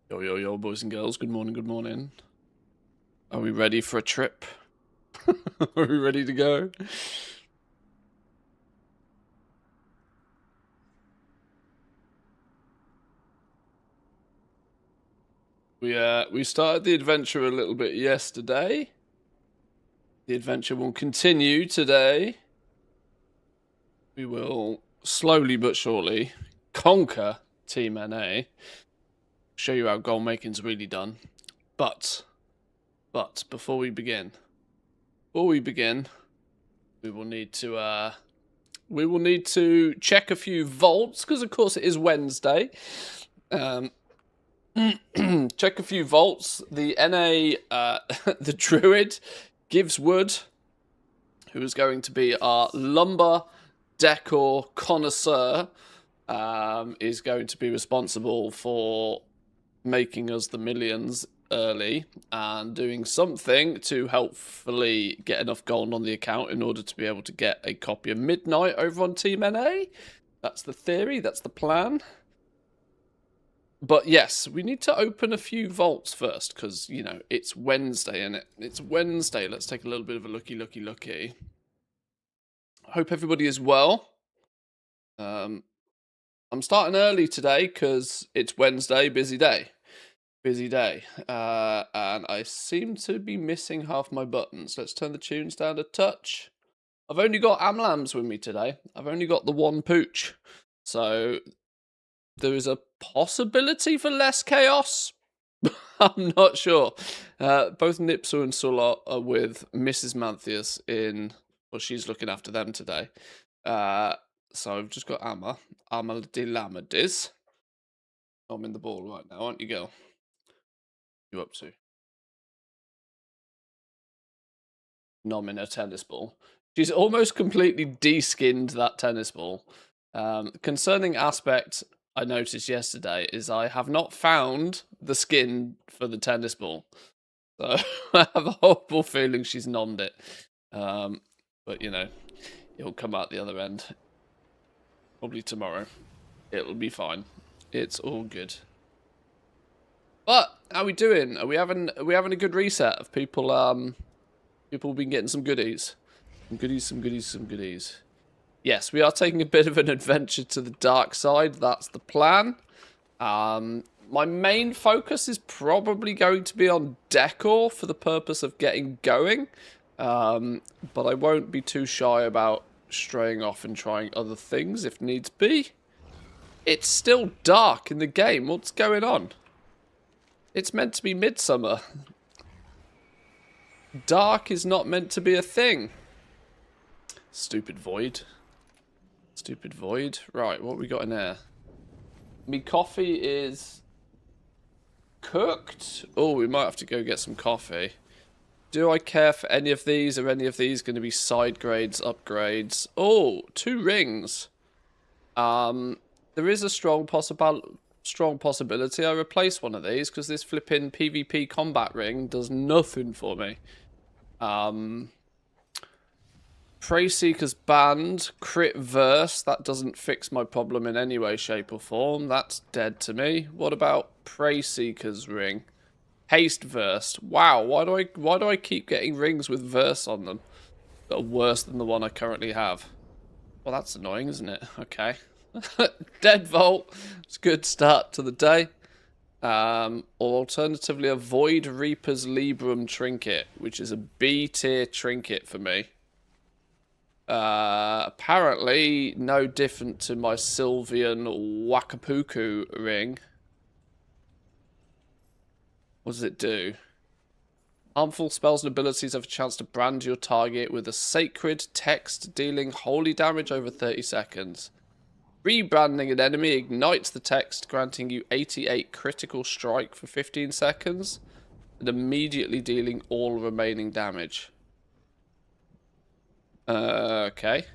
Yo, yo, yo, boys and girls, good morning, good morning. Are we ready for a trip? Are we ready to go? We started the adventure a little bit yesterday. The adventure will continue today. We will slowly but surely conquer Team NA. Show you how goal making's really done. But before we begin, we will need to check a few vaults because of course it is Wednesday. Check a few vaults. The NA, the Druid gives wood, who is going to be our lumber decor connoisseur, is going to be responsible for making us the millions early and doing something to hopefully get enough gold on the account in order to be able to get a copy of Midnight over on Team NA. That's the theory, that's the plan. But yes, we need to open a few vaults first because, you know, it's Wednesday, and it's Wednesday. Let's take a little bit of a looky. Hope everybody is well. I'm starting early today because it's Wednesday, busy day. And I seem to be missing half my buttons. Let's turn the tunes down a touch. I've only got Amlams with me today. I've only got the one pooch. So there is a possibility for less chaos. I'm not sure. Both Nipsu and Sulla are with Mrs. Manthias in... Well, she's looking after them today. So I've just got Amma. Amma de Lamadis. I'm in the ball right now, aren't you, girl? You up to? Nom in a tennis ball. She's almost completely de-skinned that tennis ball. Concerning aspect I noticed yesterday is I have not found the skin for the tennis ball. So I have a horrible feeling she's nommed it. But, you know, it'll come out the other end. Probably tomorrow. It'll be fine. It's all good. But how are we doing? Are we having a good reset of people? People been getting some goodies, some goodies. Yes, we are taking a bit of an adventure to the dark side. That's the plan. My main focus is probably going to be on decor for the purpose of getting going. But I won't be too shy about straying off and trying other things if needs be. It's still dark in the game. What's going on? It's meant to be midsummer. Dark is not meant to be a thing. Stupid void. Stupid void. Right, what we got in there? Me coffee is cooked. Oh, we might have to go get some coffee. Do I care for any of these? Are any of these going to be side grades, upgrades? Oh, 2 rings. There is a strong possibility I replace one of these because this flipping PvP combat ring does nothing for me. Prey Seeker's banned. Crit verse. That doesn't fix my problem in any way, shape or form. That's dead to me. What about Prey Seeker's ring? Haste verse. Wow, why do I keep getting rings with verse on them that are worse than the one I currently have? Well, that's annoying, isn't it? Okay. Dead Vault. It's a good start to the day. Or alternatively, a Void Reaper's Librum trinket, which is a B tier trinket for me. Apparently, no different to my Sylvian Wakapuku ring. What does it do? Harmful spells and abilities have a chance to brand your target with a sacred text, dealing holy damage over 30 seconds. Rebranding an enemy ignites the text, granting you 88 critical strike for 15 seconds, and immediately dealing all remaining damage. Okay.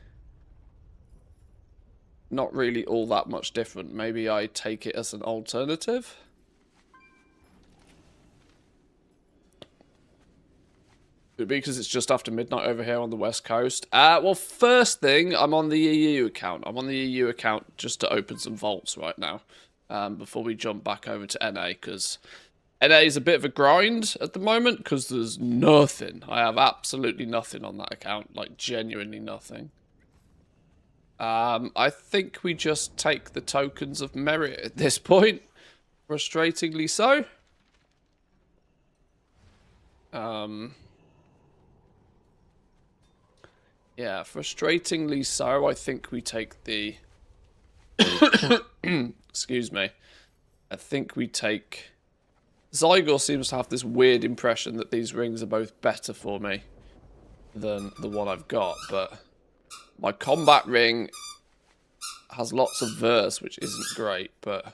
Not really all that much different. Maybe I take it as an alternative. Could be because it's just after midnight over here on the west coast. Well, first thing, I'm on the EU account. I'm on the EU account just to open some vaults right now. before we jump back over to NA, because NA is a bit of a grind at the moment because there's nothing. I have absolutely nothing on that account, like genuinely nothing. I think we just take the tokens of merit at this point, frustratingly so. Yeah, frustratingly so. I think we take the... Excuse me. I think we take... Zygor seems to have this weird impression that these rings are both better for me than the one I've got, but my combat ring has lots of verse, which isn't great, but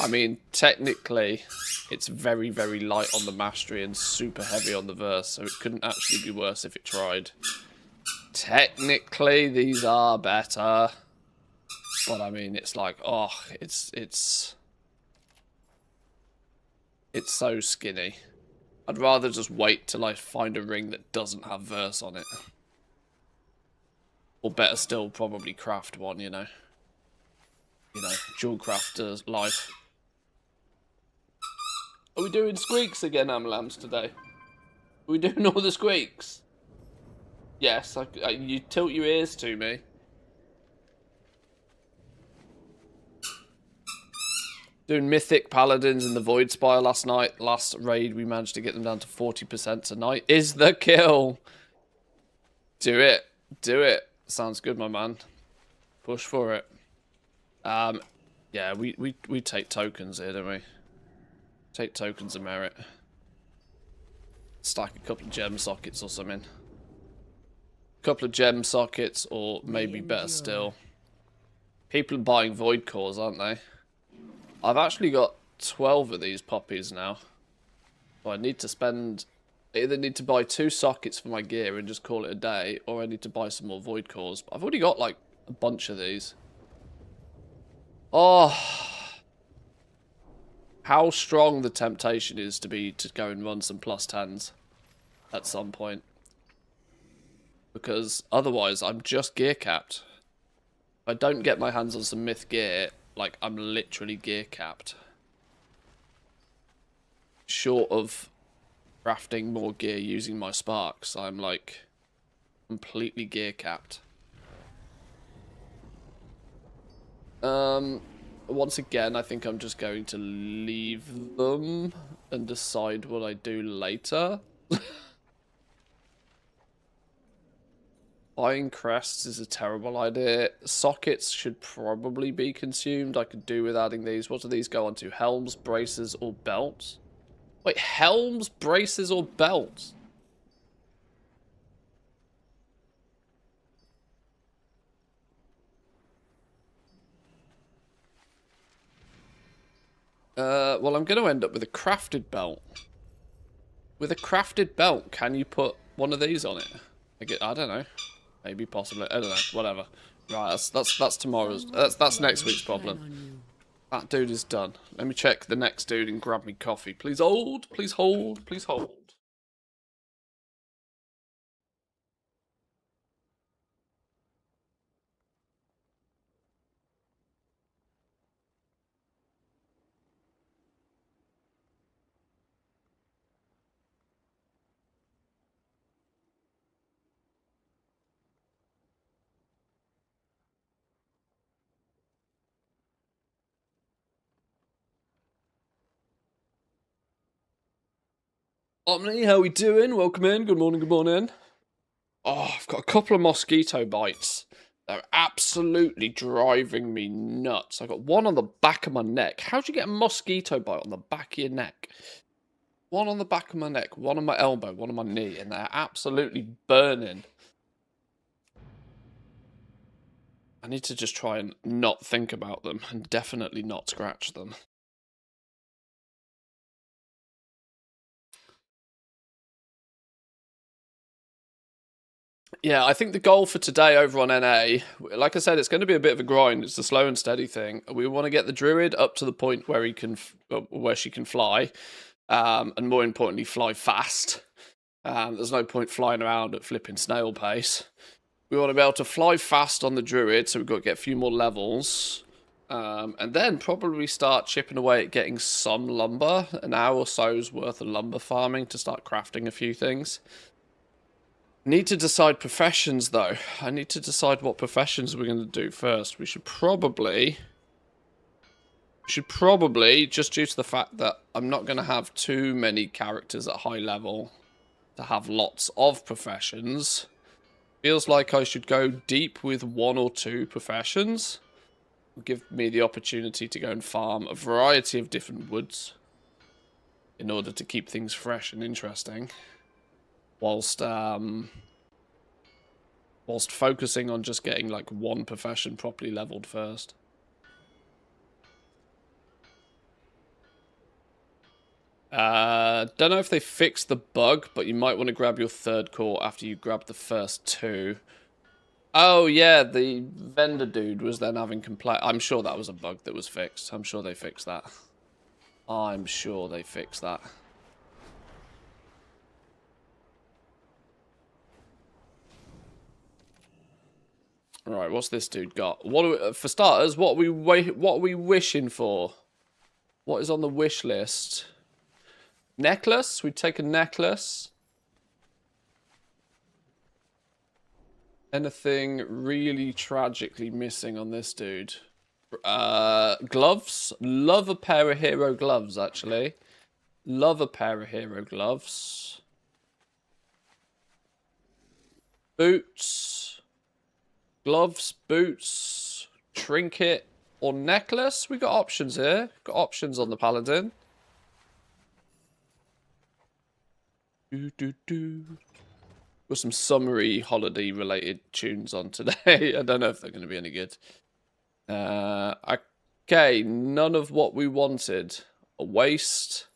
I mean, technically, it's very, very light on the mastery and super heavy on the verse, so it couldn't actually be worse if it tried. Technically, these are better, but I mean, it's like, oh, it's so skinny. I'd rather just wait till I find a ring that doesn't have verse on it. Or better still, probably craft one, you know. You know, dual crafter's life. Are we doing squeaks again, Amlams, today? Are we doing all the squeaks? Yes, you tilt your ears to me. Doing Mythic Paladins in the Void Spire last night. Last raid, we managed to get them down to 40% tonight. Is the kill. Do it. Do it. Sounds good, my man. Push for it. Yeah, we take tokens here, don't we? Take tokens of merit. Stack a couple of gem sockets or something. Couple of gem sockets, or maybe better still. People are buying void cores, aren't they? I've actually got 12 of these poppies now. So I need to spend... I either need to buy 2 sockets for my gear and just call it a day, or I need to buy some more void cores. But I've already got, like, a bunch of these. Oh... How strong the temptation is to go and run some plus 10s at some point. Because otherwise, I'm just gear capped. If I don't get my hands on some myth gear... Like, I'm literally gear capped. Short of crafting more gear using my sparks, I'm like completely gear capped. Once again, I think I'm just going to leave them and decide what I do later. Buying crests is a terrible idea. Sockets should probably be consumed. I could do with adding these. What do these go on to? Helms, braces, or belts? Wait, helms, braces, or belts? Well, I'm going to end up with a crafted belt. With a crafted belt, can you put one of these on it? I don't know. Maybe, possibly. I don't know. Whatever. Right, that's tomorrow's. That's next week's problem. That dude is done. Let me check the next dude and grab me coffee. Please hold. Please hold. Please hold. Omni, how we doing? Welcome in. Good morning, good morning. Oh, I've got a couple of mosquito bites. They're absolutely driving me nuts. I got one on the back of my neck. How'd you get a mosquito bite on the back of your neck? One on the back of my neck, one on my elbow, one on my knee, and they're absolutely burning. I need to just try and not think about them and definitely not scratch them. Yeah, I think the goal for today over on NA, like I said, it's going to be a bit of a grind. It's a slow and steady thing. We want to get the druid up to the point where where she can fly, and more importantly, fly fast. There's no point flying around at flipping snail pace. We want to be able to fly fast on the druid, so we've got to get a few more levels. And then probably start chipping away at getting some lumber, an hour or so's worth of lumber farming to start crafting a few things. Need to decide professions, though. I need to decide what professions we're going to do first. We should probably, just due to the fact that I'm not going to have too many characters at high level to have lots of professions, feels like I should go deep with 1 or 2 professions. Give me the opportunity to go and farm a variety of different woods in order to keep things fresh and interesting, whilst focusing on just getting like 1 profession properly leveled first. Don't know if they fixed the bug, but you might want to grab your 3rd core after you grab the first 2. Oh yeah, the vendor dude was then having complaint. I'm sure that was a bug that was fixed. I'm sure they fixed that. I'm sure they fixed that. Right, what's this dude got? What for starters? What are we wishing for? What is on the wish list? Necklace. We'd take a necklace. Anything really tragically missing on this dude? Gloves. Love a pair of hero gloves, actually. Love a pair of hero gloves. Boots. Gloves, boots, trinket, or necklace. We got options here. Got options on the paladin. Got some summery holiday related tunes on today. I don't know if they're going to be any good. Okay, none of what we wanted. A waste.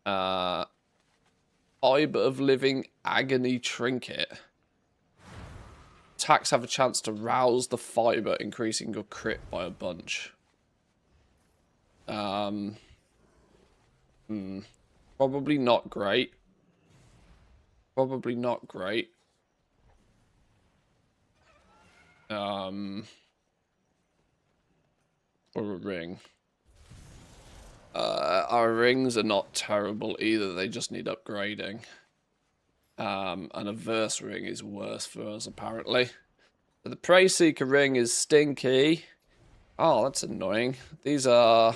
Fiber of living agony trinket. Attacks have a chance to rouse the fiber, increasing your crit by a bunch. Probably not great. Probably not great. Or a ring. Our rings are not terrible either. They just need upgrading. And a verse ring is worse for us, apparently. So the Prey Seeker ring is stinky. Oh, that's annoying. These are...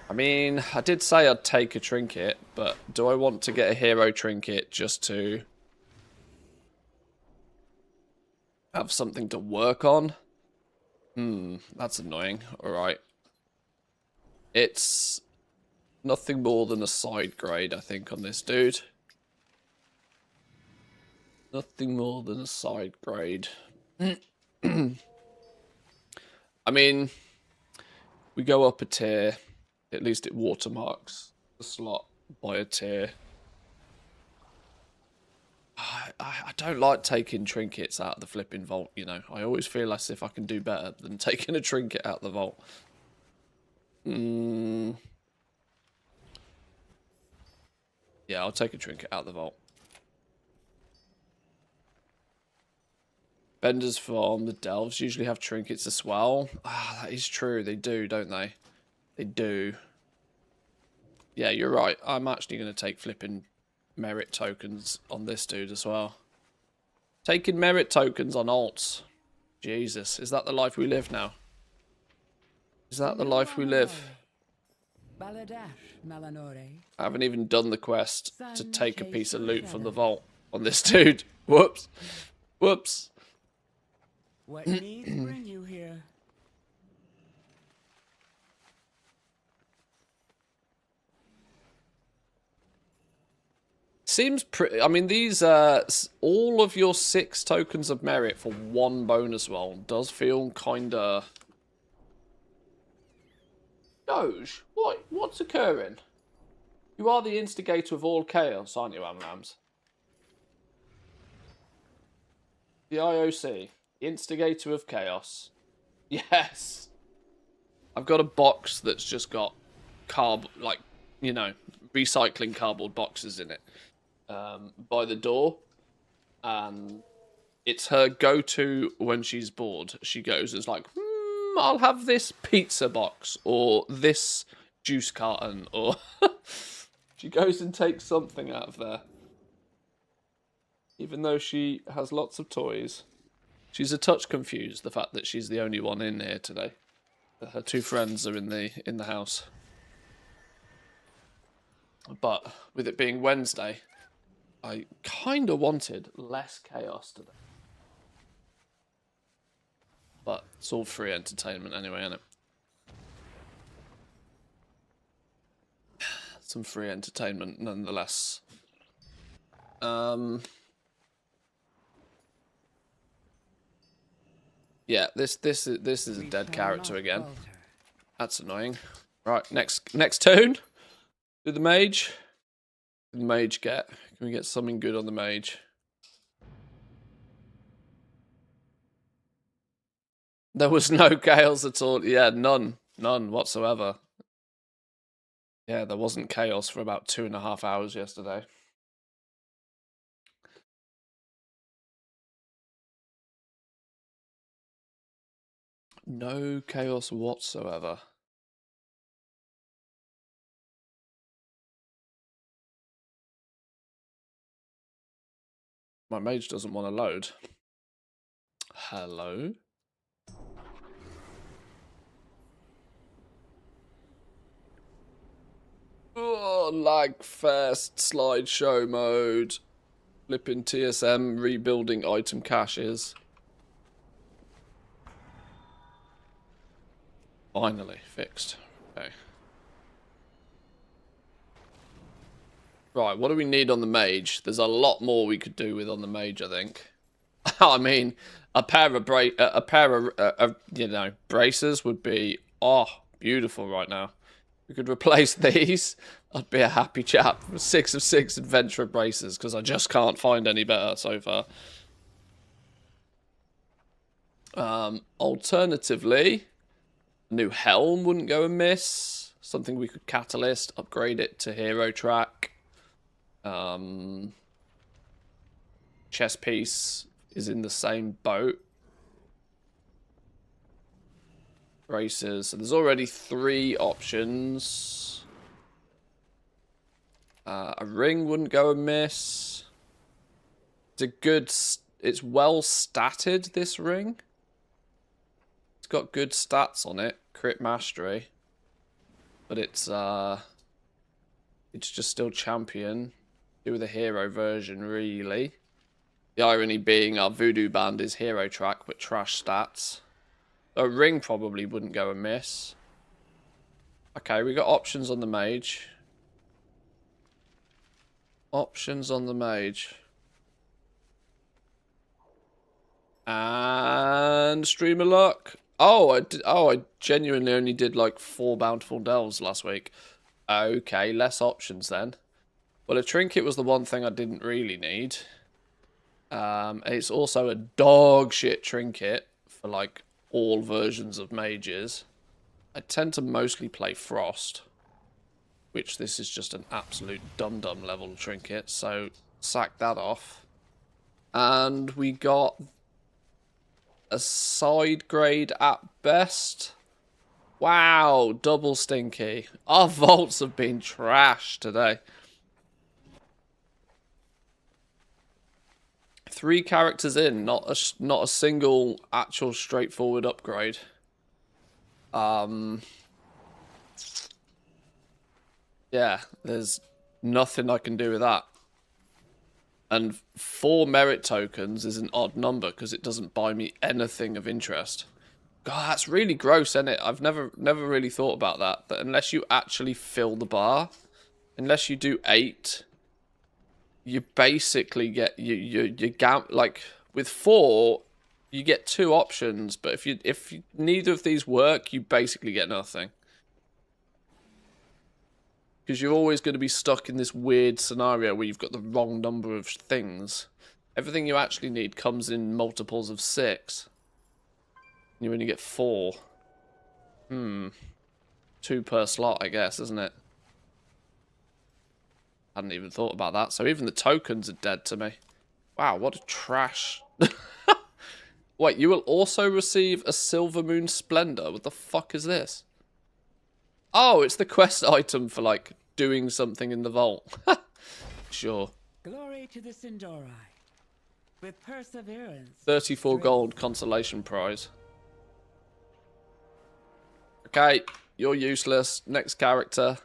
I mean, I did say I'd take a trinket, but do I want to get a hero trinket just to have something to work on? That's annoying. Alright. It's nothing more than a side grade, I think, on this dude. Nothing more than a side grade. I mean, we go up a tier. At least it watermarks the slot by a tier. I don't like taking trinkets out of the flipping vault, you know. I always feel as if I can do better than taking a trinket out of the vault. Yeah, I'll take a trinket out of the vault. Vendors from the delves usually have trinkets as well. Ah, that is true. They do, don't they? They do. Yeah, you're right. I'm actually going to take flipping merit tokens on this dude as well. Taking merit tokens on alts. Jesus, is that the life we live now? Is that the life we live? I haven't even done the quest to take a piece of loot from the vault on this dude. Whoops. Whoops. What needs bring you here? Seems pretty... I mean, these, all of your 6 tokens of merit for 1 bonus roll does feel kinda... Doge, what's occurring? You are the instigator of all chaos, aren't you, Amrams? The IOC, instigator of chaos. Yes! I've got a box that's just got like, you know, recycling cardboard boxes in it. By the door, and it's her go-to when she's bored. She goes, it's like, I'll have this pizza box or this juice carton, or she goes and takes something out of there. Even though she has lots of toys. She's a touch confused, the fact that she's the only one in here today. Her two friends are in the house. But with it being Wednesday, I kind of wanted less chaos today. But it's all free entertainment anyway, isn't it? Some free entertainment nonetheless. Yeah, this is a dead character again. That's annoying. Right, next turn. Do the mage. What did the mage get? Can we get something good on the mage? There was no chaos at all. Yeah, none whatsoever. Yeah, there wasn't chaos for about 2.5 hours yesterday. No chaos whatsoever. My mage doesn't want to load. Hello? Oh, lag fest, slideshow mode. Flipping TSM, rebuilding item caches. Finally fixed. Okay. Right, what do we need on the mage? There's a lot more we could do with on the mage, I think. I mean, a pair of bracers would be beautiful right now. We could replace these. I'd be a happy chap. 6 of 6 adventurer bracers, because I just can't find any better so far. Alternatively, a new helm wouldn't go amiss. Something we could catalyst, upgrade it to hero track. Chess piece is in the same boat. Bracers. So there's already 3 options. A ring wouldn't go amiss. It's well statted, this ring. It's got good stats on it. Crit mastery. But it's just still champion. Do with a hero version, really. The irony being our voodoo band is hero track with trash stats. A ring probably wouldn't go amiss. Okay, we got options on the mage. Options on the mage. And streamer luck. I genuinely only did like 4 bountiful delves last week. Okay, less options then. Well, a trinket was the one thing I didn't really need. It's also a dog shit trinket for like all versions of mages. I tend to mostly play Frost, which this is just an absolute dum-dum level trinket, so sack that off. And we got a side grade at best. Wow, double stinky. Our vaults have been trash today. 3 characters in, not a single actual straightforward upgrade. Yeah, there's nothing I can do with that. And 4 merit tokens is an odd number because it doesn't buy me anything of interest. God, that's really gross, isn't it? I've never really thought about that. That unless you actually fill the bar, unless you do 8, you basically get like with 4, you get 2 options. But if neither of these work, you basically get nothing. Because you're always going to be stuck in this weird scenario where you've got the wrong number of things. Everything you actually need comes in multiples of 6. You only get 4. 2 per slot, I guess, isn't it? Hadn't even thought about that. So even the tokens are dead to me. Wow, what a trash. Wait, you will also receive a Silver Moon Splendor. What the fuck is this? Oh, it's the quest item for, like, doing something in the vault. Sure. Glory to the Sindori. With perseverance. 34 strength, gold consolation prize. Okay, you're useless. Next character.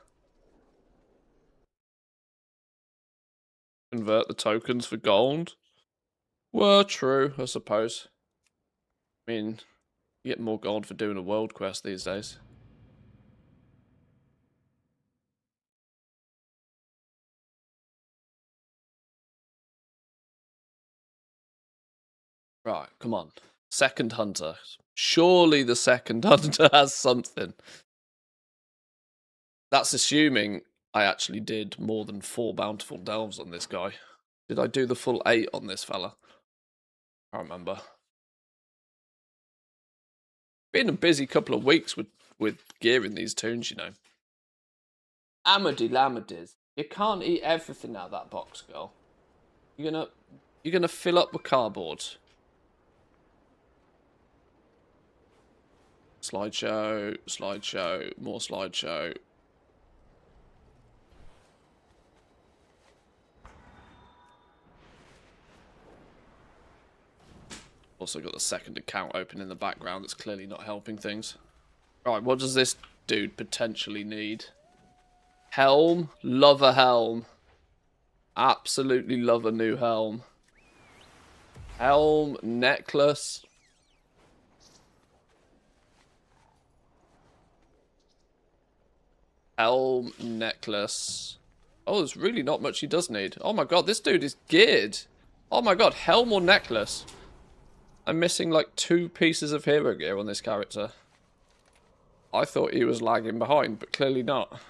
Convert the tokens for gold. Well, true, I suppose. I mean, you get more gold for doing a world quest these days. Right, come on. Second hunter. Surely the second hunter has something. That's assuming I actually did more than 4 bountiful delves on this guy. Did I do the full 8 on this fella? I can't remember. Been a busy couple of weeks with gearing these tunes, you know. Amity Lamadies. You can't eat everything out of that box, girl. You're gonna fill up with cardboard. Slideshow, slideshow, more slideshow. Also got the second account open in the background that's clearly not helping things. Right, what does this dude potentially need? Helm? Love a helm. Absolutely love a new helm. Helm, necklace. Helm, necklace. Oh, there's really not much he does need. Oh my god, this dude is geared. Oh my god, helm or necklace? I'm missing like 2 pieces of hero gear on this character. I thought he was lagging behind, but clearly not.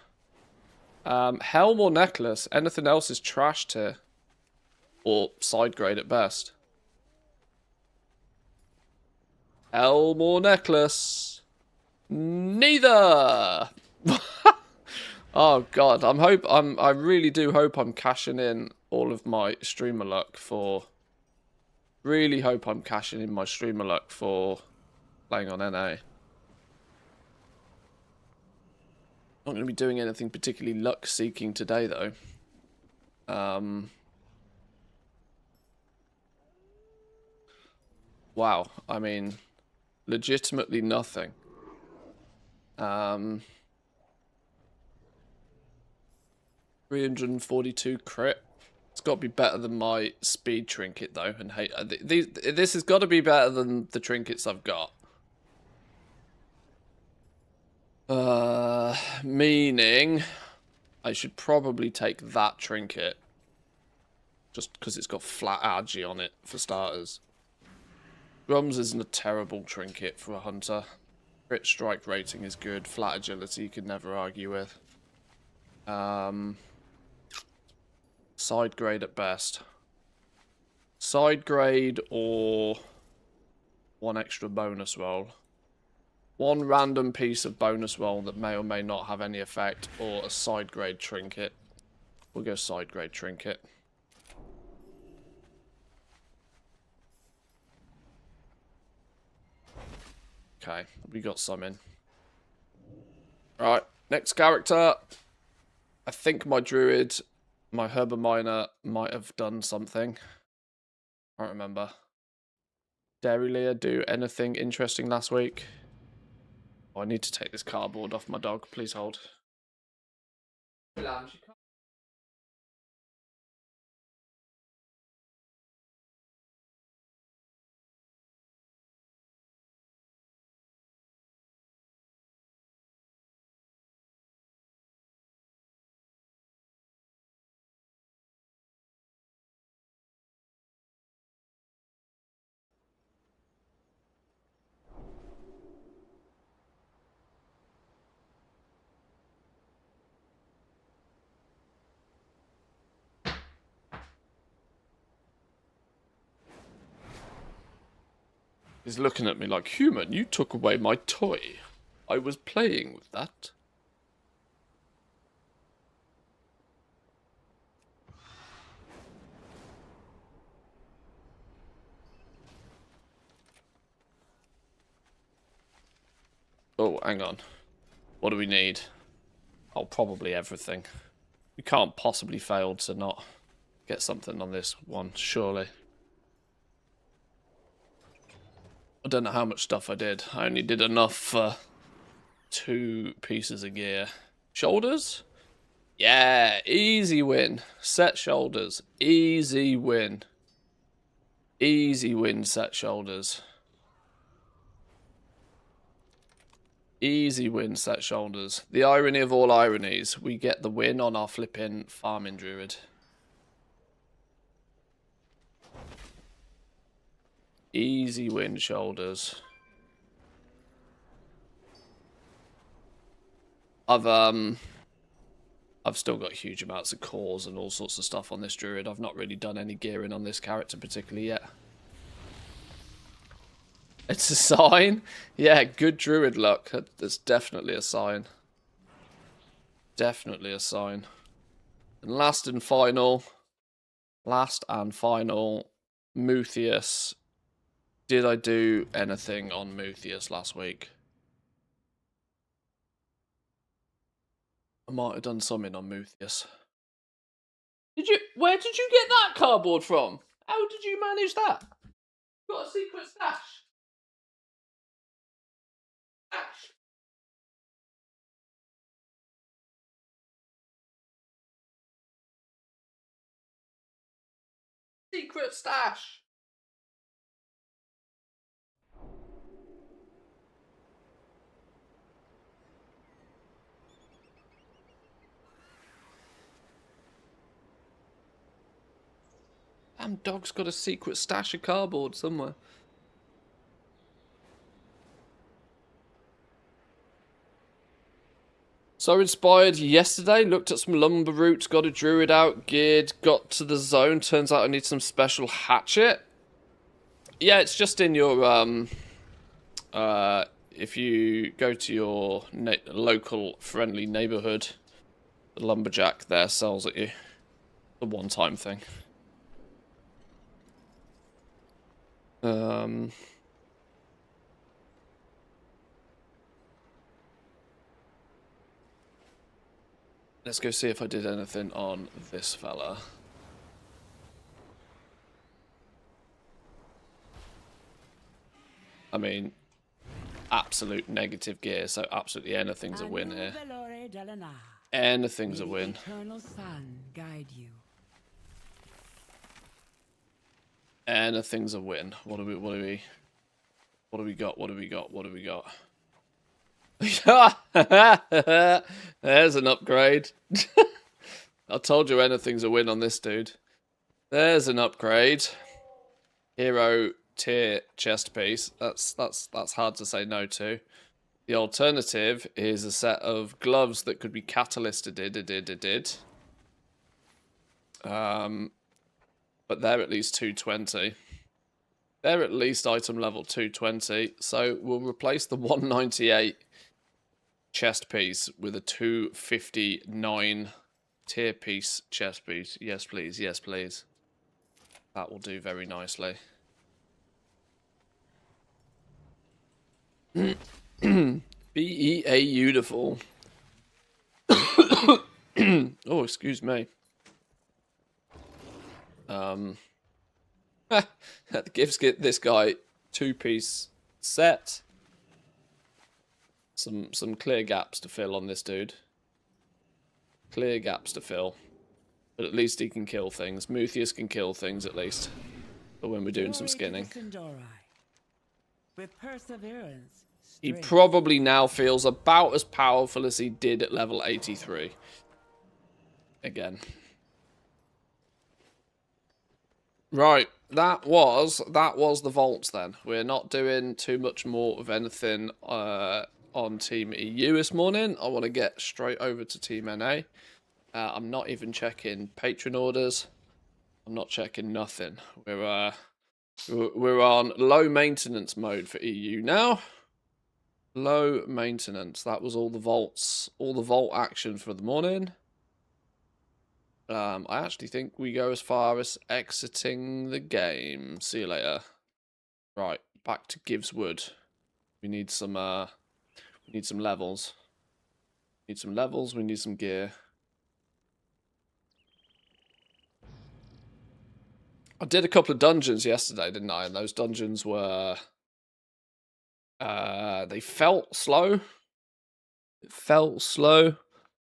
Helm or necklace? Anything else is trashed here. Or side grade at best. Helm or necklace? Neither! Oh god, I really do hope I'm cashing in all of my streamer luck for... Really hope I'm cashing in my streamer luck for playing on NA. Not going to be doing anything particularly luck-seeking today, though. Wow, I mean, legitimately nothing. 342 crit. It's got to be better than my speed trinket, though. And hey, this has got to be better than the trinkets I've got. Meaning I should probably take that trinket. Just because it's got flat agi on it, for starters. Drums isn't a terrible trinket for a hunter. Crit strike rating is good. Flat agility you can never argue with. Side grade at best. Side grade or 1 extra bonus roll. 1 random piece of bonus roll that may or may not have any effect, or a side grade trinket. We'll go side grade trinket. Okay, we got some in. Alright, next character. I think my druid, my herba miner, might have done something. I don't remember. Dairy Leah do anything interesting last week? Oh, I need to take this cardboard off my dog. Please hold. He's looking at me like, human, you took away my toy. I was playing with that. Oh, hang on. What do we need? Oh, probably everything. We can't possibly fail to not get something on this one, surely. I don't know how much stuff I did. I only did enough for 2 pieces of gear. Shoulders? Yeah, easy win. Set shoulders. Easy win. Easy win, set shoulders. Easy win, set shoulders. The irony of all ironies, we get the win on our flipping farming druid. Easy win, shoulders. I've still got huge amounts of cores and all sorts of stuff on this druid. I've not really done any gearing on this character particularly yet. It's a sign? Yeah, good druid luck. That's definitely a sign. Definitely a sign. And last and final, Muthius. Did I do anything on Muthius last week? I might have done something on Muthius. Where did you get that cardboard from? How did you manage that? Got a secret stash. Secret stash. Damn dog's got a secret stash of cardboard somewhere. So inspired yesterday, looked at some lumber roots, got a druid out, geared, got to the zone. Turns out I need some special hatchet. Yeah, it's just in your, if you go to your local friendly neighborhood, the lumberjack there sells at you. The one-time thing. Let's go see if I did anything on this fella. I mean, absolute negative gear, so absolutely anything's a win here. Anything's a win. Eternal sun guide you. Anything's a win. What do we got? There's an upgrade. I told you anything's a win on this dude. There's an upgrade. Hero tier chest piece. That's hard to say no to. The alternative is a set of gloves that could be catalysted. But they're at least 220. They're at least item level 220. So we'll replace the 198 chest piece with a 259 tier piece chest piece. Yes, please. Yes, please. That will do very nicely. BEA beautiful. Oh, excuse me. That gives this guy 2-piece set. Some clear gaps to fill on this dude. Clear gaps to fill. But at least he can kill things. Muthius can kill things at least. But when we're doing some skinning. With perseverance, he probably now feels about as powerful as he did at level 83. Again. Right, that was the vaults then. We're not doing too much more of anything on Team EU this morning. I want to get straight over to Team NA. I'm not even checking patron orders. I'm not checking nothing. We're on low maintenance mode for EU now. Low maintenance. That was all the vaults, all the vault action for the morning. I actually think we go as far as exiting the game. See you later. Right, back to Gibbswood. We need some Need some levels. Need some levels, we need some gear. I did a couple of dungeons yesterday, didn't I? And those dungeons were... they felt slow. It felt slow.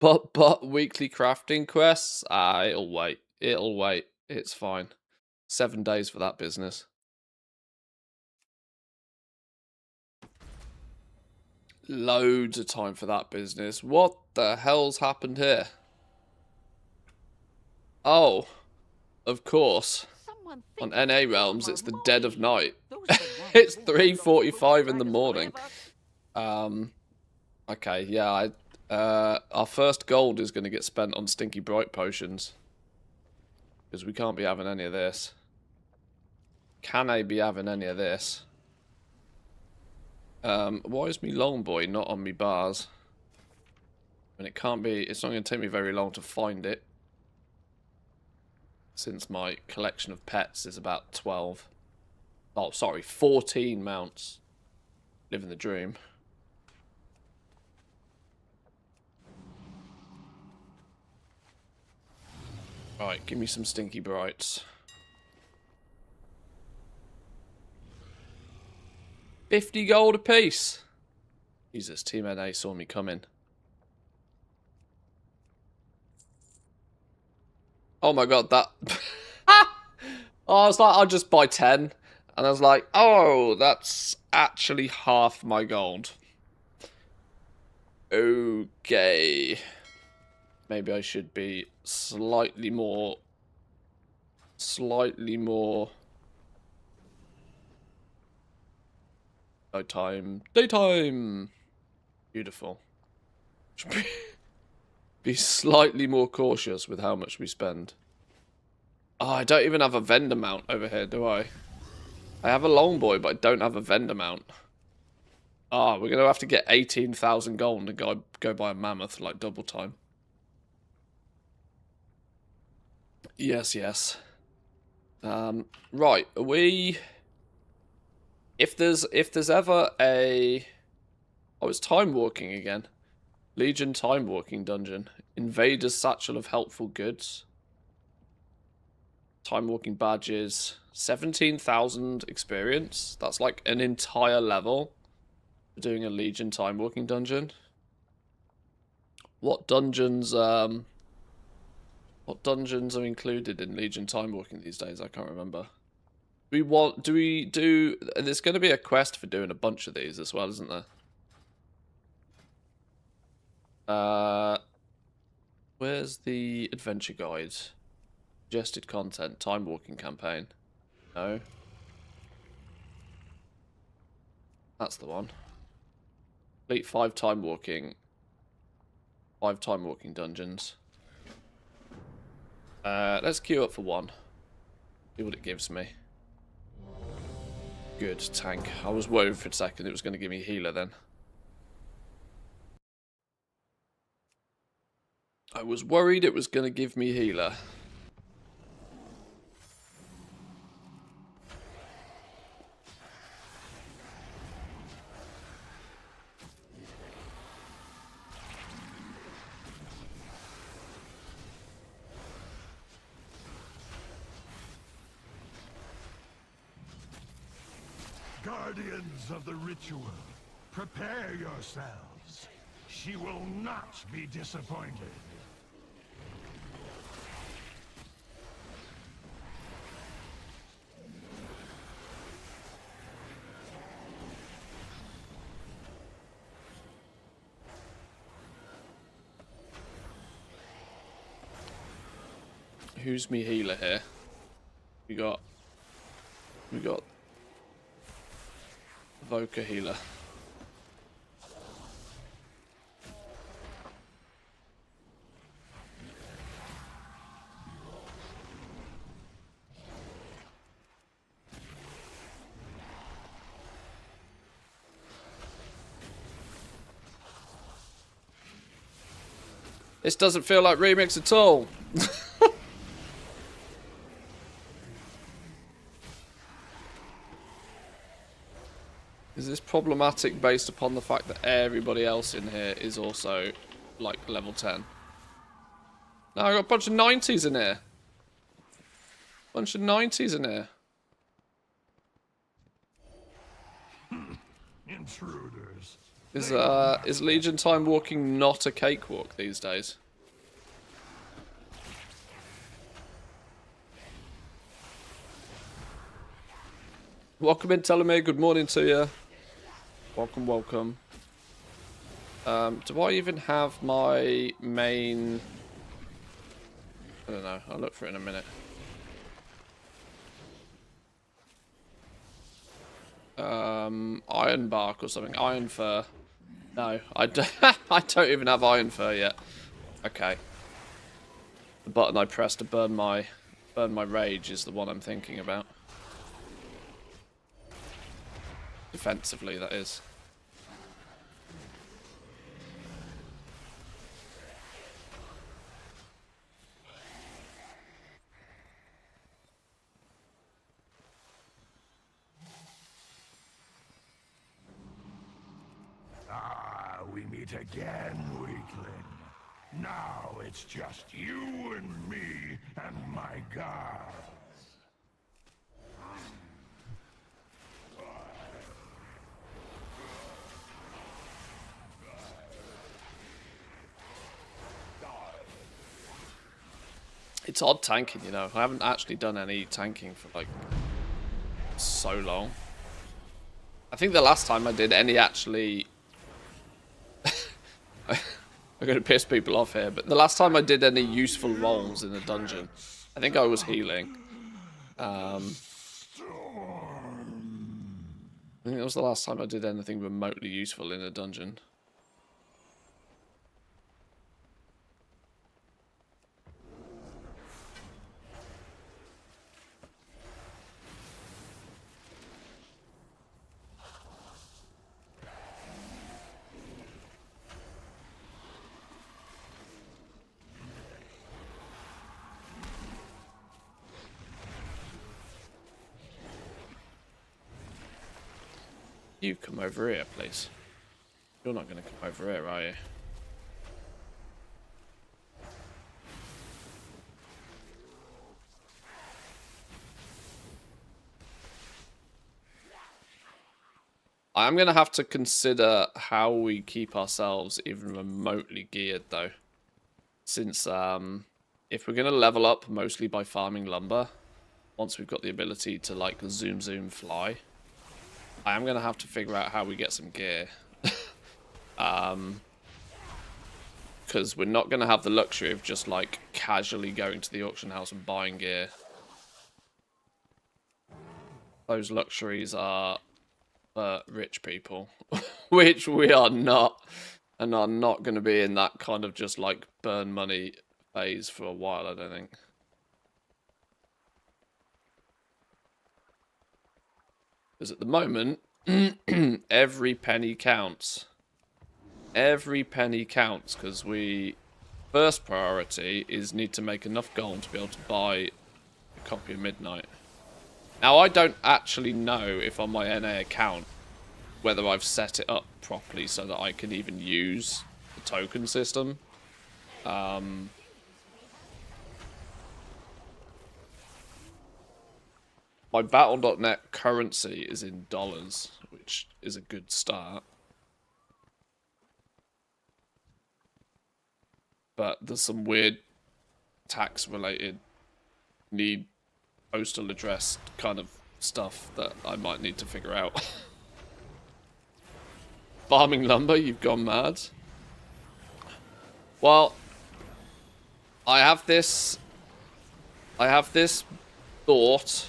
But weekly crafting quests? It'll wait. It'll wait. It's fine. 7 days for that business. Loads of time for that business. What the hell's happened here? Oh, of course. On NA Realms, it's the dead of night. It's 3:45 in the morning. Okay, yeah, our first gold is going to get spent on Stinky Bright potions. Because we can't be having any of this. Can I be having any of this? Why is me long boy not on me bars? And it can't be, it's not going to take me very long to find it. Since my collection of pets is about 12. Oh, sorry, 14 mounts. Living the dream. Right, give me some Stinky Brights. 50 gold apiece. Jesus, Team NA saw me coming. Oh my god, that... Oh, I was like, I'll just buy 10. And I was like, oh, that's actually half my gold. Okay. Maybe I should be slightly more... Daytime. Daytime! Beautiful. Should be slightly more cautious with how much we spend. Oh, I don't even have a vendor mount over here, do I? I have a long boy, but I don't have a vendor mount. Ah, we're going to have to get 18,000 gold and go buy a mammoth, like double time. Yes, yes. Right, are we... If there's ever a... Oh, it's time walking again. Legion time walking dungeon. Invader's Satchel of Helpful Goods. Time walking badges. 17,000 experience. That's like an entire level for doing a Legion time walking dungeon. What dungeons are included in Legion time walking these days? I can't remember. There's going to be a quest for doing a bunch of these as well, isn't there? Where's the adventure guide? Suggested content, time walking campaign. No. That's the one. Complete 5 time walking dungeons. Let's queue up for 1. See what it gives me. Good, tank. I was worried for a second it was going to give me healer then. I was worried it was going to give me healer. Guardians of the ritual, prepare yourselves. She will not be disappointed. Who's me healer here? We got Evoker healer. This doesn't feel like remix at all. problematic based upon the fact that everybody else in here is also, like, level 10. Now I got a bunch of 90s in here. Bunch of 90s in here. Intruders. Is Legion time walking not a cakewalk these days? Welcome in, Teleme. Good morning to you. Welcome, welcome. Do I even have my main... I don't know. I'll look for it in a minute. Iron bark or something. Iron fur. No, I don't, I don't even have iron fur yet. Okay. The button I pressed to burn my rage is the one I'm thinking about. Defensively, that is. Ah, we meet again, weakling. Now it's just you and me and my guards. It's odd tanking, you know. I haven't actually done any tanking for, like, so long. I think the last time I did any actually... I'm going to piss people off here, but the last time I did any useful roles in a dungeon, I think I was healing. I think that was the last time I did anything remotely useful in a dungeon. You come over here, please. You're not going to come over here, are you? I'm going to have to consider how we keep ourselves even remotely geared, though. Since, if we're going to level up mostly by farming lumber, once we've got the ability to, like, zoom fly, I am going to have to figure out how we get some gear. Because we're not going to have the luxury of just, like, casually going to the auction house and buying gear. Those luxuries are rich people, which we are not, and are not going to be in that kind of just, like, burn money phase for a while, I don't think. Because at the moment... every penny counts. Every penny counts, because first priority is need to make enough gold to be able to buy a copy of Midnight. Now, I don't actually know if on my NA account whether I've set it up properly so that I can even use the token system. My Battle.net currency is in dollars, which is a good start. But there's some weird tax-related, need postal address kind of stuff that I might need to figure out. Farming lumber, you've gone mad. Well, I have this thought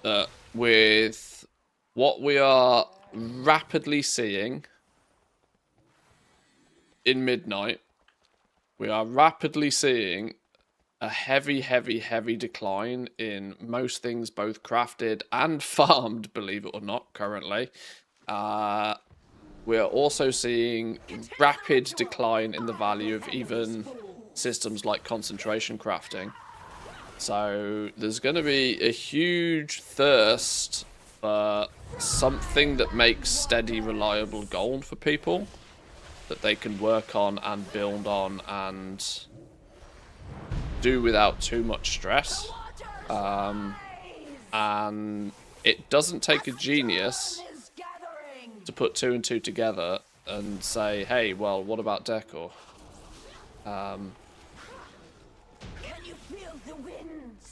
that with what we are rapidly seeing in Midnight, we are rapidly seeing a heavy decline in most things, both crafted and farmed, believe it or not, currently. We are also seeing rapid decline in the value of even systems like concentration crafting. So there's going to be a huge thirst for something that makes steady, reliable gold for people that they can work on and build on and do without too much stress. And it doesn't take a genius to put 2 and 2 together and say, hey, well, what about decor?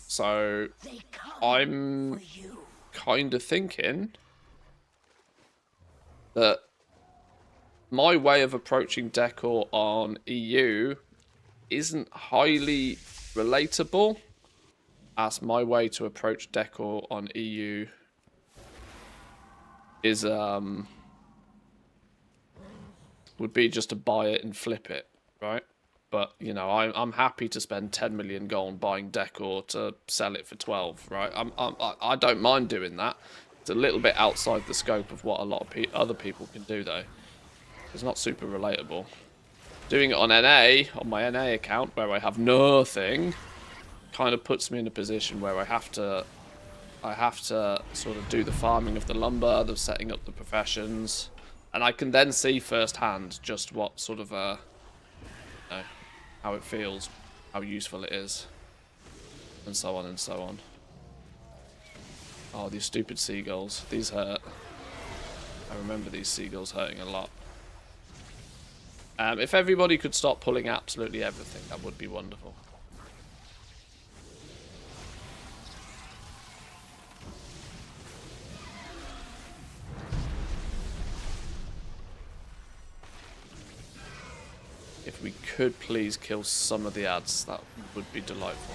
So I'm kind of thinking that my way of approaching decor on EU isn't highly relatable, as my way to approach decor on EU is would be just to buy it and flip it, right? But you know, I'm happy to spend 10 million gold buying decor to sell it for 12, right? I don't mind doing that. It's a little bit outside the scope of what a lot of other people can do, though. It's not super relatable. Doing it on NA, on my NA account, where I have nothing, kind of puts me in a position where I have to sort of do the farming of the lumber, the setting up the professions, and I can then see firsthand just what sort of you know, how it feels, how useful it is, and so on and so on. Oh, these stupid seagulls. These hurt. I remember these seagulls hurting a lot. If everybody could stop pulling absolutely everything, that would be wonderful. If we could please kill some of the ads, that would be delightful.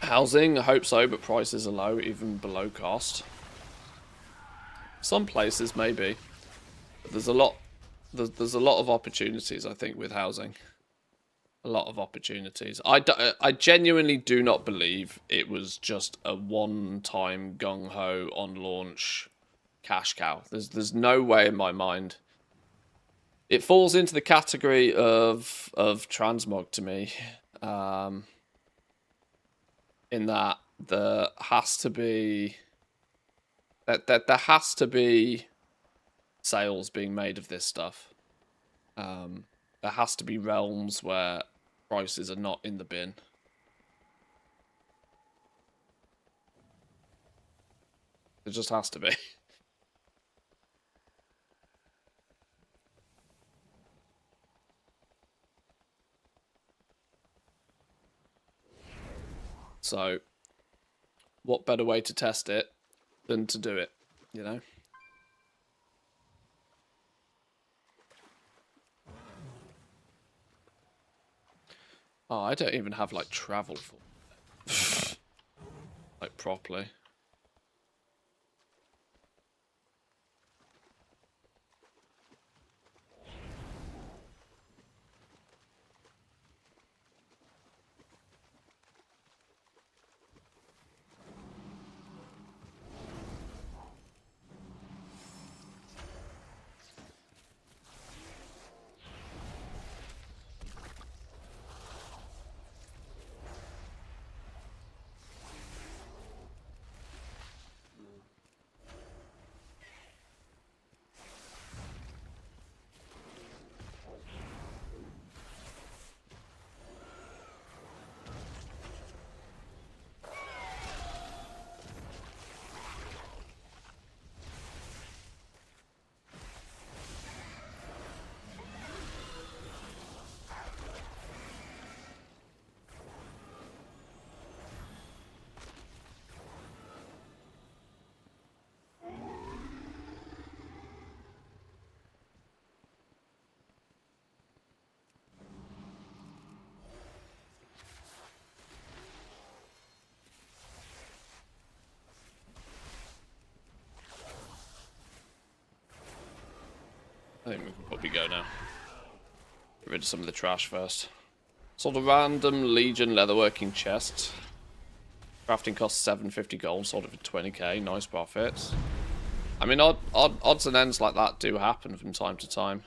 Housing, I hope so, but prices are low, even below cost. Some places, maybe. But there's a lot of opportunities, I think, with housing. A lot of opportunities. I genuinely do not believe it was just a one-time gung-ho on launch cash cow. There's no way in my mind. It falls into the category of transmog to me. In that there has to be sales being made of this stuff. There has to be realms where prices are not in the bin. It just has to be. So, what better way to test it than to do it, you know? Oh, I don't even have, like, travel for like, properly. I think we can probably go now. Get rid of some of the trash first. Sort of random Legion leatherworking chest. Crafting costs 750 gold, sold it for 20k. Nice profits. I mean, odds and ends like that do happen from time to time.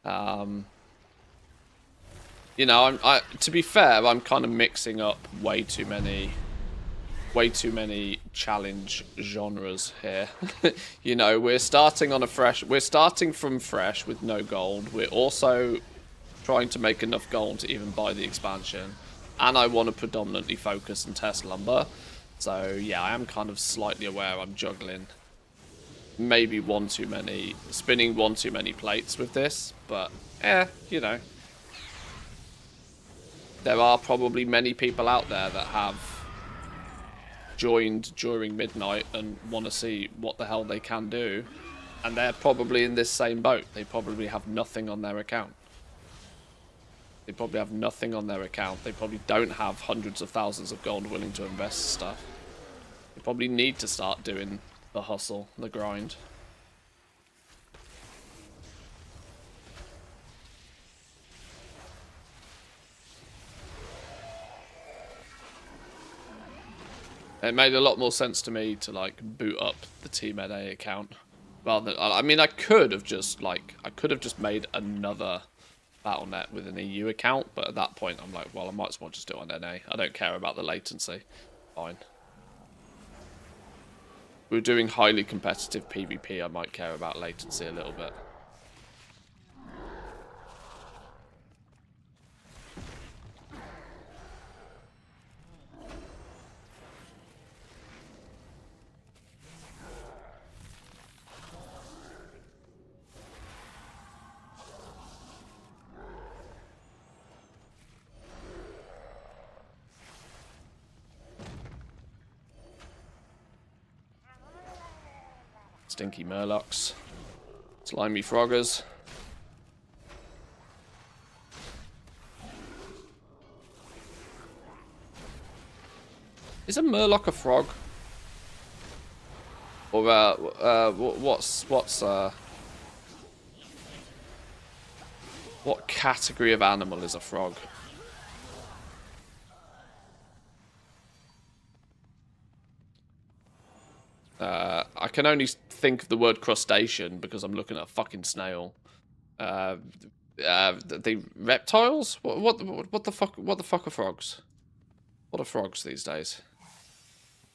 You know, to be fair, I'm kind of mixing up way too many challenge genres here. You know, we're starting from fresh with no gold. We're also trying to make enough gold to even buy the expansion. And I want to predominantly focus and test lumber. So yeah, I am kind of slightly aware I'm juggling maybe spinning one too many plates with this, but you know. There are probably many people out there that have joined during midnight and want to see what the hell they can do, and they're probably in this same boat. They probably have nothing on their account. They probably don't have hundreds of thousands of gold willing to invest stuff. They probably need to start doing the hustle, the grind. It made a lot more sense to me to like boot up the Team NA account rather than, I mean, I could have just made another Battle.net with an EU account, but at that point I'm like, well, I might as well just do it on NA. I don't care about the latency. Fine. If we're doing highly competitive PvP, I might care about latency a little bit. Stinky Murlocs. Slimy Froggers. Is a Murloc a frog? Or what category of animal is a frog? I can only think of the word crustacean because I'm looking at a fucking snail. The reptiles? What the fuck? What the fuck are frogs? What are frogs these days?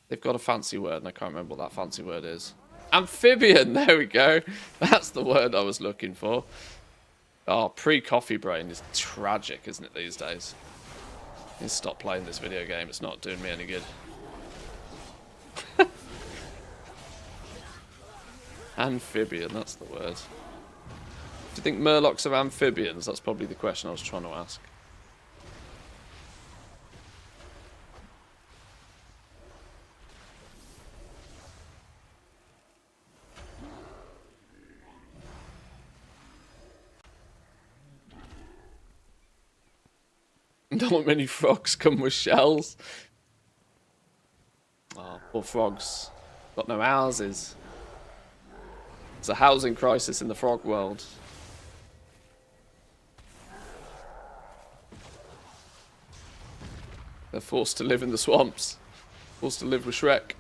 They've got a fancy word, and I can't remember what that fancy word is. Amphibian. There we go. That's the word I was looking for. Oh, pre-coffee brain is tragic, isn't it, these days? I need to stop playing this video game. It's not doing me any good. Amphibian, that's the word. Do you think Murlocs are amphibians? That's probably the question I was trying to ask. Not many frogs come with shells. Oh, poor frogs. Got no houses. It's a housing crisis in the frog world. They're forced to live in the swamps. Forced to live with Shrek.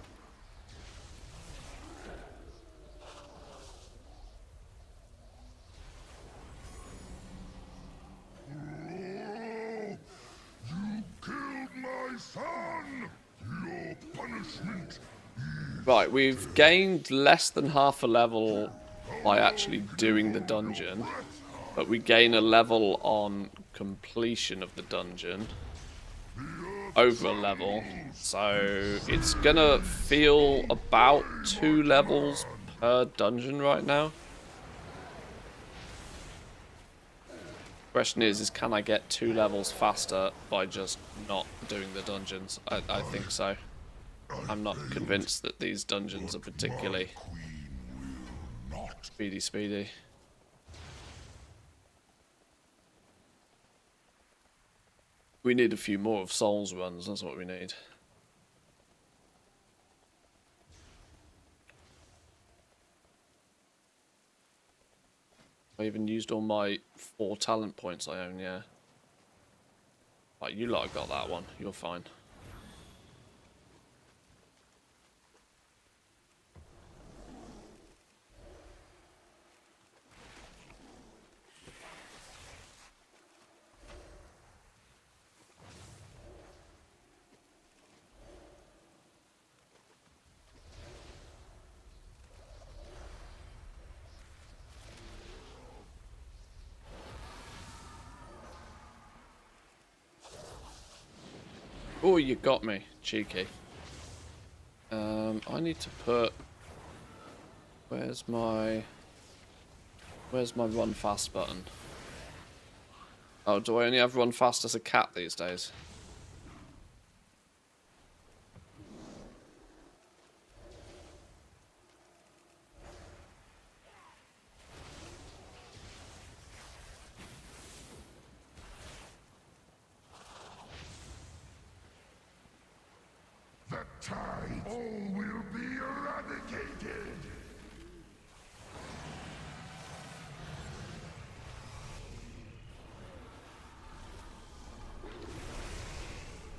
You killed my son! Your punishment. Right, we've gained less than half a level by actually doing the dungeon, but we gain a level on completion of the dungeon, over a level, so it's gonna feel about 2 levels per dungeon right now. Question is can I get 2 levels faster by just not doing the dungeons? I think so. I'm not convinced that these dungeons are particularly speedy. We need a few more of Souls runs, that's what we need. I even used all my 4 talent points I own, yeah. Right, you lot have got that one, you're fine. Oh, you got me, cheeky. I need to put. Where's my run fast button? Oh, do I only have run fast as a cat these days? The tide, all will be eradicated.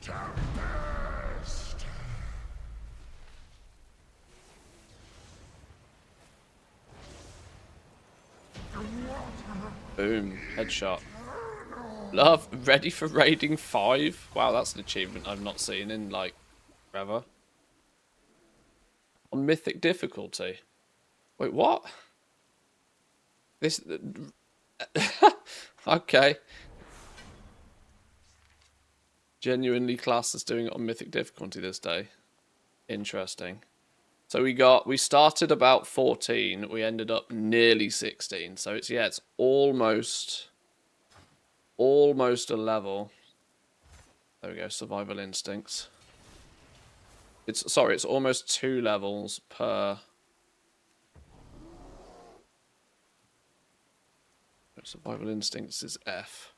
Tempest! Boom, headshot. Love, ready for raiding 5? Wow, that's an achievement I've not seen in, like, forever. On mythic difficulty. Wait, what? This... okay. Genuinely class is doing it on mythic difficulty this day. Interesting. So we started about 14, we ended up nearly 16. So it's almost a level. There we go, survival instincts. It's almost 2 levels per. Survival instincts is F.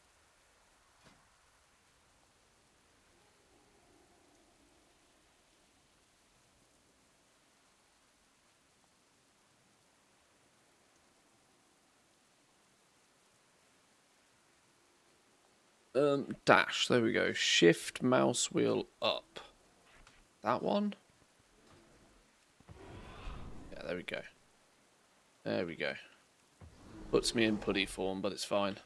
Dash, there we go. Shift mouse wheel up. That one? Yeah, there we go. There we go. Puts me in putty form, but it's fine.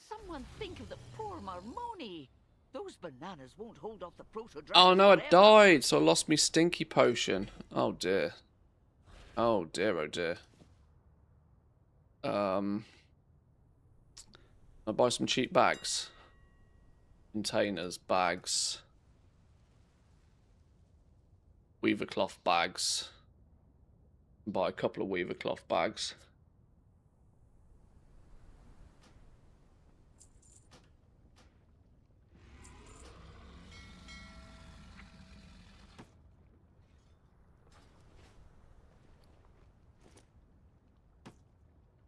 Someone think of the poor Marmoni. Those bananas won't hold off the proto-dragon. Oh no, I forever. died, so I lost me stinky potion. Oh dear. Oh dear, oh dear. I'll buy some cheap bags. Containers, bags. Weaver cloth bags. Buy a couple of weaver cloth bags.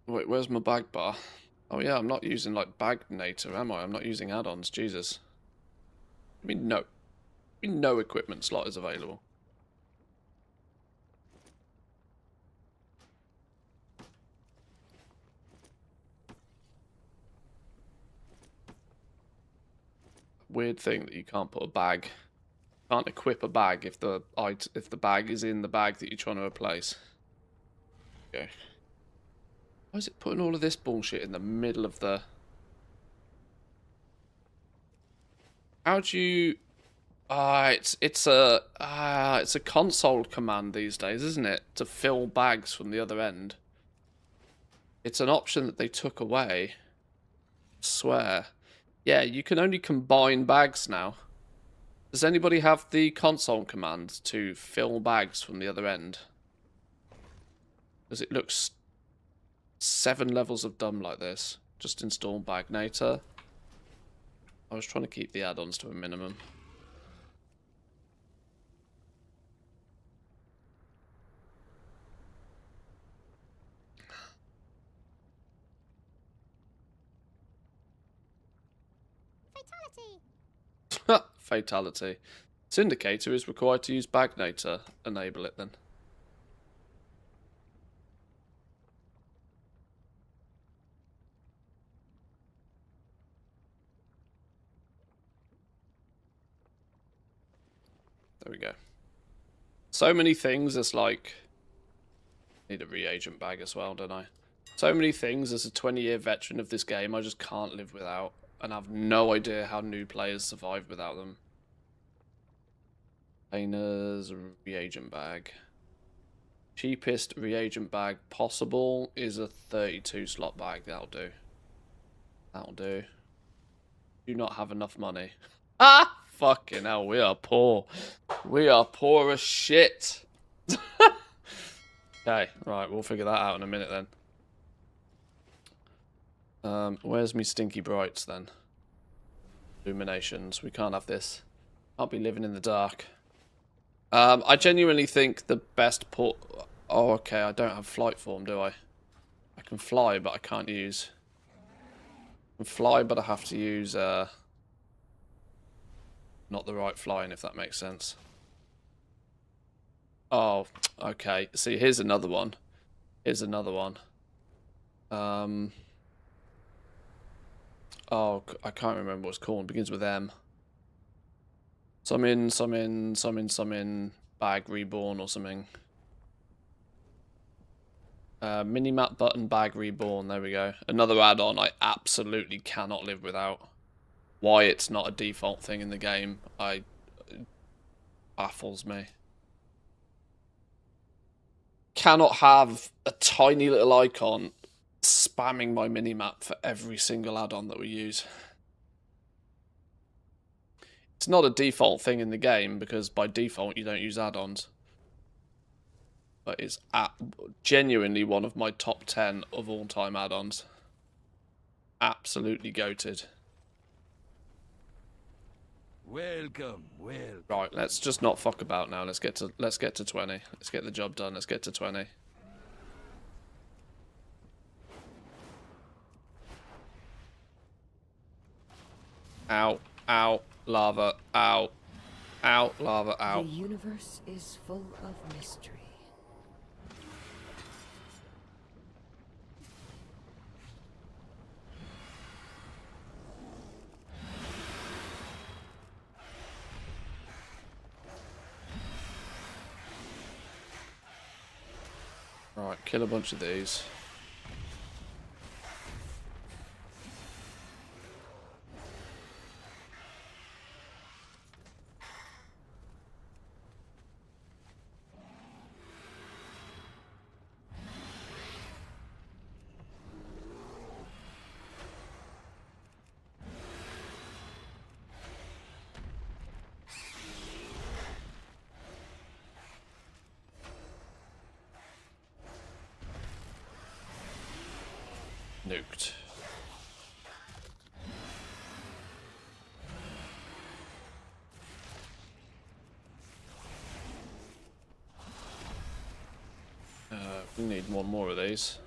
Wait, where's my bag bar? Oh yeah, I'm not using like Bagnator, am I? I'm not using add-ons, Jesus. I mean, no. I mean, no equipment slot is available. Weird thing that you can't put a bag. Can't equip a bag if the bag is in the bag that you're trying to replace. Okay. Why is it putting all of this bullshit in the middle of the... How do you... it's a console command these days, isn't it? To fill bags from the other end. It's an option that they took away. I swear. Yeah, you can only combine bags now. Does anybody have the console command to fill bags from the other end? Because it looks 7 levels of dumb like this. Just install Bagnator. I was trying to keep the add-ons to a minimum. Fatality! Fatality. Syndicator is required to use Bagnator. Enable it then. There we go. So many things as like... Need a reagent bag as well, don't I? So many things as a 20-year veteran of this game I just can't live without. And I have no idea how new players survive without them. Containers, reagent bag. Cheapest reagent bag possible is a 32 slot bag. That'll do. That'll do. Do not have enough money. Ah! Fucking hell, we are poor. We are poor as shit. Okay, right, we'll figure that out in a minute then. Where's me stinky brights then? Illuminations. We can't have this. Can't be living in the dark. I genuinely think the best port... Oh, okay, I don't have flight form, do I? I can fly, but I can't use... I can fly, but I have to use... Not the right flying, if that makes sense. Oh, okay. See, here's another one. Here's another one. Oh, I can't remember what it's called. It begins with M. Summon, bag reborn or something. Minimap button, bag reborn. There we go. Another add-on I absolutely cannot live without. Why it's not a default thing in the game, baffles me. Cannot have a tiny little icon spamming my minimap for every single add-on that we use. It's not a default thing in the game because by default you don't use add-ons. But it's genuinely one of my top 10 of all-time add-ons. Absolutely goated. Welcome, welcome. Right, let's just not fuck about now. Let's get to 20. Let's get the job done. Let's get to 20. Ow, ow, lava, ow. Ow, lava, ow. The universe is full of mystery. Right, kill a bunch of these. Nuked. We need one more of these.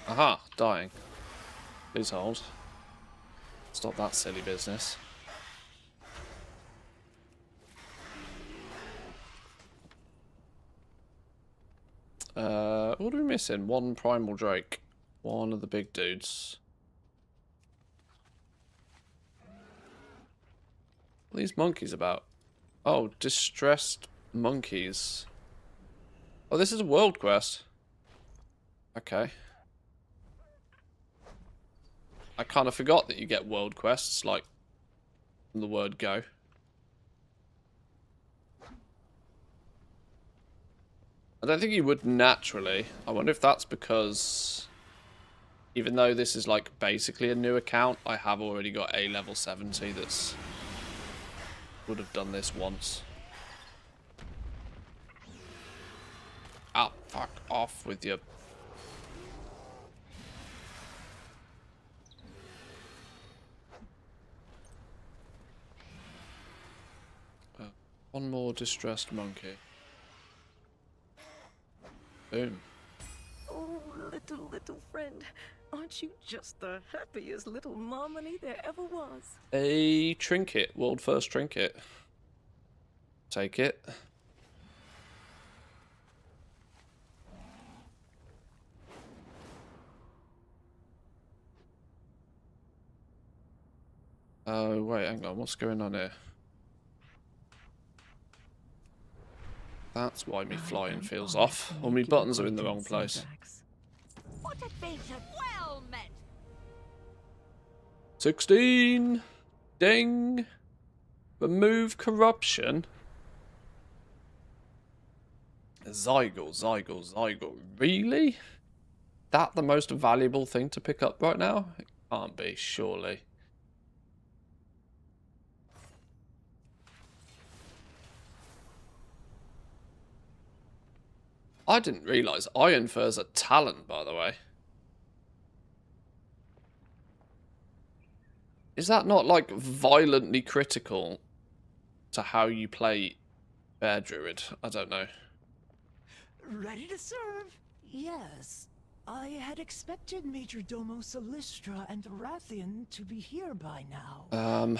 Aha, dying. Please hold. Stop that silly business. What are we missing? One primal drake. One of the big dudes. What are these monkeys about? Oh, distressed monkeys. Oh, this is a world quest. Okay. I kind of forgot that you get world quests, like, from the word go. I don't think you would naturally. I wonder if that's because, even though this is like basically a new account, I have already got a level 70 that's would have done this once. Ah, fuck off with your... one more distressed monkey. Boom. Oh, little friend. Aren't you just the happiest little marmony there ever was? A trinket. World first trinket. Take it. Oh, wait, hang on. What's going on here? That's why me flying feels off. Or me buttons are in the wrong place. What adventure well met! 16. Ding. Remove corruption. Zygle. Really? That the most valuable thing to pick up right now? It can't be, surely. I didn't realise Iron Fur's a talent, by the way. Is that not, like, violently critical to how you play Bear Druid? I don't know. Ready to serve? Yes. I had expected Major Domo Solistra and Rathian to be here by now.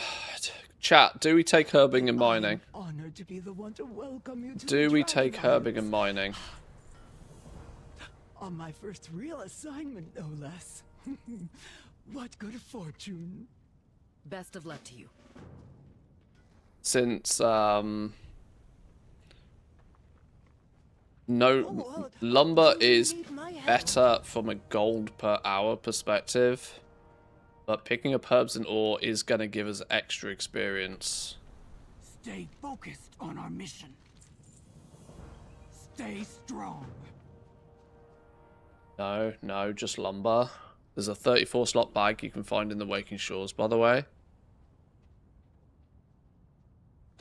Chat, do we take herbing and mining? I'm honored to be the one to welcome you to Do the we take Dragon herbing and mining? On my first real assignment, no less. What good fortune. Best of luck to you. Since, no, lumber is better from a gold per hour perspective, but picking up herbs and ore is going to give us extra experience. Stay focused on our mission. Stay strong. No, just lumber. There's a 34 slot bag you can find in the Waking Shores, by the way.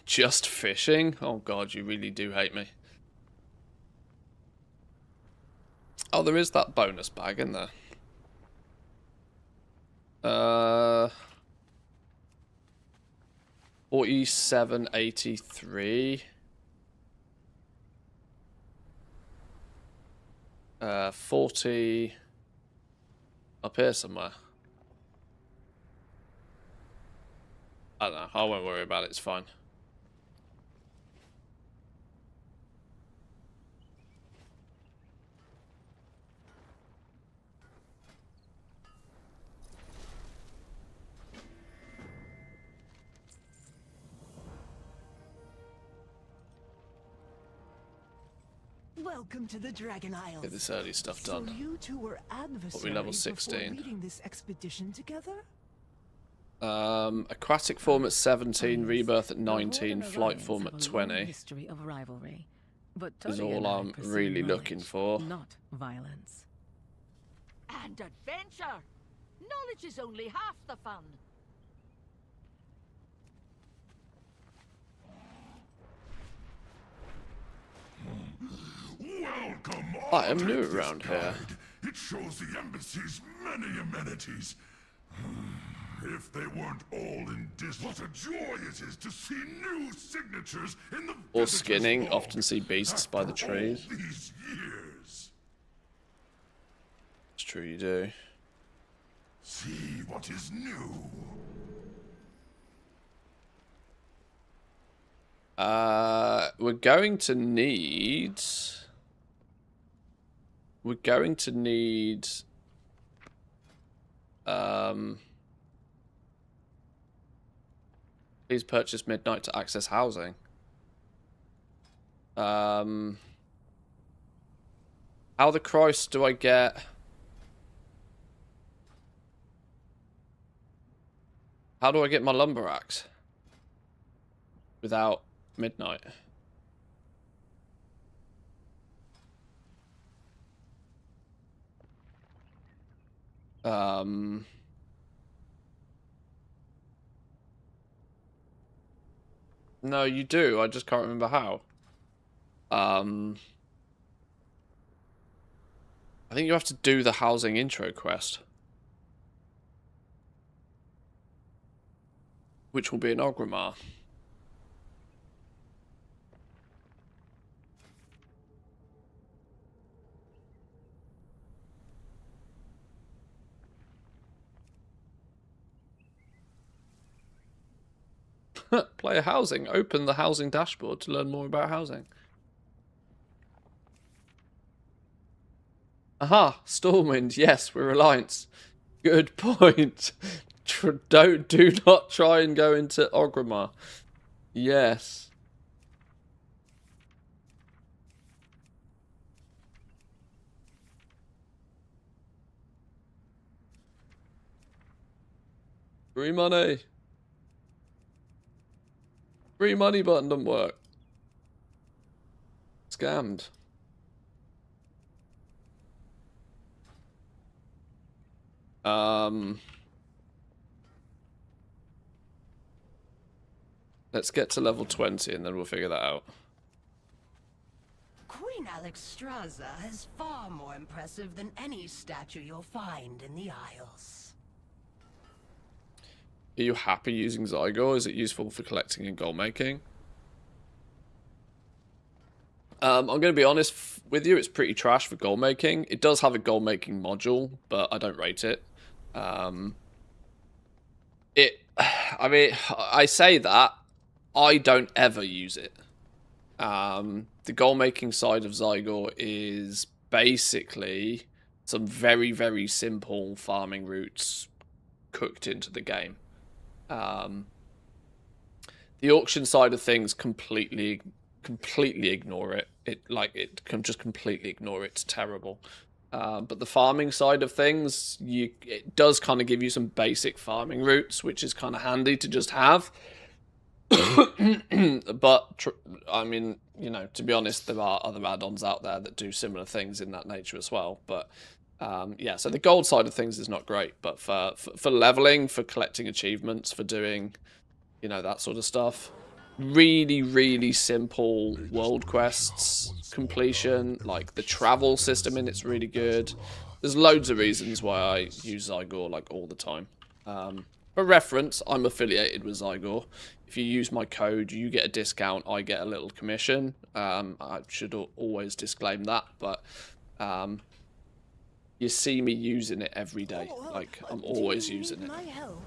Just fishing? Oh god, you really do hate me. Oh, there is that bonus bag in there. 4783. 40 up here somewhere. I don't know. I won't worry about it. It's fine. Welcome to the Dragon Isles. Get this early stuff done. So you two were adversaries level before 16. leading this expedition together? Aquatic form at 17, rebirth at 19, flight form at 20 History of rivalry, but is Tully all and I I'm pursue really knowledge, looking for. not violence. And adventure. Knowledge is only half the fun. Welcome. I am all. new Take this around here. guide. It shows the embassy's many amenities. If they weren't all in what a joy it is to see new signatures in the Or visitors' skinning, log. often see beasts by the After trees. all these years. It's true, you do. See what is new. We're going to need... Please purchase midnight to access housing. How the Christ do I get... How do I get my lumber axe? Without midnight. No, you do. I just can't remember how. I think you have to do the housing intro quest. Which will be in Orgrimmar. Player housing. Open the housing dashboard to learn more about housing. Aha, Stormwind. Yes, we're Alliance. Good point. Do not try and go into Orgrimmar. Yes. Free money. Free money button doesn't work. Scammed. Let's get to level 20 and then we'll figure that out. Queen Alexstrasza is far more impressive than any statue you'll find in the Isles. Are you happy using Zygor? Is it useful for collecting and gold making? I'm going to be honest with you, it's pretty trash for gold making. It does have a gold making module, but I don't rate it. I mean, I say that, I don't ever use it. The goal making side of Zygor is basically some very, very simple farming routes cooked into the game. The auction side of things completely ignore it. It can just completely ignore it. It's terrible. But the farming side of things, it does kind of give you some basic farming routes, which is kind of handy to just have. But I mean, you know, to be honest, there are other add-ons out there that do similar things in that nature as well. But yeah, so the gold side of things is not great, but for leveling, for collecting achievements, for doing, you know, that sort of stuff, really simple world quests completion, like the travel system in it's really good. There's loads of reasons why I use Zygor like all the time. For reference, I'm affiliated with Zygor. If you use my code, you get a discount, I get a little commission. I should always disclaim that, but you see me using it every day. Like, I'm always using it. My help?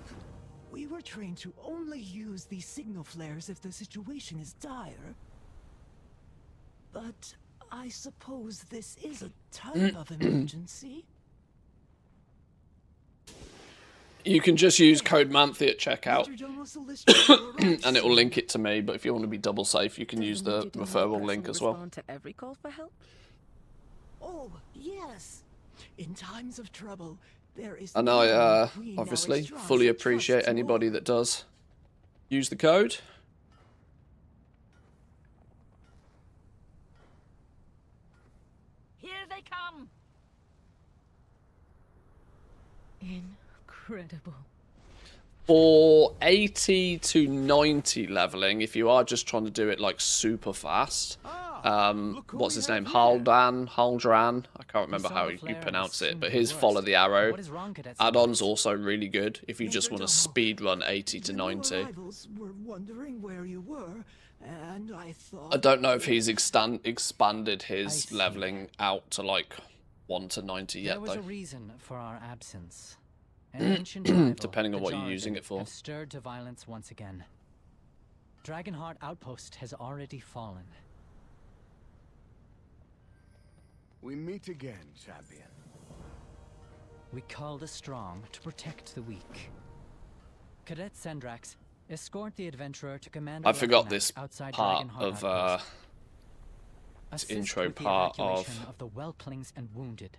We were trained to only use these signal flares if the situation is dire. But I suppose this is a type of emergency. You can just use code Manthe at checkout, and it will link it to me. But if you want to be double safe, you can use the referral link as well. To every call for help? Oh, yes. In times of trouble, there is. And I obviously fully appreciate anybody that does use the code. Here they come. Incredible. For 80 to 90 leveling, if you are just trying to do it like super fast, what's his name? Haldran? I can't remember how you pronounce it, but his Follow the Arrow add-on's also really good if you just want to speed run 80 to 90. I don't know if he's expanded his leveling out to like 1 to 90 yet, though. There was a reason for our absence. An ancient rival, depending on what you're using it for. Have stirred to violence once again. Dragonheart Outpost has already fallen. We meet again, champion. We call the strong to protect the weak. Cadet Sendrax, escort the adventurer to Commander I forgot this outside part Dragonheart of Outpost. this Assist intro with the part evacuation of the whelplings and wounded.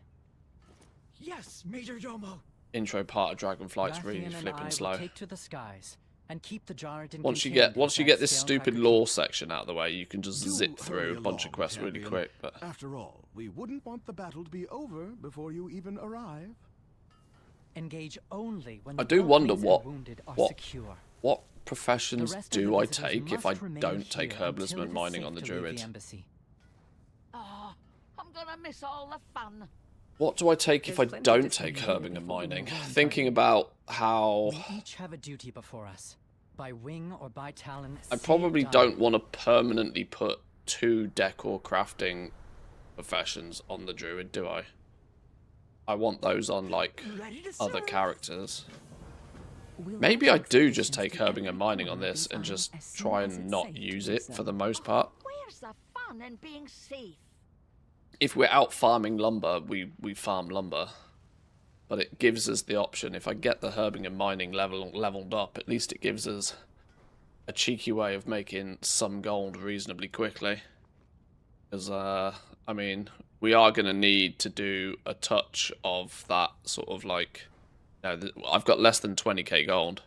Yes, Major Domo. Intro part of Dragonflight's really Rathian and I flipping will slow. take to the skies and keep the Jarden Once you contained get inside this Scale stupid Cracker lore Keep. section out of the way, you can just zip through a bunch of quests really quick. But After all, we wouldn't want the battle to be over before you even arrive. Engage only when I the do wonder whelplings and what wounded are what secure. what professions The rest of do the I visitors take if I must remain don't take here until herbalism it and is mining safe on the to leave druid? the embassy. Oh, I'm gonna miss all the fun. What do I take if I There's plenty don't to take see herbing and before we mining? move on, Thinking about how We each have a duty before us. By wing or by talon. I see probably die. don't want to permanently put 2 decor crafting professions on the druid, do I? I want those on like Ready to other serve. characters. We'll Maybe I have do just explanations take to herbing and everyone mining on will be this and fine just as soon try as and it's not safe use to it do for so. the most part. Where's the fun in being safe? If we're out farming lumber, we farm lumber. But it gives us the option, if I get the herbing and mining leveled up, at least it gives us a cheeky way of making some gold reasonably quickly. Because, I mean, we are going to need to do a touch of that sort of like... You know, I've got less than 20k gold.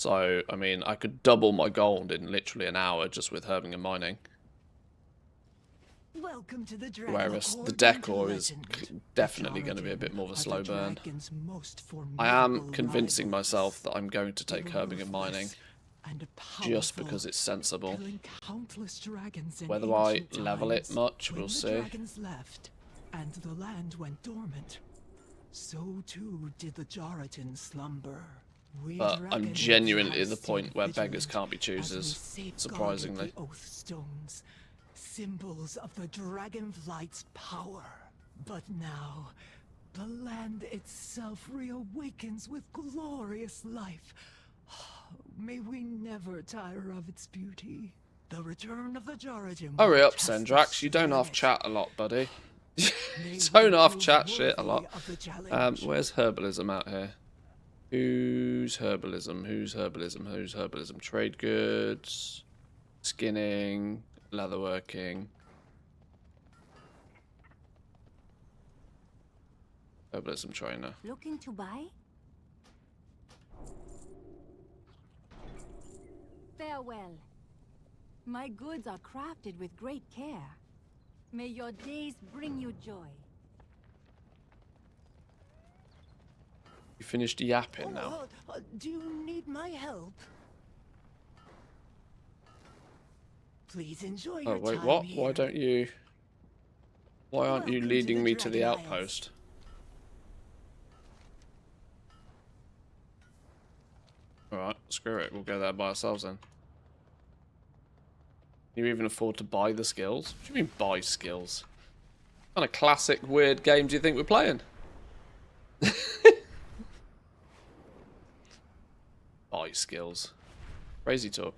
So, I mean, I could double my gold in literally an hour just with herbing and mining. Welcome to the Whereas the decor is definitely going to be a bit more of a slow burn. I am convincing myself that I'm going to take herbing and mining just because it's sensible. Whether I level it much, we'll see. Left, and the land went dormant. So too did the Jaratan slumber. But I'm genuinely at the point where beggars can't be choosers, surprisingly. The oath stones, symbols of the Dragonflight's power. But now, the land itself reawakens with glorious life. May we never tire of its beauty. The return of the Jaratan. Hurry up, Sendrax. You don't half chat a lot, buddy. You don't half chat shit a lot. Where's herbalism out here? Who's herbalism? Who's herbalism? Who's herbalism? Trade goods, skinning, leatherworking. Herbalism trainer. Looking to buy? Farewell. My goods are crafted with great care. May your days bring you joy. You finished yapping now. Do you need my help? Please enjoy your Oh wait, time what? here. Why don't you? Why aren't you Welcome leading to me the to the Dragon Isles. outpost? Alright, screw it. We'll go there by ourselves then. Can you even afford to buy the skills? What do you mean buy skills? What kind of classic weird game do you think we're playing? Buy skills. Crazy talk.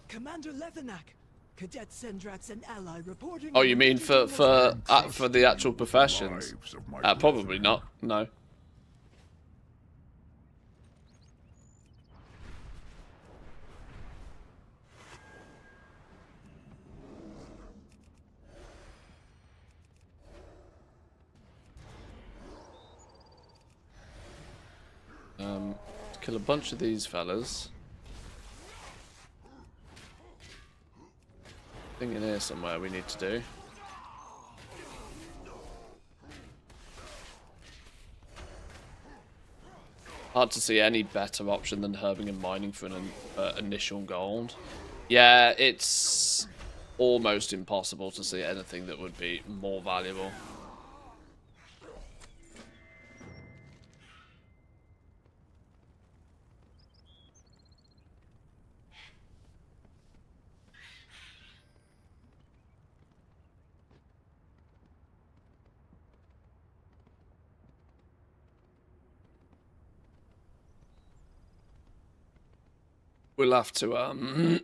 Commander Lethenak, Cadet Sendrax and ally reporting. Oh, you mean for the actual professions? Probably not. No. Kill a bunch of these fellas. Thing in here somewhere we need to do. Hard to see any better option than herbing and mining for an initial gold. Yeah, it's almost impossible to see anything that would be more valuable. We'll have to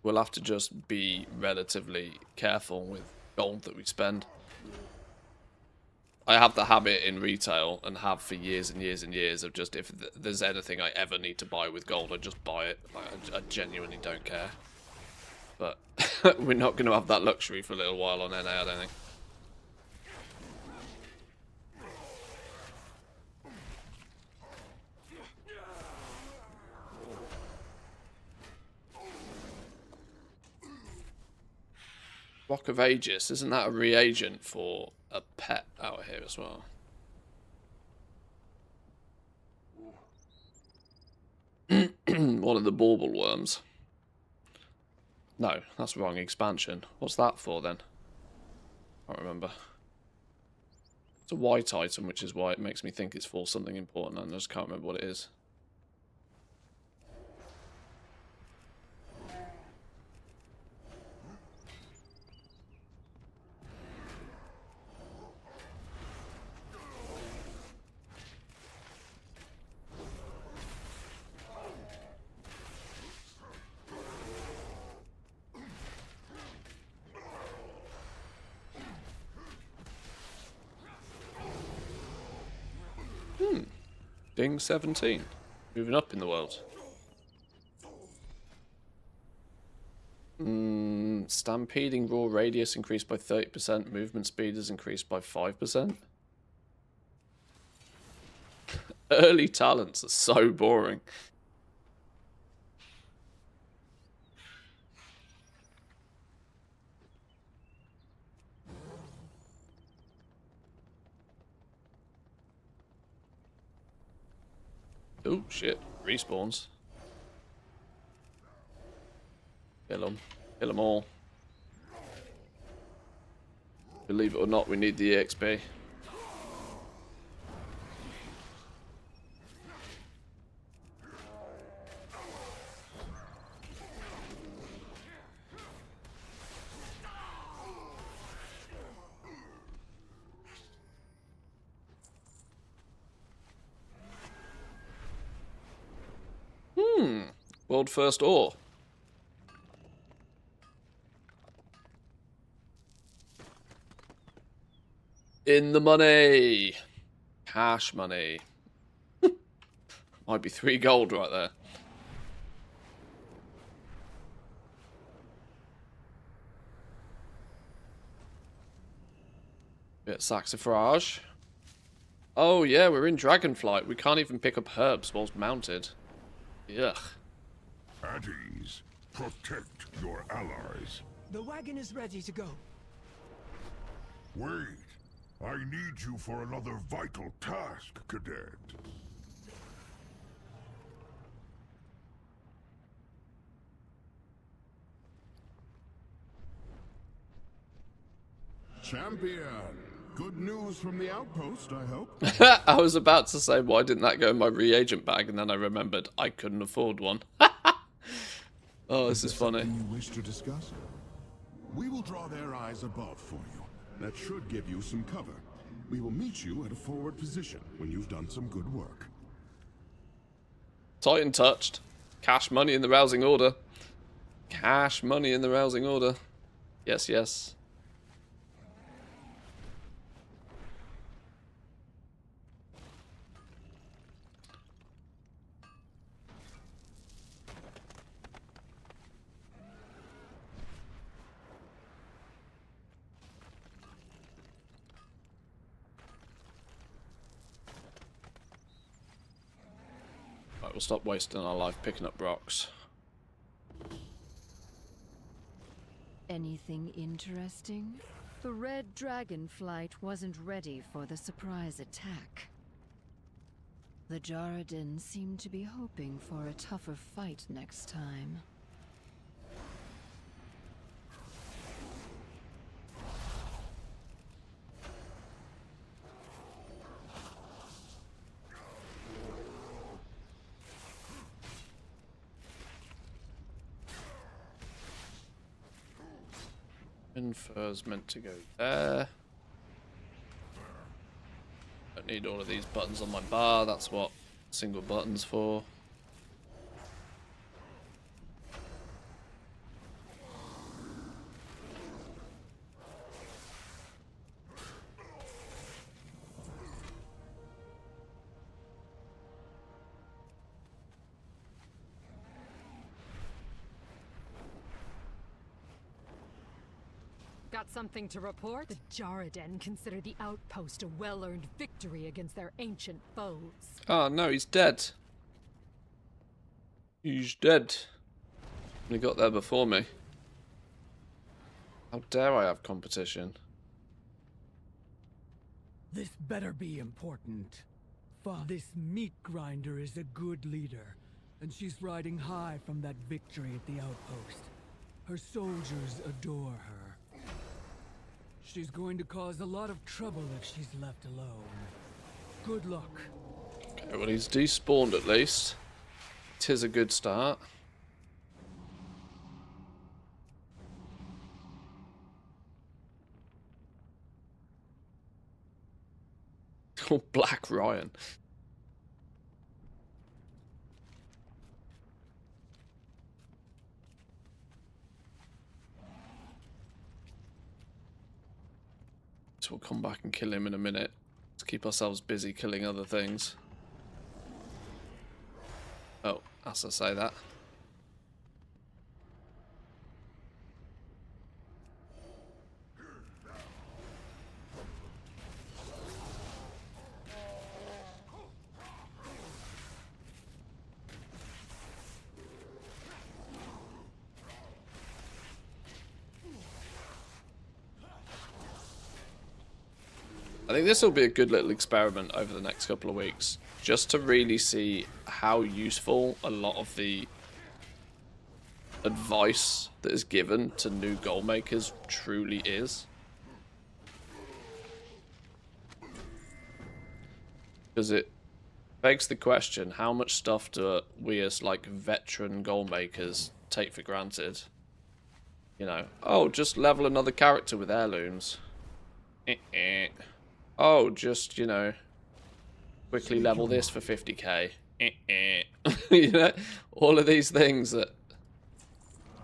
we'll have to just be relatively careful with gold that we spend. I have the habit in retail and have for years and years and years of just if there's anything I ever need to buy with gold, I just buy it. Like, I genuinely don't care. But we're not going to have that luxury for a little while on NA, I don't think. Rock of Aegis, isn't that a reagent for a pet out here as well? One of the bauble worms. No, that's the wrong expansion. What's that for then? I can't remember. It's a white item, which is why it makes me think it's for something important, and I just can't remember what it is. Ding 17. Moving up in the world. Stampeding raw radius increased by 30%. Movement speed is increased by 5%. Early talents are so boring. Oh shit, respawns. Kill them. Kill them all. Believe it or not, we need the EXP. World first ore. In the money. Cash money. Might be 3 gold right there. Bit of saxifrage. Oh yeah, we're in Dragonflight. We can't even pick up herbs whilst mounted. Yuck. At ease. Protect your allies. The wagon is ready to go. Wait. I need you for another vital task, Cadet. Champion! Good news from the outpost, I hope. I was about to say, why didn't that go in my reagent bag? And then I remembered I couldn't afford one. Oh, this is funny. Something you wish to discuss? We will draw their eyes above for you. That should give you some cover. We will meet you at a forward position when you've done some good work. Titan touched. Cash money in the rousing order. Cash money in the rousing order. Yes, yes. Right, we'll stop wasting our life picking up rocks. Anything interesting? The Red Dragonflight wasn't ready for the surprise attack. The Jarradin seemed to be hoping for a tougher fight next time. Infer's meant to go there. Don't need all of these buttons on my bar, that's what single button's for. Got something to report? The Jarradin consider the outpost a well-earned victory against their ancient foes. Oh no, he's dead. He's dead. He got there before me. How dare I have competition? This better be important. This meat grinder is a good leader, and she's riding high from that victory at the outpost. Her soldiers adore her. She's going to cause a lot of trouble if she's left alone. Good luck. Okay, well he's despawned at least. 'Tis a good start. Oh, Black Ryan. So we'll come back and kill him in a minute. Let's keep ourselves busy killing other things. Oh, as I say that. think this will be a good little experiment over the next couple of weeks, just to really see how useful a lot of the advice that is given to new goal makers truly is. Because it begs the question, how much stuff do we as like veteran goal makers take for granted? You know, oh, just level another character with heirlooms. Oh, just, you know, quickly level this for 50k. You know, all of these things that...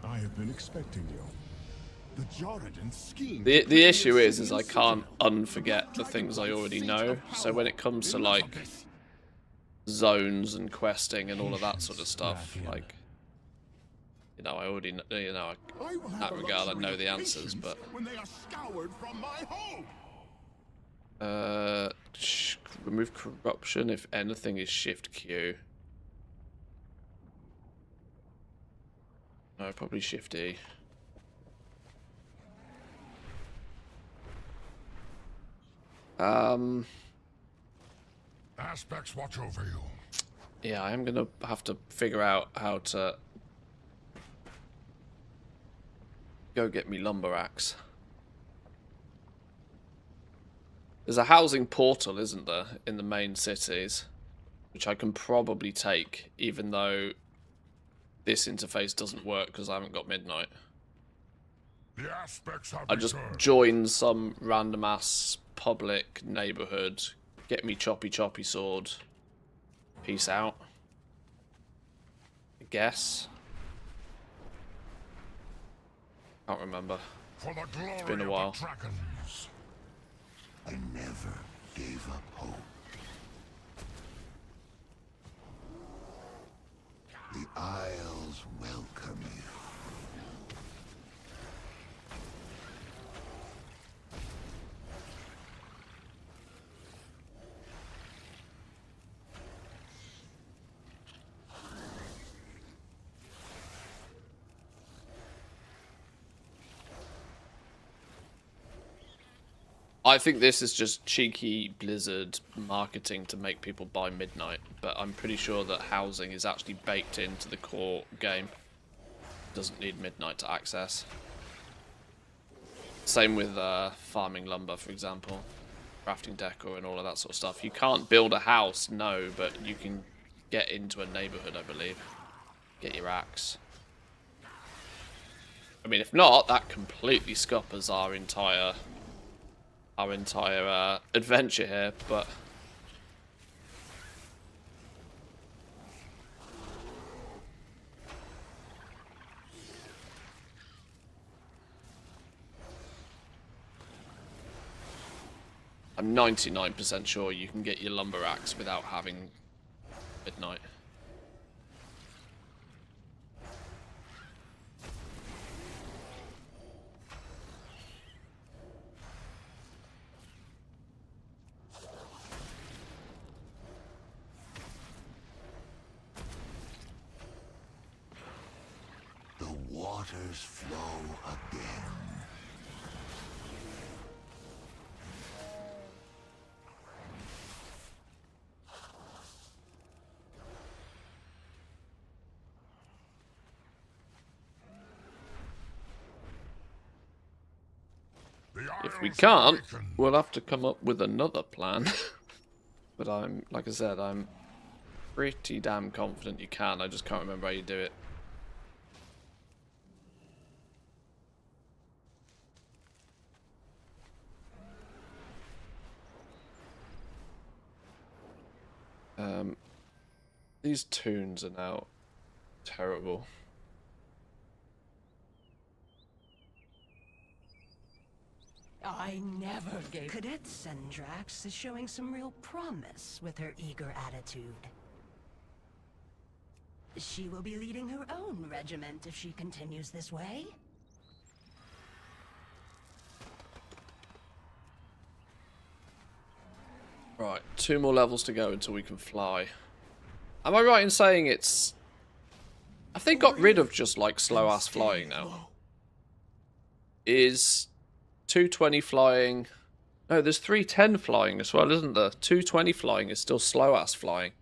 I have been expecting you. The Jordan scheme. The issue is I can't unforget the things I already know. So when it comes to like zones and questing and all of that sort of stuff, like, you know, I already, you know, in that regard I know the answers, but when they are scoured from my home. Remove corruption if anything is shift Q. No, probably shift E. Aspects watch over you. Yeah, I am gonna have to figure out how to go get me lumber axe. There's a housing portal, isn't there, in the main cities, which I can probably take, even though this interface doesn't work because I haven't got midnight. The aspects have I just returned. join some random ass public neighborhood, get me choppy sword, peace out. I guess. Can't remember. For the glory It's been a of while. the dragons. I never gave up hope. The Isles welcome you. I think this is just cheeky Blizzard marketing to make people buy Midnight, but I'm pretty sure that housing is actually baked into the core game. It doesn't need Midnight to access. Same with farming lumber, for example. Crafting decor and all of that sort of stuff. You can't build a house, no, but you can get into a neighborhood, I believe. Get your axe. I mean, if not, that completely scuppers our entire adventure here, but I'm 99% sure you can get your lumber axe without having Midnight. Waters flow again. If we can't, we'll have to come up with another plan. But I'm, like I said, I'm pretty damn confident you can. I just can't remember how you do it. These tunes are now terrible. I never gave... Cadet Sendrax is showing some real promise with her eager attitude. She will be leading her own regiment if she continues this way. Right, 2 more levels to go until we can fly. Am I right in saying it's... Have they got rid of just like slow ass flying now? Is 220 flying Oh, there's 310 flying as well, isn't there? 220 flying is still slow ass flying.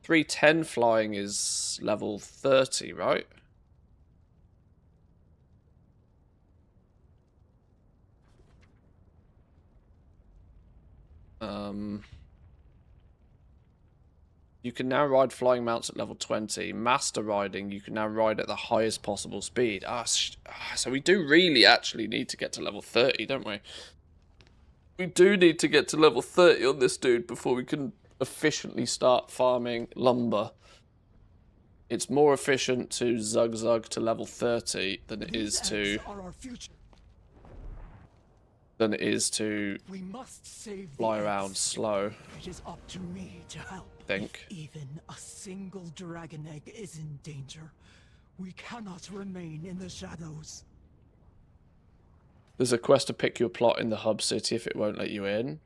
310 flying is level 30, right? You can now ride flying mounts at level 20. Master riding, you can now ride at the highest possible speed. So we do really actually need to get to level 30, don't we? We do need to get to level 30 on this dude before we can efficiently start farming lumber. It's more efficient to zug to level 30 than it is to We must save fly around slow. It is up to me to help. Think. Even a single dragon egg is in danger. We cannot remain in the shadows. There's a quest to pick your plot in the hub city if it won't let you in.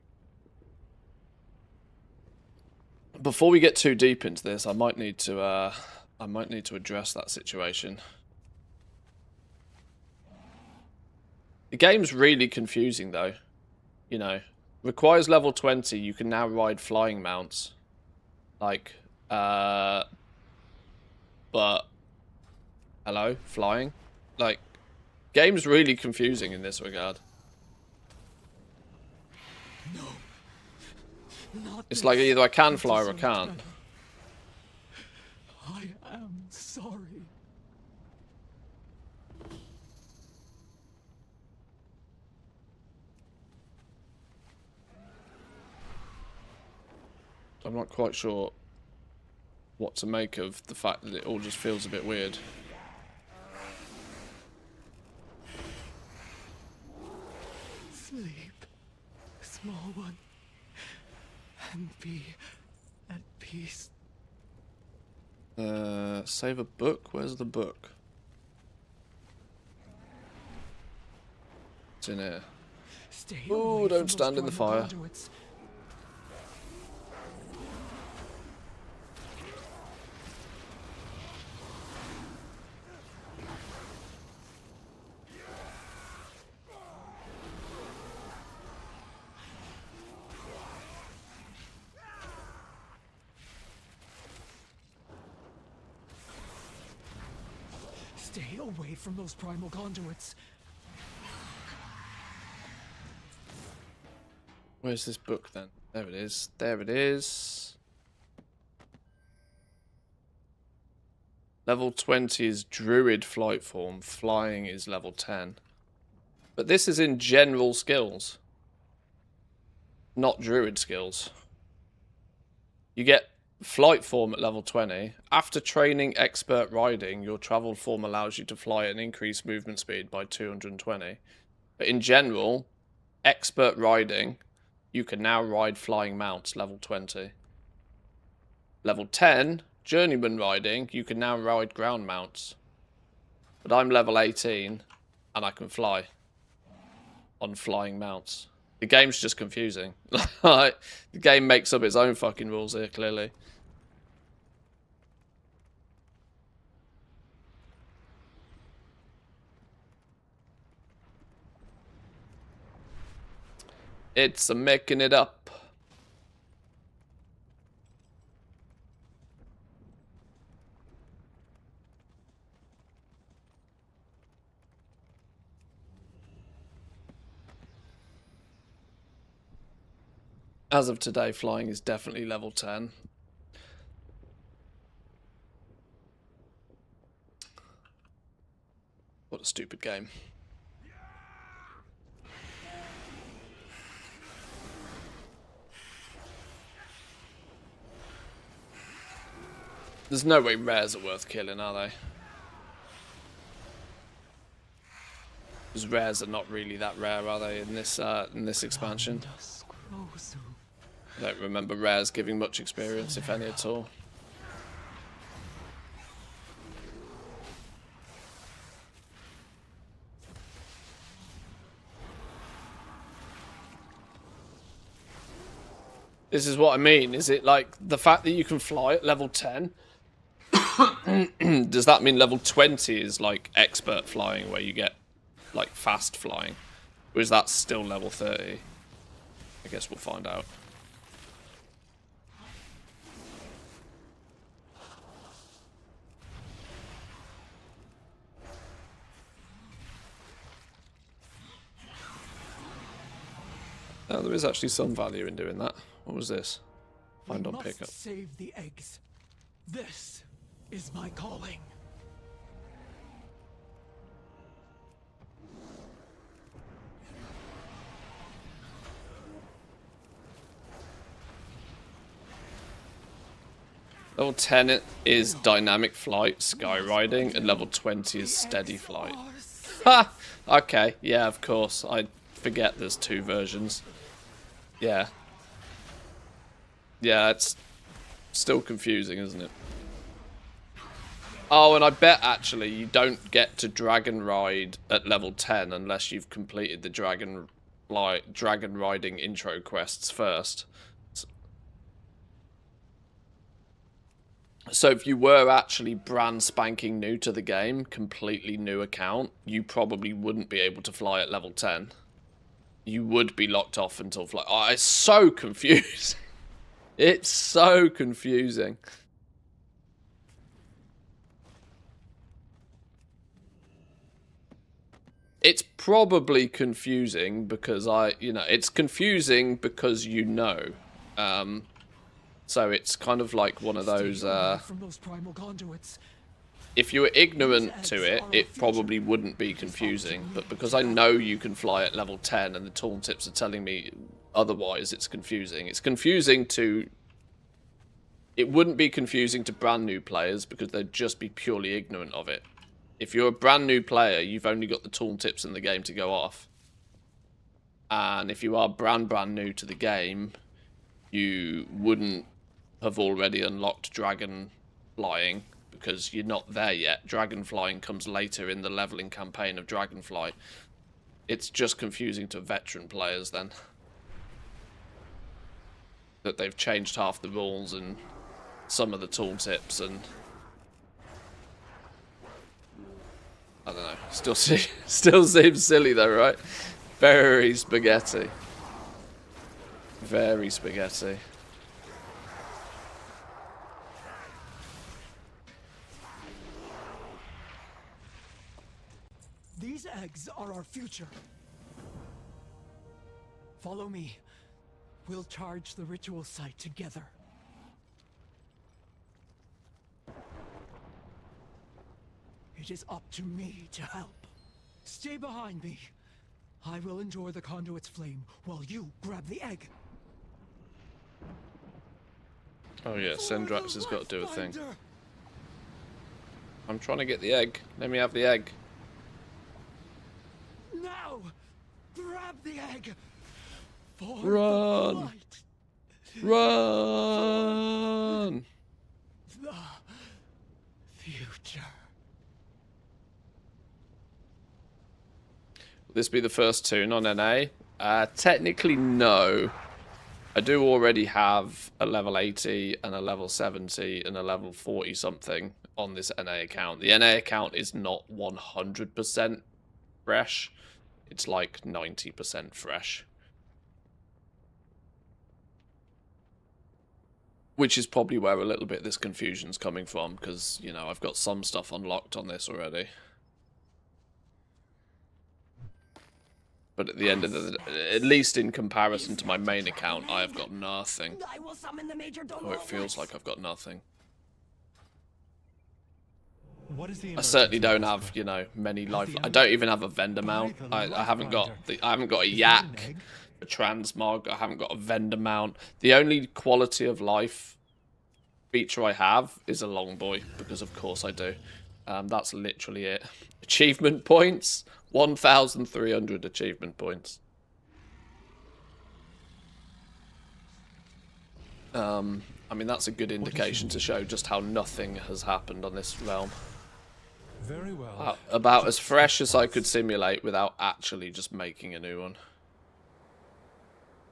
Before we get too deep into this, I might need to address that situation. The game's really confusing though. You know, requires level 20, you can now ride flying mounts. Like, but, hello, flying? Like, game's really confusing in this regard. No. It's like either I can fly or I can't. I am sorry. I'm not quite sure what to make of the fact that it all just feels a bit weird. Sleep, small one, and be at peace. Save a book? Where's the book? It's in here. Oh, don't stand in the fire. Stay away from those primal conduits. Where's this book then? There it is. There it is. Level 20 is Druid flight form. Flying is level 10. But this is in general skills. Not Druid skills. You get flight form at level 20. After training expert riding, your travel form allows you to fly at an increased movement speed by 220. But in general, expert riding, you can now ride flying mounts, level 20. Level 10, journeyman riding, you can now ride ground mounts. But I'm level 18, and I can fly on flying mounts. The game's just confusing. The game makes up its own fucking rules here, clearly. It's making it up. As of today, flying is definitely level 10. What a stupid game. There's no way rares are worth killing, are they? Because rares are not really that rare, are they, in this expansion? I don't remember rares giving much experience, if any at all. This is what I mean. Is it like the fact that you can fly at level 10? Does that mean level 20 is like expert flying where you get like fast flying? Or is that still level 30? I guess we'll find out. Oh, there is actually some value in doing that. What was this? Find on pickup. Save the eggs. This is my calling. Level 10 is dynamic flight, skyriding, and level 20 is steady flight. Ha! Okay, yeah, of course. I forget there's 2 versions. Yeah. Yeah, it's still confusing, isn't it? Oh, and I bet actually you don't get to dragon ride at level 10 unless you've completed the dragon riding intro quests first. So if you were actually brand spanking new to the game, completely new account, you probably wouldn't be able to fly at level 10. You would be locked off until fly. Oh, it's so confusing. It's so confusing. It's probably confusing because it's confusing because you know. So it's kind of like one of those, if you were ignorant to it, it probably wouldn't be confusing. But because I know you can fly at level 10 and the tooltips are telling me otherwise, it's confusing. It's confusing to... It wouldn't be confusing to brand new players because they'd just be purely ignorant of it. If you're a brand new player, you've only got the tooltips in the game to go off. And if you are brand new to the game, you wouldn't have already unlocked dragon flying because you're not there yet. Dragon flying comes later in the leveling campaign of Dragonflight. It's just confusing to veteran players then. That they've changed half the rules and some of the tooltips and... I don't know. Still seems silly though, right? Very spaghetti. Very spaghetti. These eggs are our future. Follow me. We'll charge the ritual site together. It is up to me to help. Stay behind me. I will endure the conduit's flame while you grab the egg. Oh yeah, Sendrax has got to do a thing. I'm trying to get the egg. Let me have the egg. Now! Grab the egg! For Run! Run! The future. Will this be the first tune on NA? Technically, no. I do already have a level 80 and a level 70 and a level 40 something on this NA account. The NA account is not 100% fresh. It's like 90% fresh. Which is probably where a little bit of this confusion's coming from, because, you know, I've got some stuff unlocked on this already. But at the end of the day, at least in comparison to my main account, I have got nothing. Or it feels like I've got nothing. I certainly don't have, you know, many life. I don't even have a vendor mount. I haven't got a yak, a transmog. I haven't got a vendor mount. The only quality of life feature I have is a long boy, because of course I do. That's literally it. Achievement points, 1,300 achievement points. I mean, that's a good indication to show just how nothing has happened on this realm. Very well. About as fresh as I could simulate without actually just making a new one.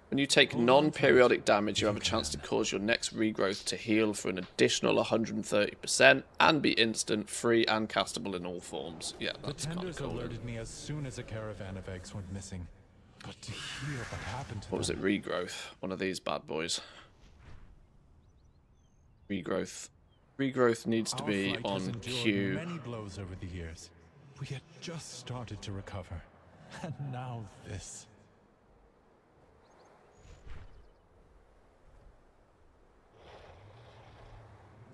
When you take non-periodic damage, you have a chance to cause your next regrowth to heal for an additional 130% and be instant, free, and castable in all forms. Yeah, that's kind of cool. Alerted me as soon as a caravan of eggs went missing. But to hear what happened to What was it? Regrowth. One of these bad boys. Regrowth. Regrowth needs to be on Q. Many blows over the years. We had just started to recover, and now this.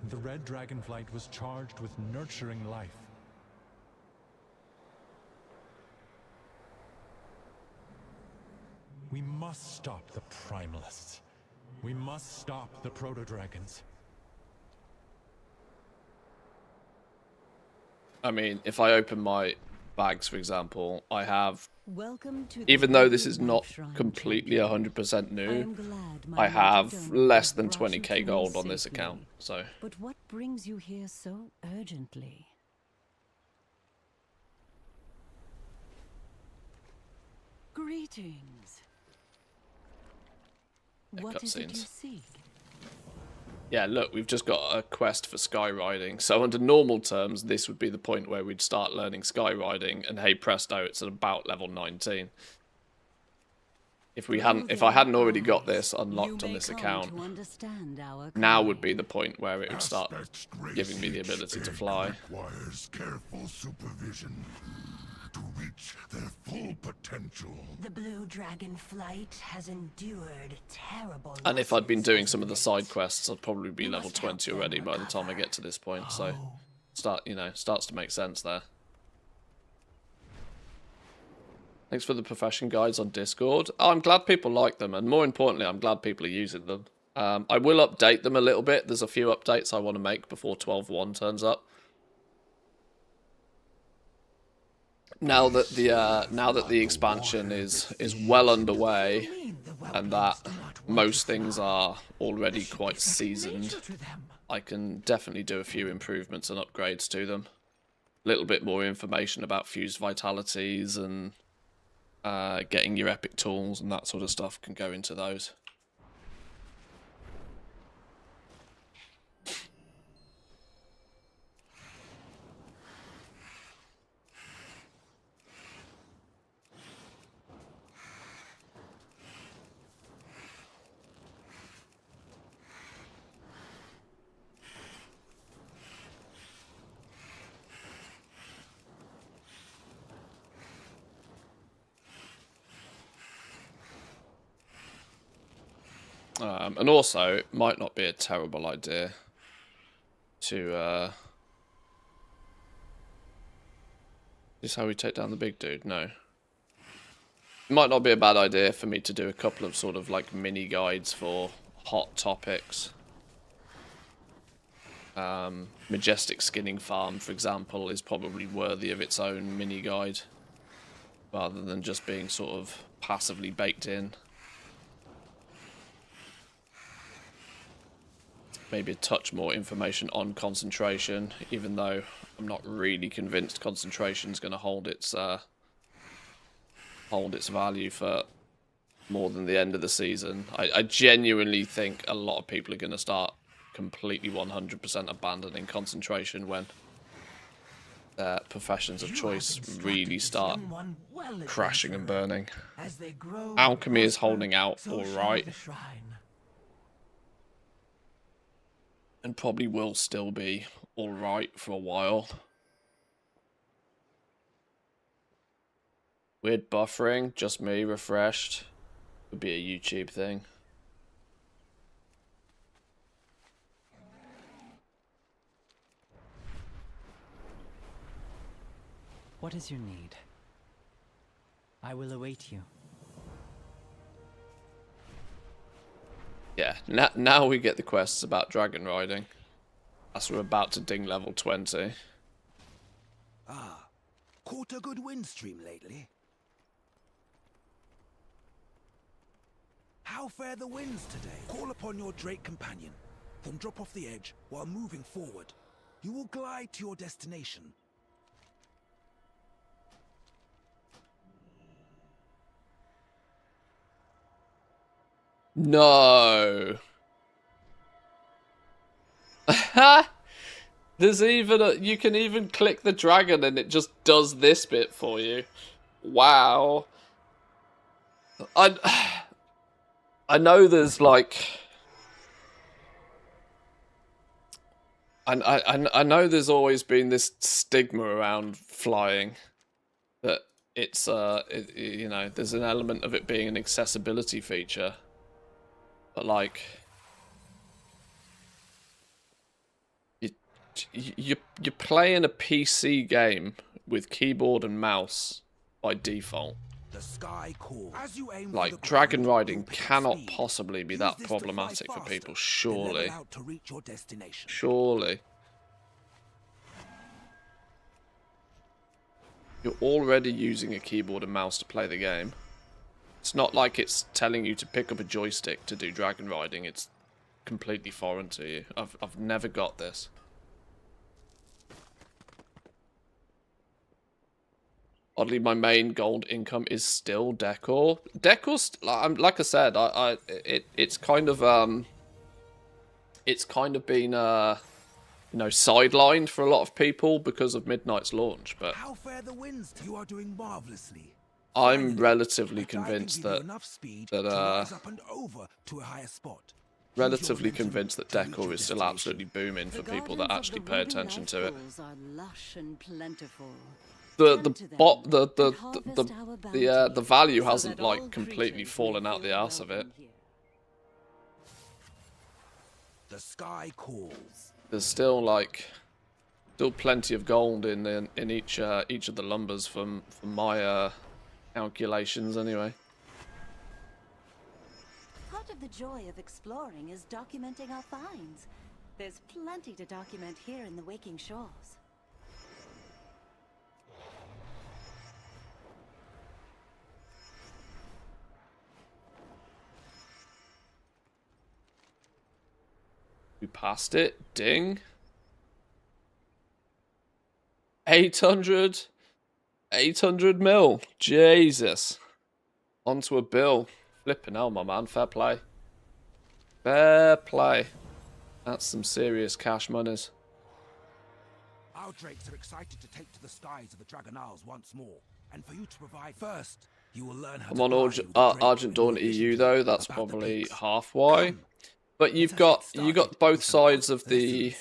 The red dragonflight was charged with nurturing life. We must stop the primalists. We must stop the proto-dragons. I mean, if I open my bags, for example, I have, Welcome to even though this is not completely 100% new, I have less than 20k gold on this account, so. But what brings you here so urgently? Greetings. What is it you Cutscenes. seek? Yeah, look, we've just got a quest for skywriding. So under normal terms, this would be the point where we'd start learning skywriding, and hey presto, it's at about level 19. If I hadn't already got this unlocked on this account, now would be the point where it would start giving me the ability to fly. Requires careful supervision to reach their full potential. The blue dragon flight has endured terrible. And if I'd been doing some of the side quests, I'd probably be level 20 already by the time I get to this point. So, starts to make sense there. Thanks for the profession guides on Discord. Oh, I'm glad people like them, and more importantly, I'm glad people are using them. I will update them a little bit. There's a few updates I want to make before 12.1 turns up. Now that the expansion is well underway, and that most things are already quite seasoned, I can definitely do a few improvements and upgrades to them. A little bit more information about fused vitalities and getting your epic tools and that sort of stuff can go into those. And also, it might not be a terrible idea to... Is this how we take down the big dude? No. It might not be a bad idea for me to do a couple of sort of like mini guides for hot topics. Majestic Skinning Farm, for example, is probably worthy of its own mini guide, rather than just being sort of passively baked in. Maybe a touch more information on concentration, even though I'm not really convinced concentration is going to hold its value for more than the end of the season. I genuinely think a lot of people are going to start completely 100% abandoning concentration when their professions of choice really start crashing and burning. Alchemy is holding out alright. And probably will still be alright for a while. Weird buffering, just me refreshed. Would be a YouTube thing. What is your need? I will await you. Yeah, now we get the quests about dragon riding. As we're about to ding level 20. Ah, caught a good wind stream lately? How fare the winds today? Call upon your Drake companion, then drop off the edge while moving forward. You will glide to your destination. No. There's even you can even click the dragon and it just does this bit for you. Wow. I know there's like I know there's always been this stigma around flying, that it's you know, there's an element of it being an accessibility feature, but like you're playing a PC game with keyboard and mouse by default. The sky calls. As you aim Like, for the dragon ground, riding you'll pick up cannot speed. possibly be Use that this to fly problematic for faster people, than surely. level out to reach your destination. Surely. You're already using a keyboard and mouse to play the game. It's not like it's telling you to pick up a joystick to do dragon riding. It's completely foreign to you. I've never got this. Oddly, my main gold income is still decor. Decor's, like I said, it's kind of been you know, sidelined for a lot of people because of Midnight's launch. But How fare the winds? You are doing marvelously. I'm relatively convinced that Up and over to a higher spot. relatively convinced that decor is still absolutely booming for people that actually pay attention to it. Are lush and plentiful. The value hasn't like completely fallen out the arse of it. The sky calls. There's still like plenty of gold in each of the lumbers from my calculations anyway. Part of the joy of exploring is documenting our finds. There's plenty to document here in the Waking Shores. We passed it. Ding. 800 mil. Jesus. Onto a bill. Flipping hell, my man. Fair play. Fair play. That's some serious cash monies. Our drakes are excited to take to the skies of the Dragon Isles once more, and for you to provide first, you will learn how I'm to on Argent Dawn EU though. That's probably half why. But you got both sides of the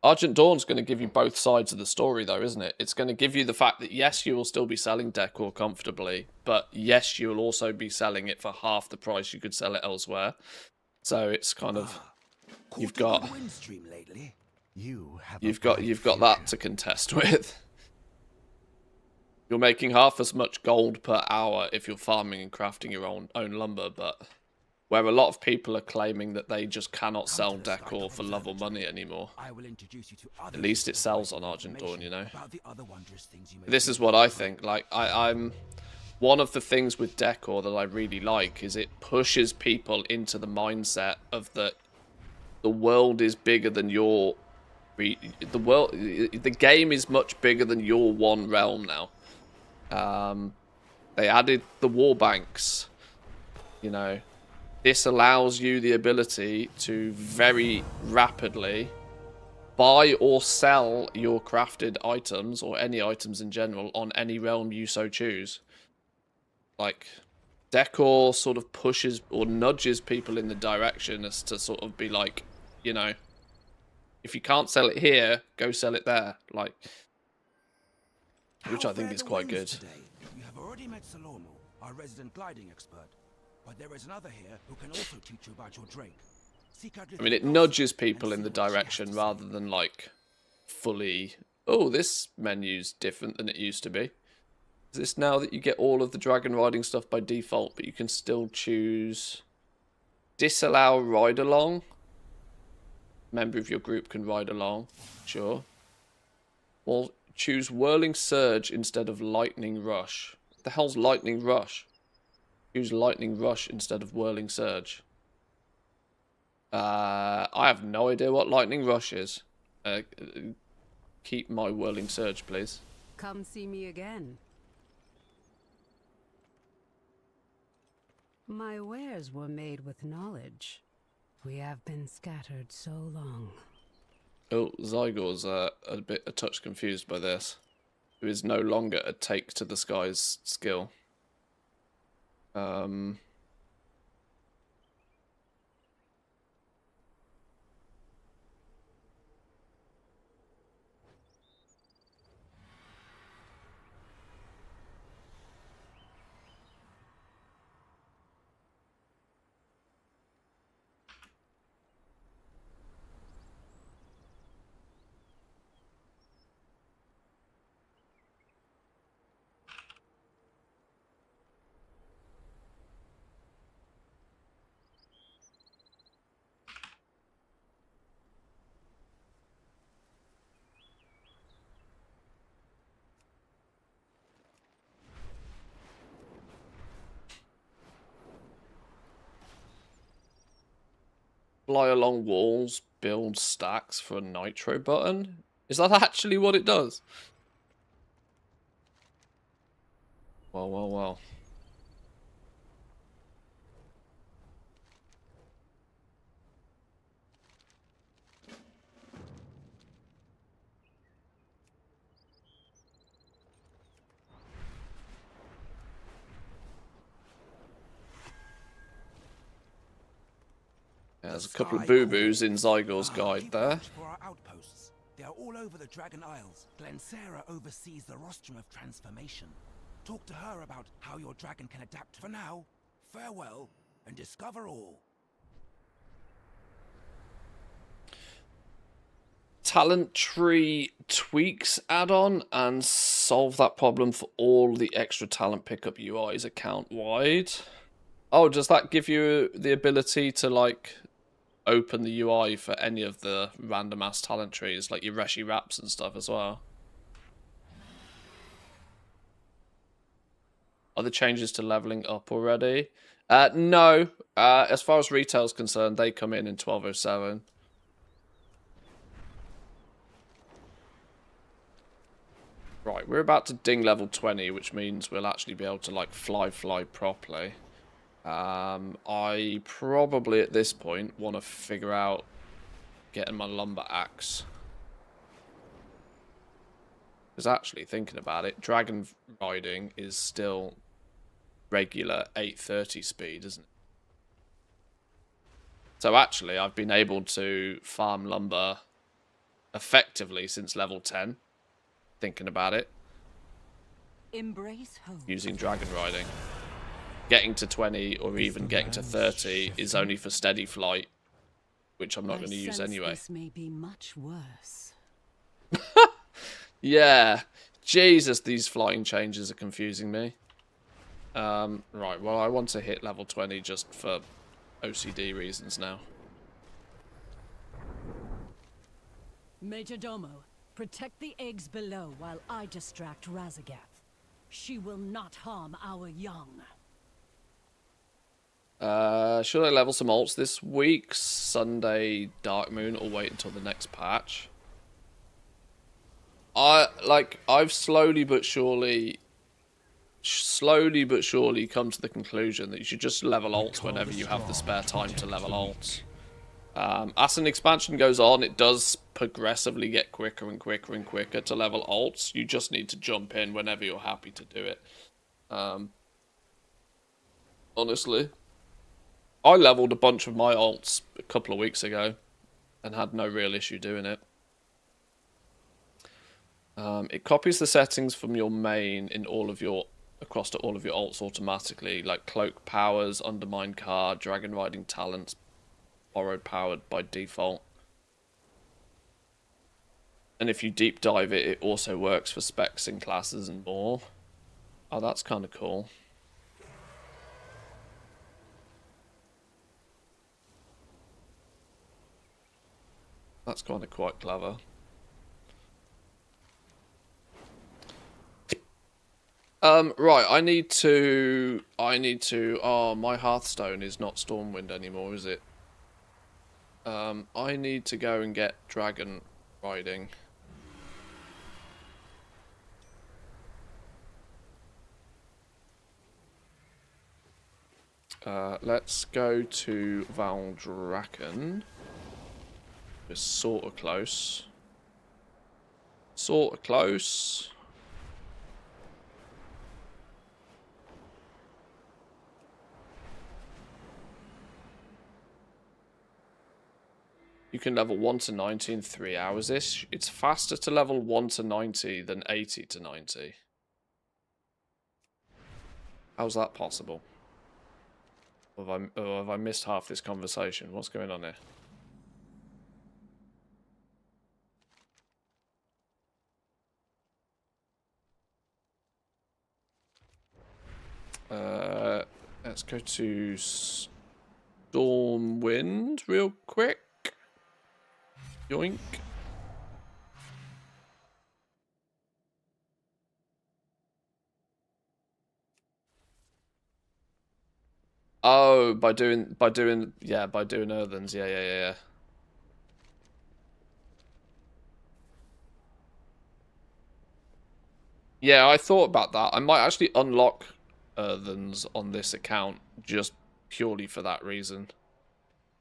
Argent Dawn's going to give you both sides of the story though, isn't it? It's going to give you the fact that yes, you will still be selling decor comfortably, but yes, you'll also be selling it for half the price you could sell it elsewhere. So it's kind of you've got that to contest with. You're making half as much gold per hour if you're farming and crafting your own lumber, but where a lot of people are claiming that they just cannot sell decor for love or money anymore. At least it sells on Argent Dawn, you know. This is what I think. Like, I'm one of the things with decor that I really like is it pushes people into the mindset of that the world is bigger than your the game is much bigger than your one realm now. They added the war banks, you know. This allows you the ability to very rapidly buy or sell your crafted items or any items in general on any realm you so choose. Like, decor sort of pushes or nudges people in the direction as to sort of be like, you know, if you can't sell it here, go sell it there. Like, which I think is quite good. You have already met Salomo, our resident gliding expert. But there is another here who can also teach you about your drake. I mean, it nudges people in the direction rather than like fully, oh, this menu's different than it used to be. Is this now that you get all of the dragon riding stuff by default, but you can still choose disallow ride along? Member of your group can ride along, sure. Or choose whirling surge instead of lightning rush. What the hell's lightning rush? Use lightning rush instead of whirling surge. I have no idea what lightning rush is. Keep my whirling surge, please. Come see me again. My wares were made with knowledge. We have been scattered so long. Oh, Zygor's a touch confused by this. There is no longer a take to the skies skill. Fly along walls, build stacks for a nitro button. Is that actually what it does? Well, well, well. Yeah, there's a couple of boo-boos in Zygor's guide there. For our outposts. They are all over the Dragon Isles. Glencera oversees the rostrum of transformation. Talk to her about how your dragon can adapt. For now, farewell, and discover all. Talent tree tweaks add-on and solve that problem for all the extra talent pickup UIs account-wide. Oh, does that give you the ability to, like, open the UI for any of the random-ass talent trees, like your Reshi Raps and stuff as well? Are the changes to leveling up already? No. As far as retail's concerned, they come in 1207. Right, we're about to ding level 20, which means we'll actually be able to, like, fly properly. I probably, at this point, want to figure out getting my lumber axe. Because actually, thinking about it, dragon riding is still regular 830 speed, isn't it? So actually, I've been able to farm lumber effectively since level 10. Thinking about it. Embrace home. Using dragon riding. Getting to 20 or even getting to 30 is only for steady flight, which I'm not going to use anyway. This may be much worse. Yeah. Jesus, these flying changes are confusing me. Right, well, I want to hit level 20 just for OCD reasons now. Major Domo, protect the eggs below while I distract Razagath. She will not harm our young. Should I level some alts this week? Sunday, Dark Moon, or wait until the next patch? I've slowly but surely come to the conclusion that you should just level alts whenever you have the spare time to level alts. As an expansion goes on, it does progressively get quicker and quicker and quicker to level alts. You just need to jump in whenever you're happy to do it. Honestly. I leveled a bunch of my alts a couple of weeks ago and had no real issue doing it. It copies the settings from your main in all of your across to all of your alts automatically, like cloak powers, undermine card, dragon riding talents, borrowed powered by default. And if you deep dive it, it also works for specs and classes and more. Oh, that's kind of cool. That's kind of quite clever. Right, I need to, oh, my Hearthstone is not Stormwind anymore, is it? I need to go and get dragon riding. Let's go to Valdraken. We're sort of close. Sort of close. You can level 1 to 90 in 3 hours-ish. It's faster to level 1 to 90 than 80 to 90. How's that possible? Or have I missed half this conversation? What's going on here? Let's go to Stormwind real quick. Yoink. Oh, by doing earthens. Yeah. Yeah, I thought about that. I might actually unlock earthens on this account just purely for that reason.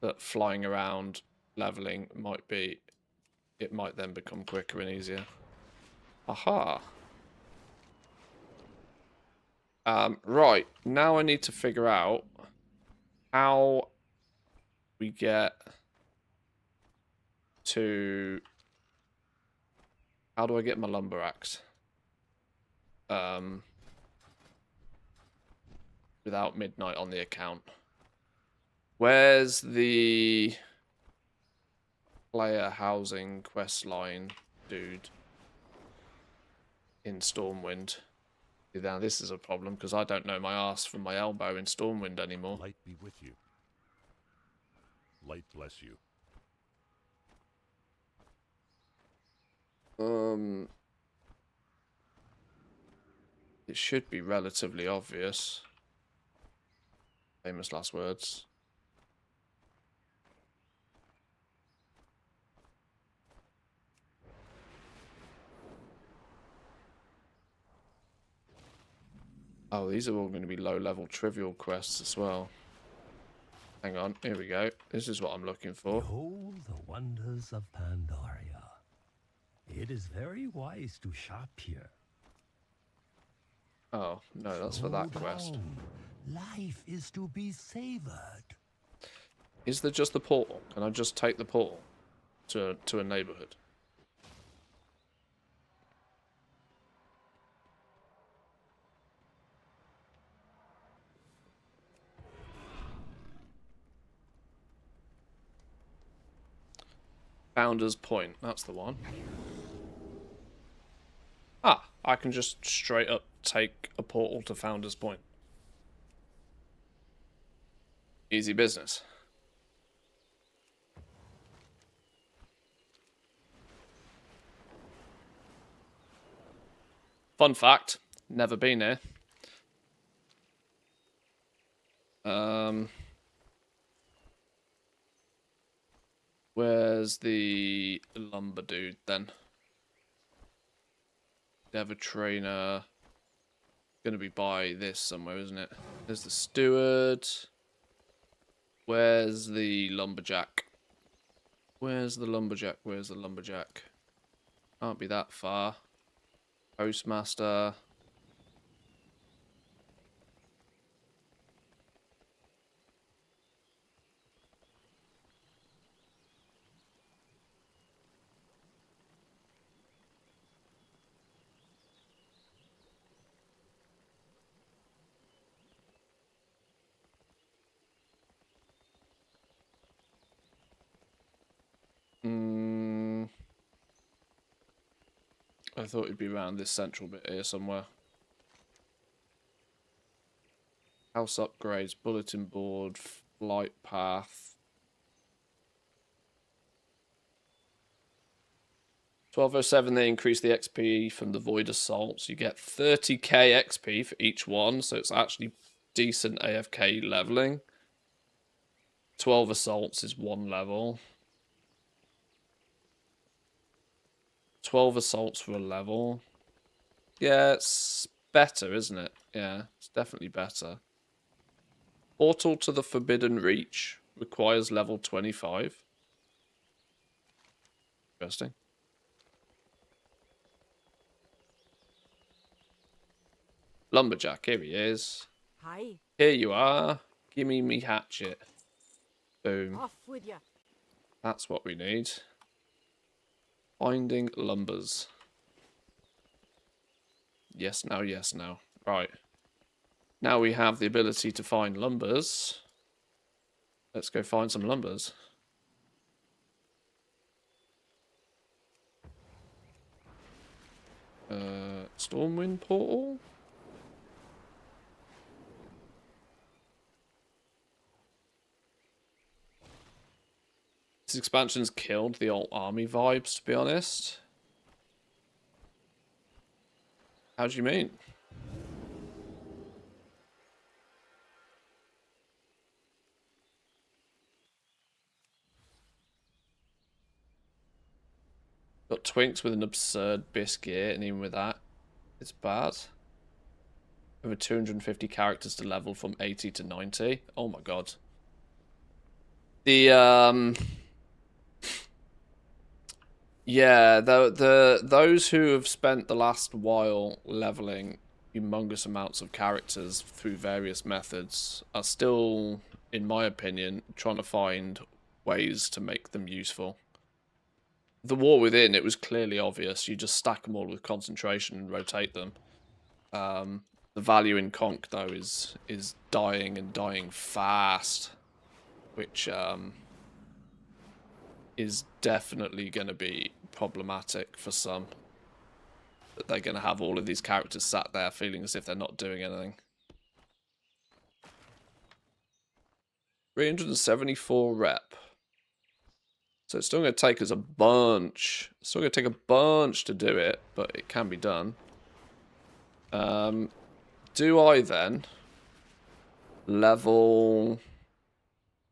That flying around leveling might be, it might then become quicker and easier. Aha. Right, now I need to figure out how we get to... How do I get my lumber axe? Without midnight on the account. Where's the player housing quest line dude in Stormwind? Now this is a problem because I don't know my ass from my elbow in Stormwind anymore. Light be with you. Light bless you. It should be relatively obvious. Famous last words. Oh, these are all going to be low-level trivial quests as well. Hang on, here we go. This is what I'm looking for. Behold the wonders of Pandaria. It is very wise to shop here. Oh, no, that's for that quest. Life is to be savored. Is there just the portal? Can I just take the portal to a neighborhood? Founder's Point, that's the one. Ah, I can just straight up take a portal to Founder's Point. Easy business. Fun fact, never been here. Where's the lumber dude then? Dev trainer. Gonna be by this somewhere, isn't it? There's the steward. Where's the lumberjack? Where's the lumberjack? Where's the lumberjack? Can't be that far. Postmaster. I thought it'd be around this central bit here somewhere. House upgrades, bulletin board, flight path. 1207, they increase the XP from the Void Assaults. You get 30k XP for each one, so it's actually decent AFK leveling. 12 Assaults is 1 level. 12 assaults for a level. Yeah, it's better, isn't it? Yeah, it's definitely better. Portal to the Forbidden Reach requires level 25. Interesting. Lumberjack, here he is. Hi. Here you are. Gimme me hatchet. Boom. Off with you. That's what we need. Finding lumbers. Yes, now, yes, now. Right. Now we have the ability to find lumbers. Let's go find some lumbers. Stormwind portal? This expansion's killed the old army vibes, to be honest. How do you mean? Got Twinks with an absurd biscuit, and even with that, it's bad. Over 250 characters to level from 80 to 90. Oh my god. The yeah, those who have spent the last while leveling humongous amounts of characters through various methods are still, in my opinion, trying to find ways to make them useful. The War Within, it was clearly obvious. You just stack them all with concentration and rotate them. The value in Conk, though, is dying and dying fast, which is definitely going to be problematic for some. That they're going to have all of these characters sat there feeling as if they're not doing anything. 374 rep. So it's still going to take us a bunch. It's still going to take a bunch to do it, but it can be done. Do I then level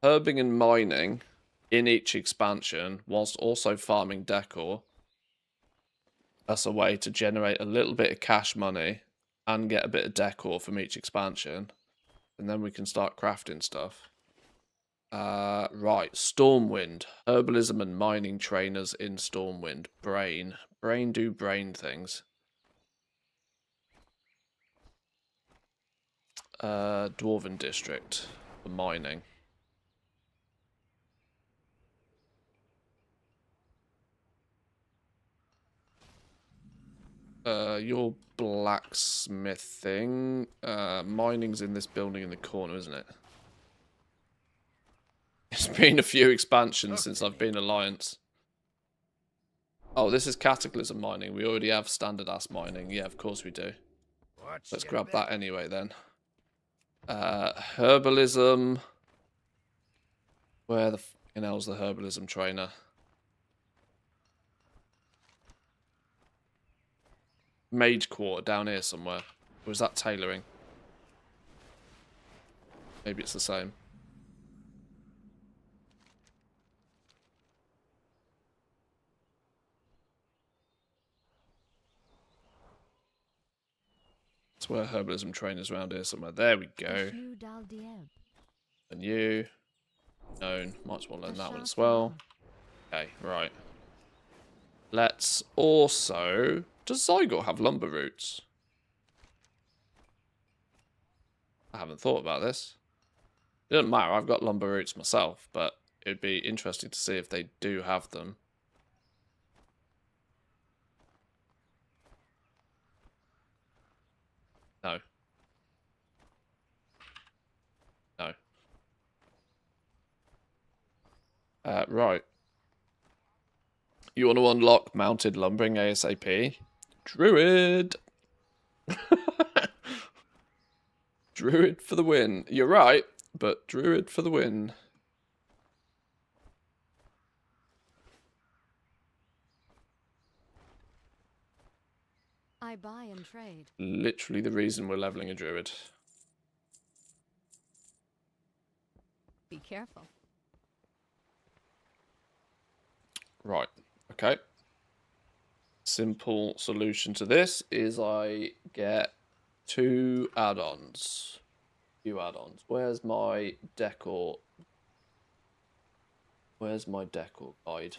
herbing and mining in each expansion whilst also farming decor? That's a way to generate a little bit of cash money and get a bit of decor from each expansion. And then we can start crafting stuff. Right, Stormwind. Herbalism and mining trainers in Stormwind. Brain. Brain do brain things. Dwarven District for mining. Your blacksmithing. Mining's in this building in the corner, isn't it? It's been a few expansions since I've been Alliance. Oh, this is Cataclysm mining. We already have standard ass mining. Yeah, of course we do. Let's grab that anyway then. Herbalism. Where the fucking hell's the herbalism trainer? Mage Quarter down here somewhere. Or is that tailoring? Maybe it's the same. That's where herbalism trainers around here somewhere. There we go. And you. Known. Might as well learn that one as well. Okay, right. Let's also... Does Zygot have lumber roots? I haven't thought about this. It doesn't matter, I've got lumber roots myself, but it'd be interesting to see if they do have them. No. No. Right. You want to unlock mounted lumbering ASAP? Druid! Druid for the win. You're right, but Druid for the win. I buy and trade. Literally the reason we're leveling a Druid. Be careful. Right, okay. Simple solution to this is I get 2 add-ons. Few add-ons. Where's my decor? Where's my decor guide?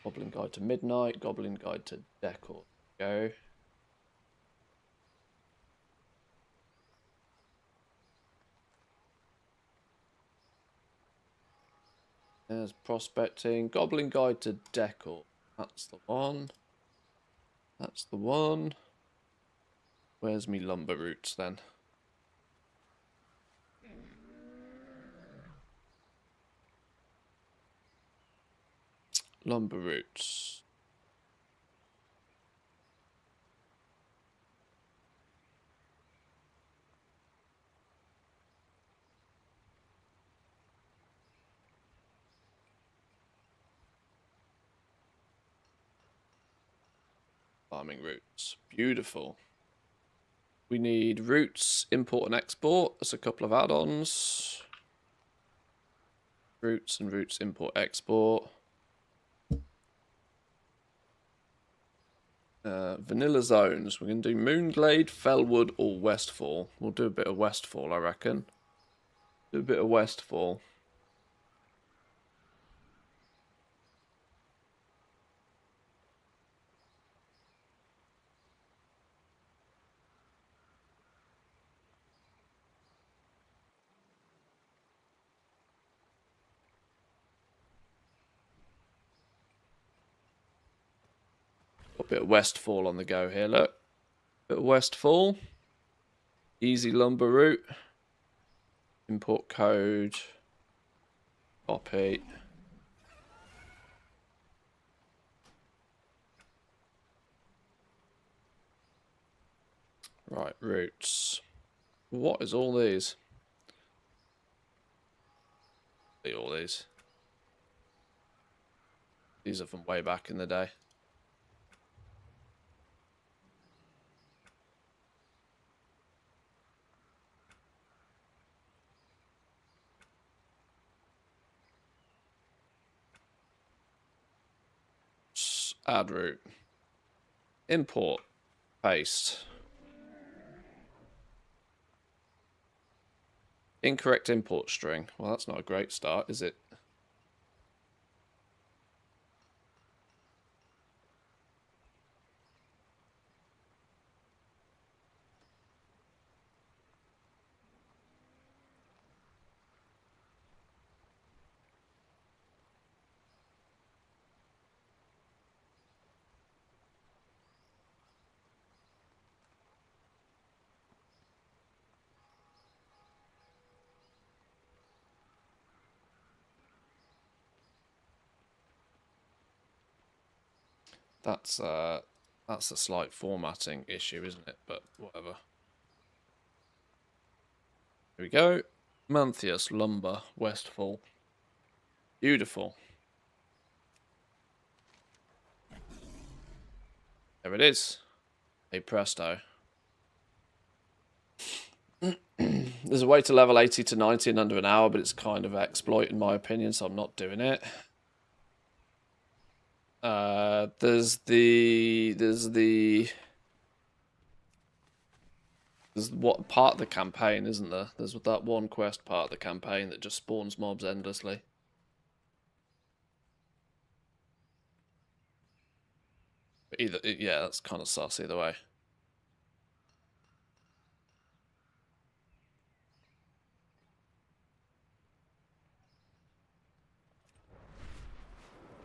Goblin Guide to Midnight, Goblin Guide to Decor. Go. There's prospecting. Goblin Guide to Decor. That's the one. That's the one. Where's me lumber routes then? Lumber routes. Farming routes. Beautiful. We need routes, import and export. There's a couple of add-ons. Routes and routes, import, export. Vanilla zones. We're going to do Moonglade, Fellwood, or Westfall. We'll do a bit of Westfall, I reckon. Do a bit of Westfall. Got a bit of Westfall on the go here, look. Bit of Westfall. Easy lumber route. Import code. Copy. Right, routes. What is all these? All these. These are from way back in the day. Add route. Import. Paste. Incorrect import string. Well, that's not a great start, is it? That's a slight formatting issue, isn't it? But whatever. Here we go. Manthius, lumber, Westfall. Beautiful. There it is. Hey presto. There's a way to level 80 to 90 in under an hour, but it's kind of exploit in my opinion, so I'm not doing it. There's what part of the campaign, isn't there? There's that one quest part of the campaign that just spawns mobs endlessly. But yeah, that's kind of sus either way.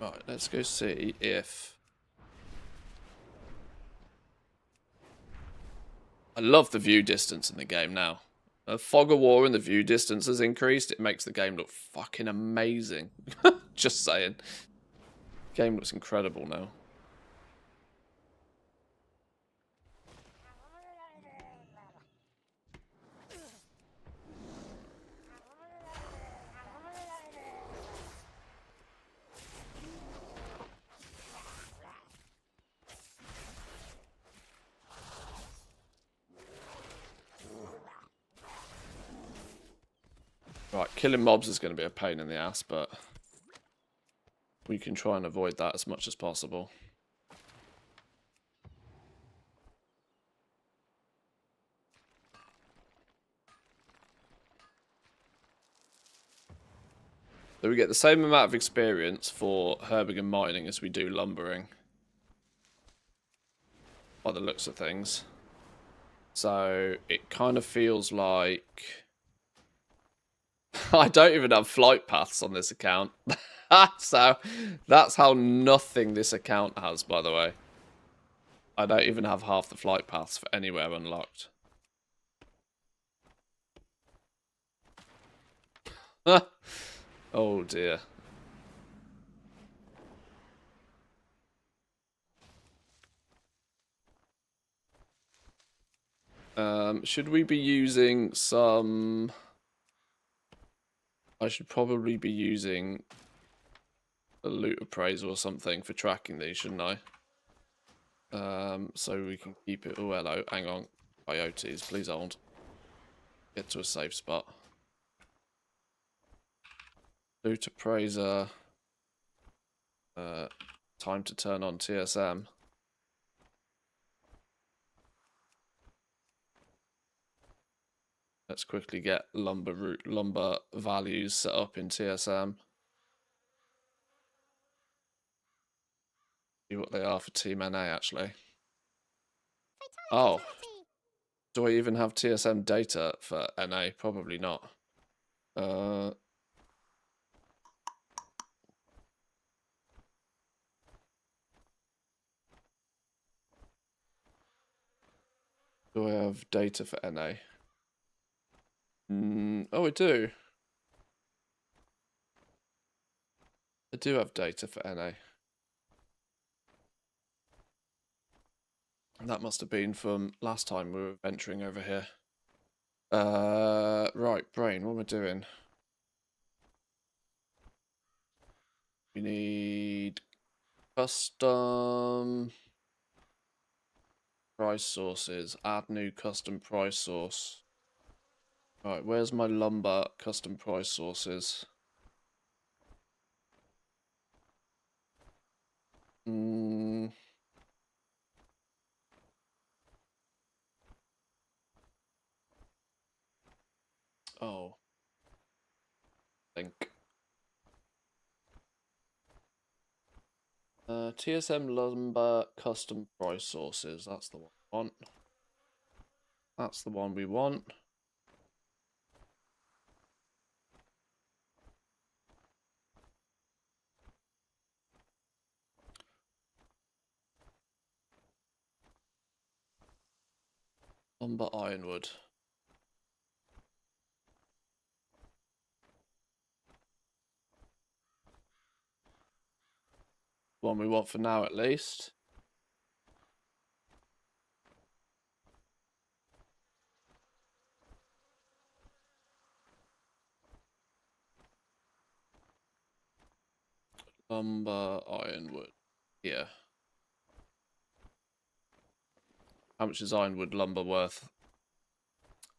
Right, let's go see if... I love the view distance in the game now. A fog of war and the view distance has increased. It makes the game look fucking amazing. Just saying. Game looks incredible now. Right, killing mobs is going to be a pain in the ass, but we can try and avoid that as much as possible. So we get the same amount of experience for herbing and mining as we do lumbering, by the looks of things. So it kind of feels like I don't even have flight paths on this account. So, that's how nothing this account has, by the way. I don't even have half the flight paths for anywhere unlocked. Oh dear. Should we be using some... I should probably be using a loot appraisal or something for tracking these, shouldn't I? So we can keep it... Oh, hello. Hang on. Coyotes, please hold. Get to a safe spot. Loot appraiser. Time to turn on TSM. Let's quickly get lumber values set up in TSM. See what they are for Team NA, actually. Oh. Do I even have TSM data for NA? Probably not. Do I have data for NA? Oh, I do. I do have data for NA. That must have been from last time we were venturing over here. Right, brain, what am I doing? We need custom price sources. Add new custom price source. Right, where's my lumber custom price sources? Oh. Think. TSM lumber custom price sources. That's the one we want. That's the one we want. Lumber ironwood. One we want for now at least. Lumber ironwood. Yeah. How much is ironwood lumber worth?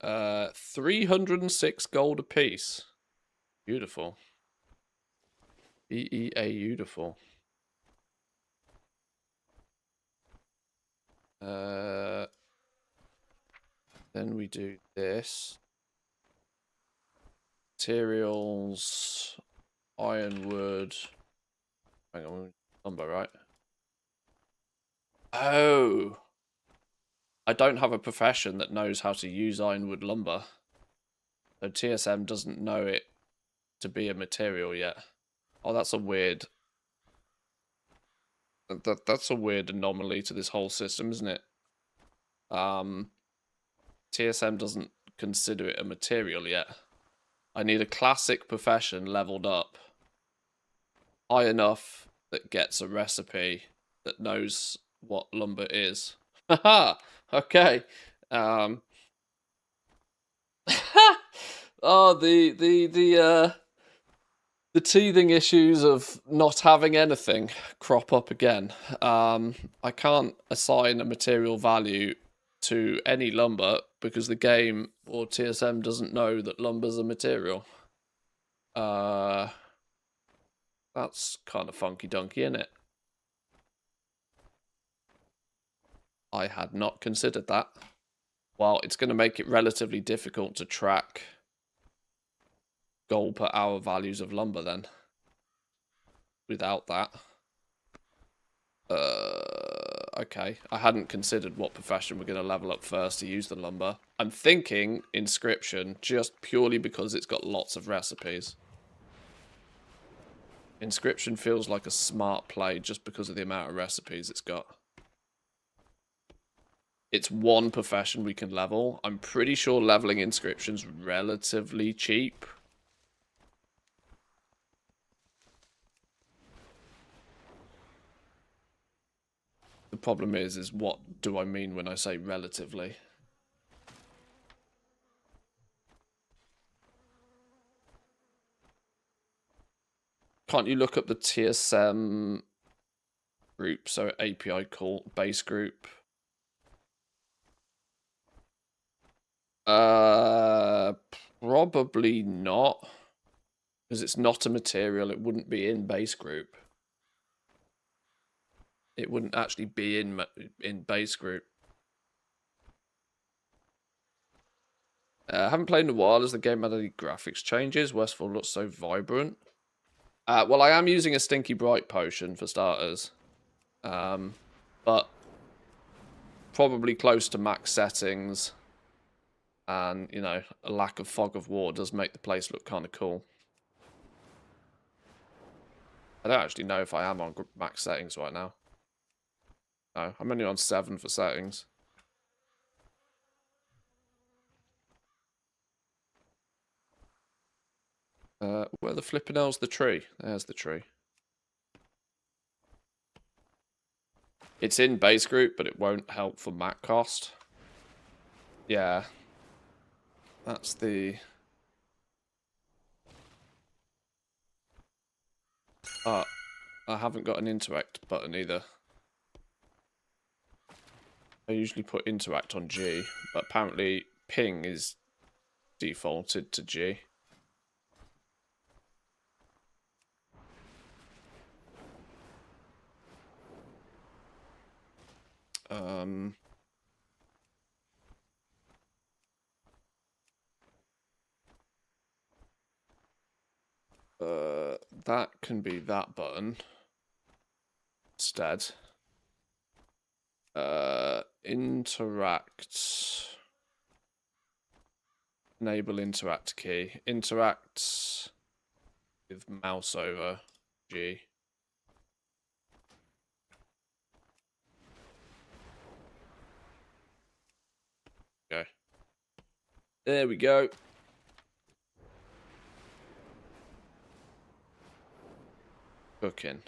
306 gold apiece. Beautiful. EEA beautiful. Then we do this. Materials, ironwood. Hang on, lumber, right? Oh! I don't have a profession that knows how to use ironwood lumber. So TSM doesn't know it to be a material yet. Oh, that's a weird... That's a weird anomaly to this whole system, isn't it? TSM doesn't consider it a material yet. I need a classic profession leveled up high enough that gets a recipe that knows what lumber is. Haha! Okay. Oh, the teething issues of not having anything crop up again. I can't assign a material value to any lumber because the game or TSM doesn't know that lumber's a material. That's kind of funky dunky, isn't it? I had not considered that. Well, it's going to make it relatively difficult to track gold per hour values of lumber then. Without that. Okay. I hadn't considered what profession we're going to level up first to use the lumber. I'm thinking Inscription just purely because it's got lots of recipes. Inscription feels like a smart play just because of the amount of recipes it's got. It's one profession we can level. I'm pretty sure leveling Inscription's relatively cheap. The problem is what do I mean when I say relatively? Can't you look up the TSM group? So API call base group. Probably not. Because it's not a material, it wouldn't be in base group. It wouldn't actually be in base group. I haven't played in a while as the game had any graphics changes. Westfall looks so vibrant. Well, I am using a Stinky Bright potion for starters. But probably close to max settings. And, you know, a lack of fog of war does make the place look kind of cool. I don't actually know if I am on max settings right now. No, I'm only on 7 for settings. Where the flippin' hell's the tree? There's the tree. It's in base group, but it won't help for mat cost. Yeah. That's the... I haven't got an interact button either. I usually put interact on G, but apparently ping is defaulted to G. That can be that button instead. Interact. Enable interact key. Interact with mouse over G. Okay. There we go. Cooking.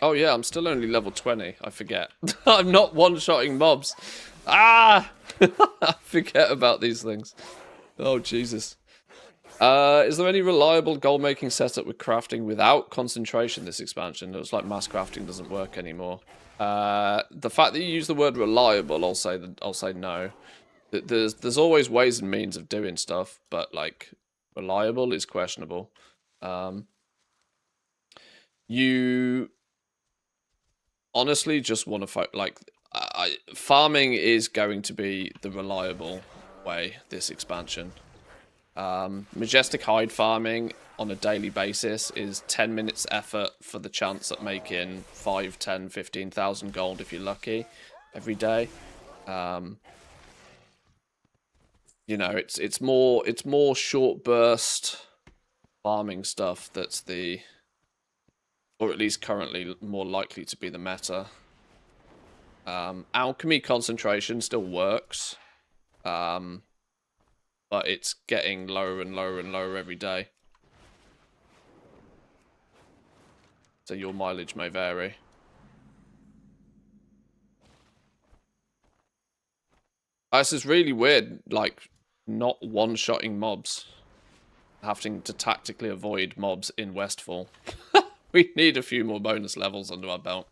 Oh yeah, I'm still only level 20. I forget. I'm not one-shotting mobs. Ah! I forget about these things. Oh, Jesus. Is there any reliable goal-making setup with crafting without concentration this expansion? It looks like mass crafting doesn't work anymore. The fact that you use the word reliable, I'll say no. There's always ways and means of doing stuff, but like reliable is questionable. You honestly just want to farming is going to be the reliable way this expansion. Majestic hide farming on a daily basis is 10 minutes effort for the chance at making 5, 10, 15,000 gold if you're lucky every day. You know, it's more short burst farming stuff that's the, or at least currently more likely to be the meta. Alchemy concentration still works. But it's getting lower and lower and lower every day. So your mileage may vary. This is really weird, like, not one-shotting mobs. Having to tactically avoid mobs in Westfall. We need a few more bonus levels under our belt.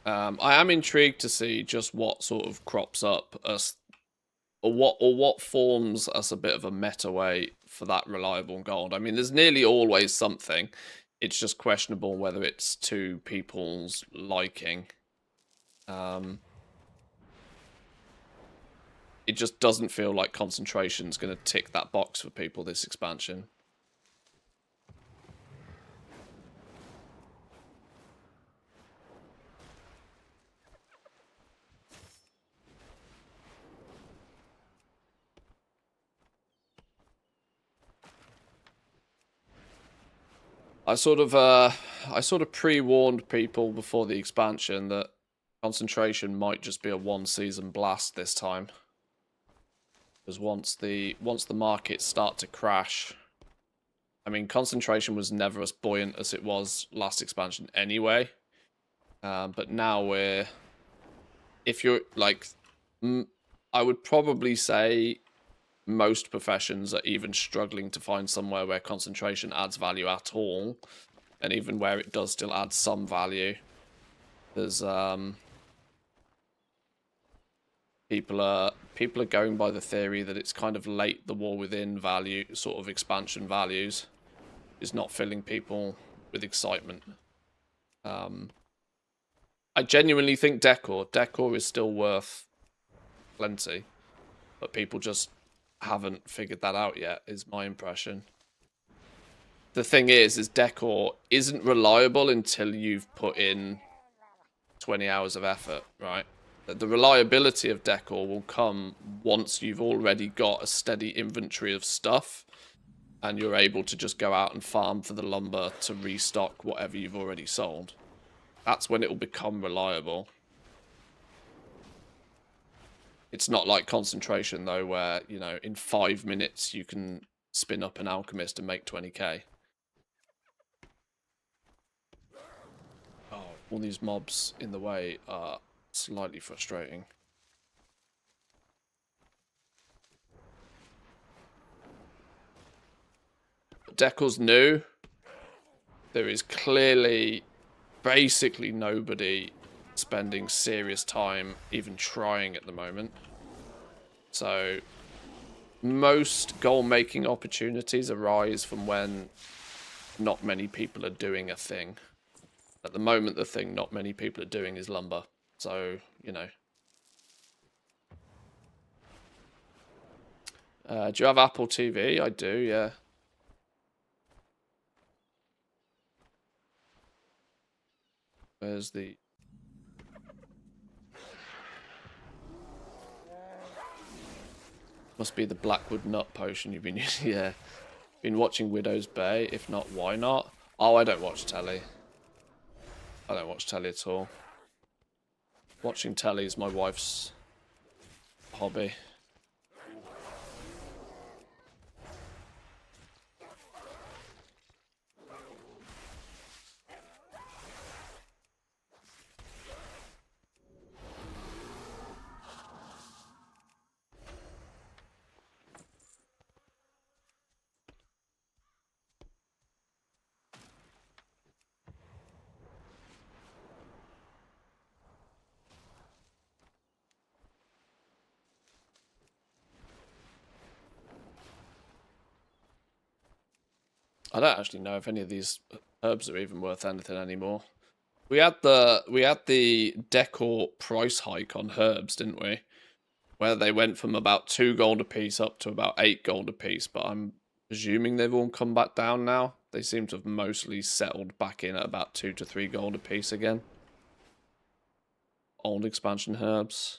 I am intrigued to see just what sort of crops up us what forms as a bit of a meta way for that reliable gold? I mean, there's nearly always something. It's just questionable whether it's to people's liking. It just doesn't feel like concentration's going to tick that box for people this expansion. I sort of pre-warned people before the expansion that concentration might just be a one-season blast this time. Because once the markets start to crash, I mean, concentration was never as buoyant as it was last expansion anyway. But now if you're like, I would probably say most professions are even struggling to find somewhere where concentration adds value at all, and even where it does still add some value, there's people are going by the theory that it's kind of late the war within value, sort of expansion values, is not filling people with excitement. I genuinely think decor is still worth plenty, but people just haven't figured that out yet, is my impression. The thing is decor isn't reliable until you've put in 20 hours of effort, right? The reliability of decor will come once you've already got a steady inventory of stuff and you're able to just go out and farm for the lumber to restock whatever you've already sold. That's when it will become reliable. It's not like concentration, though, where, you know, in 5 minutes you can spin up an alchemist and make 20k. Oh, all these mobs in the way are slightly frustrating. Decor's new. There is clearly basically nobody spending serious time even trying at the moment. So most goal making opportunities arise from when not many people are doing a thing. At the moment, the thing not many people are doing is lumber. So, you know. Do you have Apple TV? I do, yeah. Where's the... Must be the Blackwood Nut Potion you've been using. Yeah. Been watching Widow's Bay. If not, why not? Oh, I don't watch telly. I don't watch telly at all. Watching telly is my wife's hobby. I don't actually know if any of these herbs are even worth anything anymore. We had the decor price hike on herbs, didn't we? Where they went from about 2 gold a piece up to about 8 gold a piece, but I'm presuming they've all come back down now. They seem to have mostly settled back in at about 2 to 3 gold a piece again. Old expansion herbs.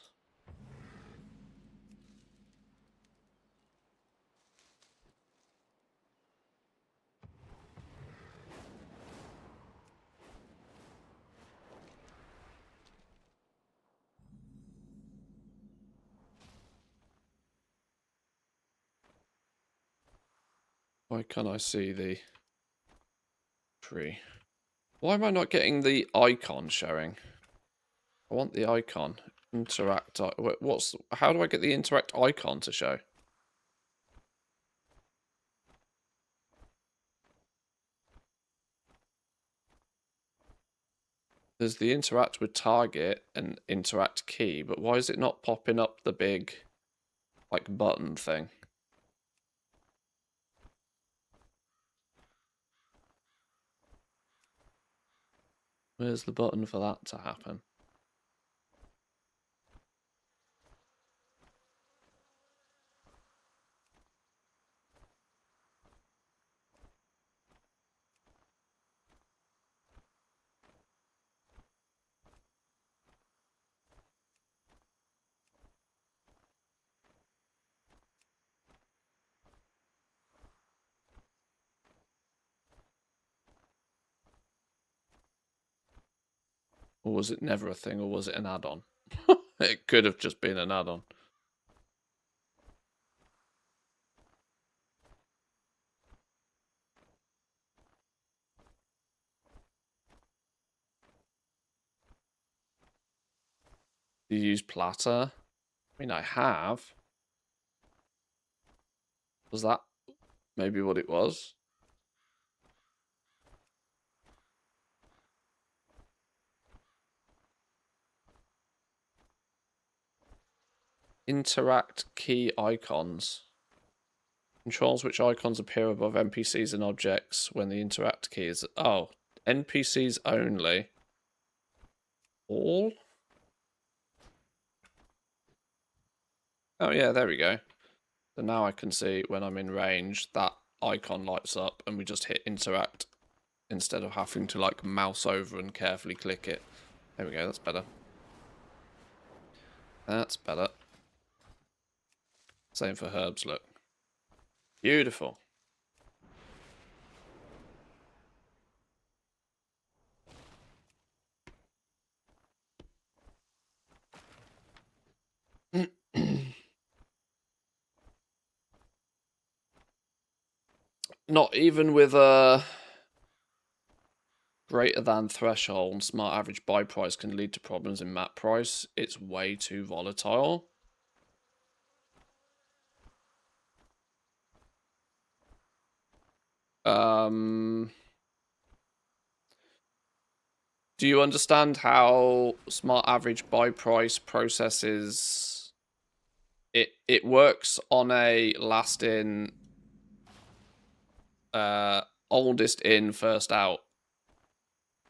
Why can't I see the tree? Why am I not getting the icon showing? I want the icon. Interact. How do I get the interact icon to show? There's the interact with target and interact key, but why is it not popping up the big like button thing. Where's the button for that to happen? Or was it never a thing, or was it an add-on? It could have just been an add-on. Do you use platter? I mean, I have. Was that maybe what it was? Interact key icons. Controls which icons appear above NPCs and objects when the interact key is... Oh, NPCs only. All? Oh yeah, there we go. So now I can see when I'm in range, that icon lights up and we just hit interact instead of having to like mouse over and carefully click it. There we go, that's better. That's better. Same for herbs, look. Beautiful. Not even with a greater than threshold, smart average buy price can lead to problems in map price. It's way too volatile. Do you understand how smart average buy price processes? It works on a last in, oldest in, first out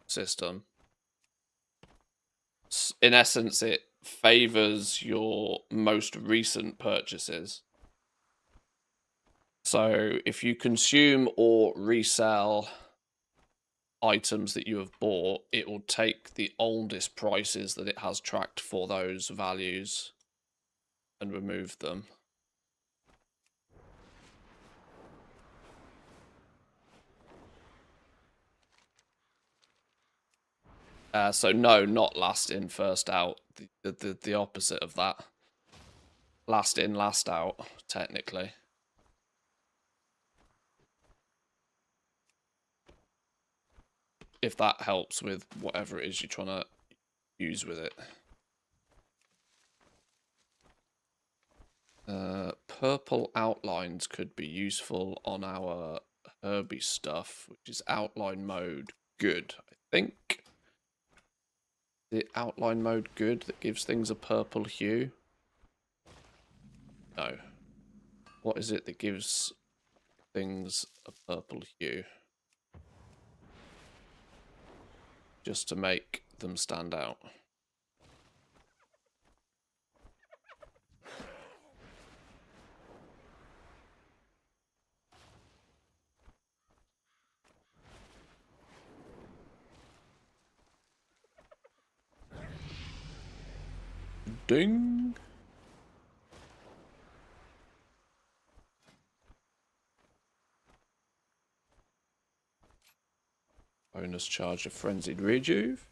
system. In essence, it favors your most recent purchases. So if you consume or resell items that you have bought, it will take the oldest prices that it has tracked for those values and remove them. So no, not last in, first out. The opposite of that. Last in, last out, technically. If that helps with whatever it is you're trying to use with it. Purple outlines could be useful on our herby stuff, which is outline mode good, I think. The outline mode good that gives things a purple hue? No. What is it that gives things a purple hue? Just to make them stand out. Ding! Bonus charge of frenzied rejuve.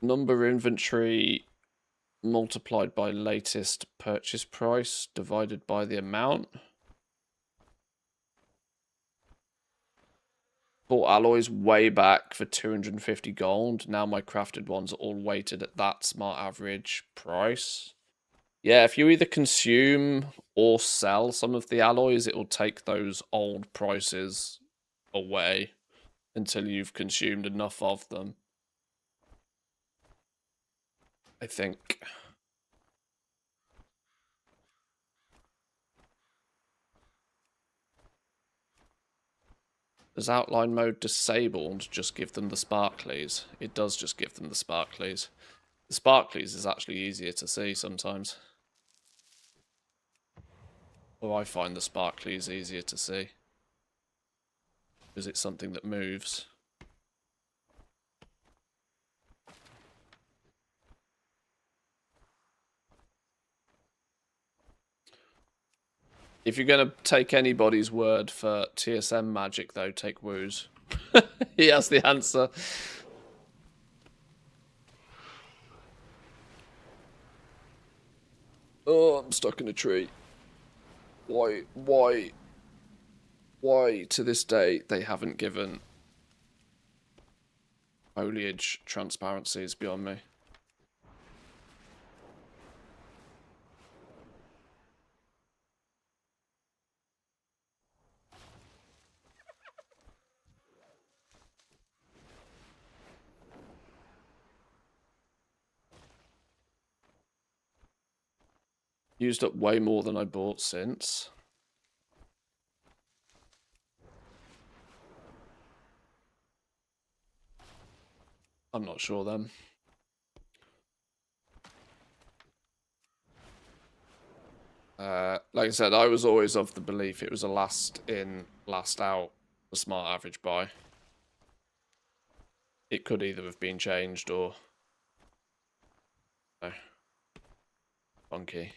Number inventory multiplied by latest purchase price divided by the amount. Bought alloys way back for 250 gold. Now my crafted ones are all weighted at that smart average price. Yeah, if you either consume or sell some of the alloys, it will take those old prices away until you've consumed enough of them. I think. Does outline mode disabled just give them the sparklies? It does just give them the sparklies. The sparklies is actually easier to see sometimes. Or I find the sparklies easier to see. Because it's something that moves. If you're going to take anybody's word for TSM magic, though, take Woo's. He has the answer. Oh, I'm stuck in a tree. Why to this day they haven't given foliage transparency is beyond me. Used up way more than I bought since. I'm not sure then. Like I said, I was always of the belief it was a last in, last out, a smart average buy. It could either have been changed or... No. Funky.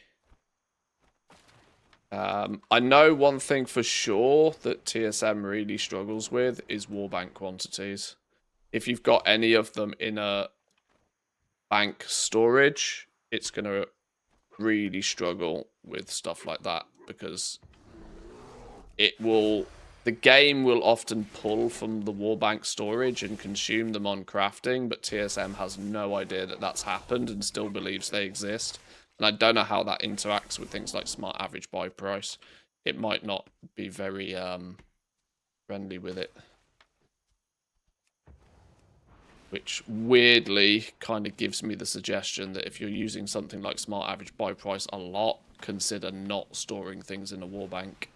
I know one thing for sure that TSM really struggles with is warbank quantities. If you've got any of them in a bank storage, it's going to really struggle with stuff like that because the game will often pull from the warbank storage and consume them on crafting, but TSM has no idea that that's happened and still believes they exist. And I don't know how that interacts with things like smart average buy price. It might not be very friendly with it. Which weirdly kind of gives me the suggestion that if you're using something like smart average buy price a lot, consider not storing things in a warbank.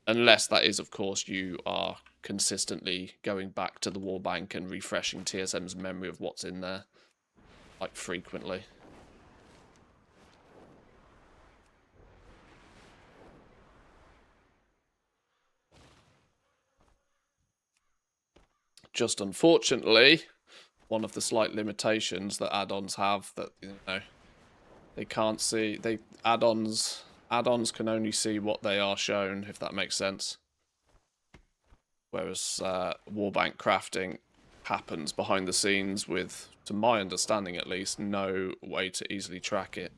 Unless that is, of course, you are consistently going back to the warbank and refreshing TSM's memory of what's in there, like, frequently. Just unfortunately, one of the slight limitations that add-ons have that, you know, they can't see, add-ons can only see what they are shown, if that makes sense. Whereas warbank crafting happens behind the scenes with, to my understanding at least, no way to easily track it.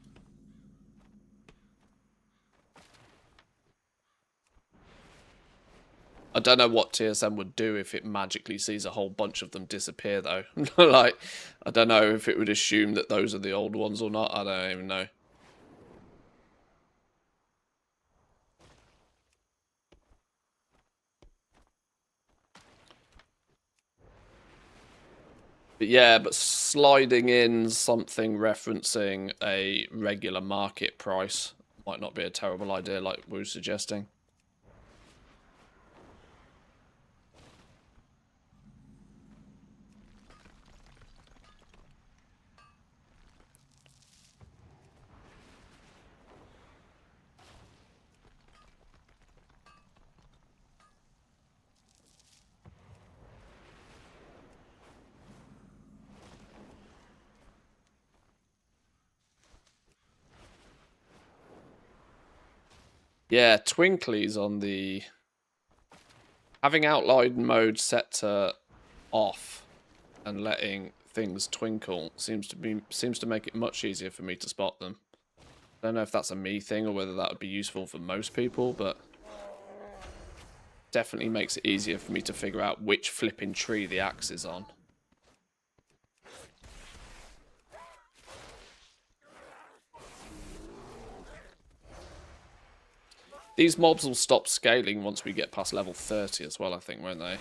I don't know what TSM would do if it magically sees a whole bunch of them disappear, though. Like, I don't know if it would assume that those are the old ones or not. I don't even know. But yeah, but sliding in something referencing a regular market price might not be a terrible idea, like we were suggesting. Yeah, twinklies on the... Having outline mode set to off and letting things twinkle seems to make it much easier for me to spot them. I don't know if that's a me thing or whether that would be useful for most people, but definitely makes it easier for me to figure out which flipping tree the axe is on. These mobs will stop scaling once we get past level 30 as well, I think, won't they?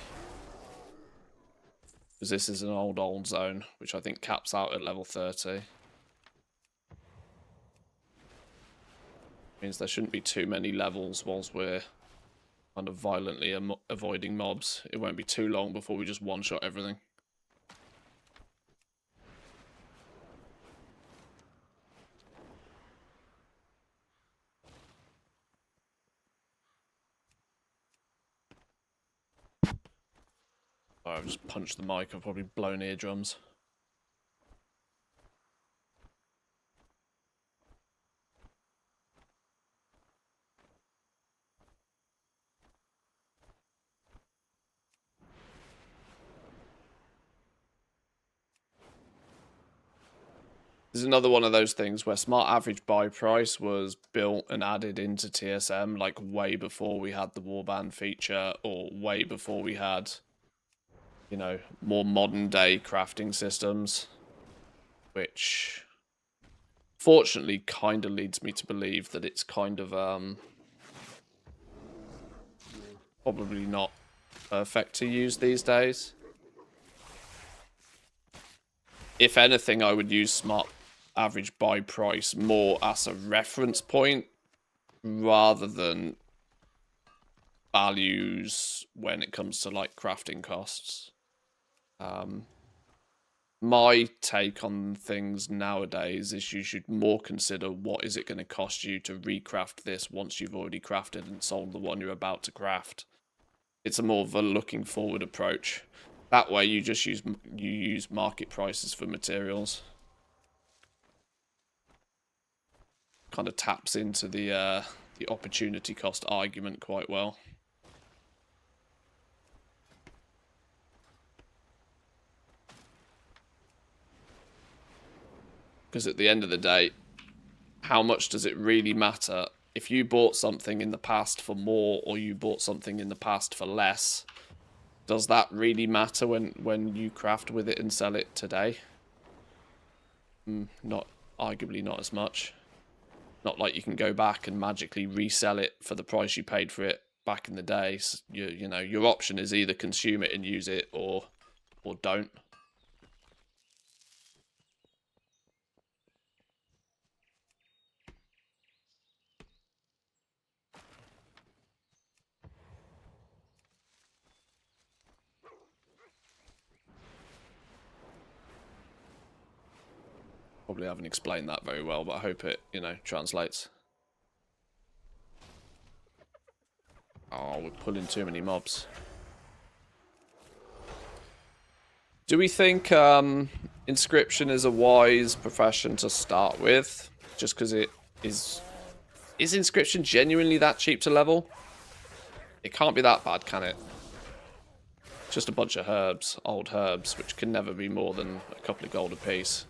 Because this is an old zone, which I think caps out at level 30. Means there shouldn't be too many levels whilst we're kind of violently avoiding mobs. It won't be too long before we just one-shot everything. Oh, I've just punched the mic. I've probably blown eardrums. This is another one of those things where smart average buy price was built and added into TSM like way before we had the warband feature, or way before we had, you know, more modern day crafting systems, which fortunately kind of leads me to believe that it's kind of probably not perfect to use these days. If anything, I would use smart average buy price more as a reference point rather than values when it comes to like crafting costs. My take on things nowadays is you should more consider what is it going to cost you to recraft this once you've already crafted and sold the one you're about to craft. It's a more of a looking forward approach. That way you just use market prices for materials. Kind of taps into the opportunity cost argument quite well. Because at the end of the day, how much does it really matter if you bought something in the past for more or you bought something in the past for less? Does that really matter when you craft with it and sell it today? Arguably not as much. Not like you can go back and magically resell it for the price you paid for it back in the day. So you know, your option is either consume it and use it or don't. Probably haven't explained that very well, but I hope it, you know, translates. Oh, we're pulling too many mobs. Do we think Inscription is a wise profession to start with? Just because it is... Is Inscription genuinely that cheap to level? It can't be that bad, can it? Just a bunch of herbs, old herbs, which can never be more than a couple of gold apiece.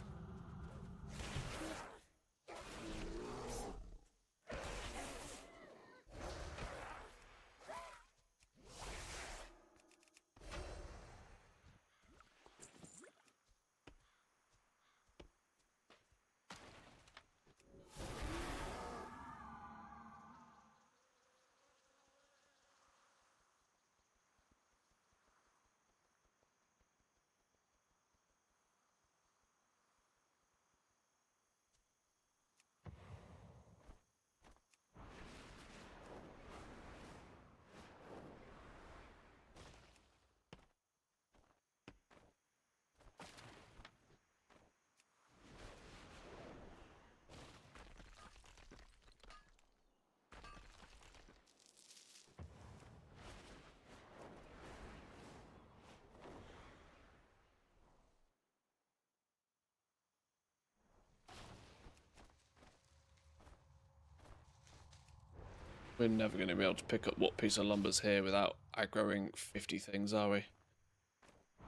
We're never going to be able to pick up what piece of lumber's here without aggroing 50 things, are we?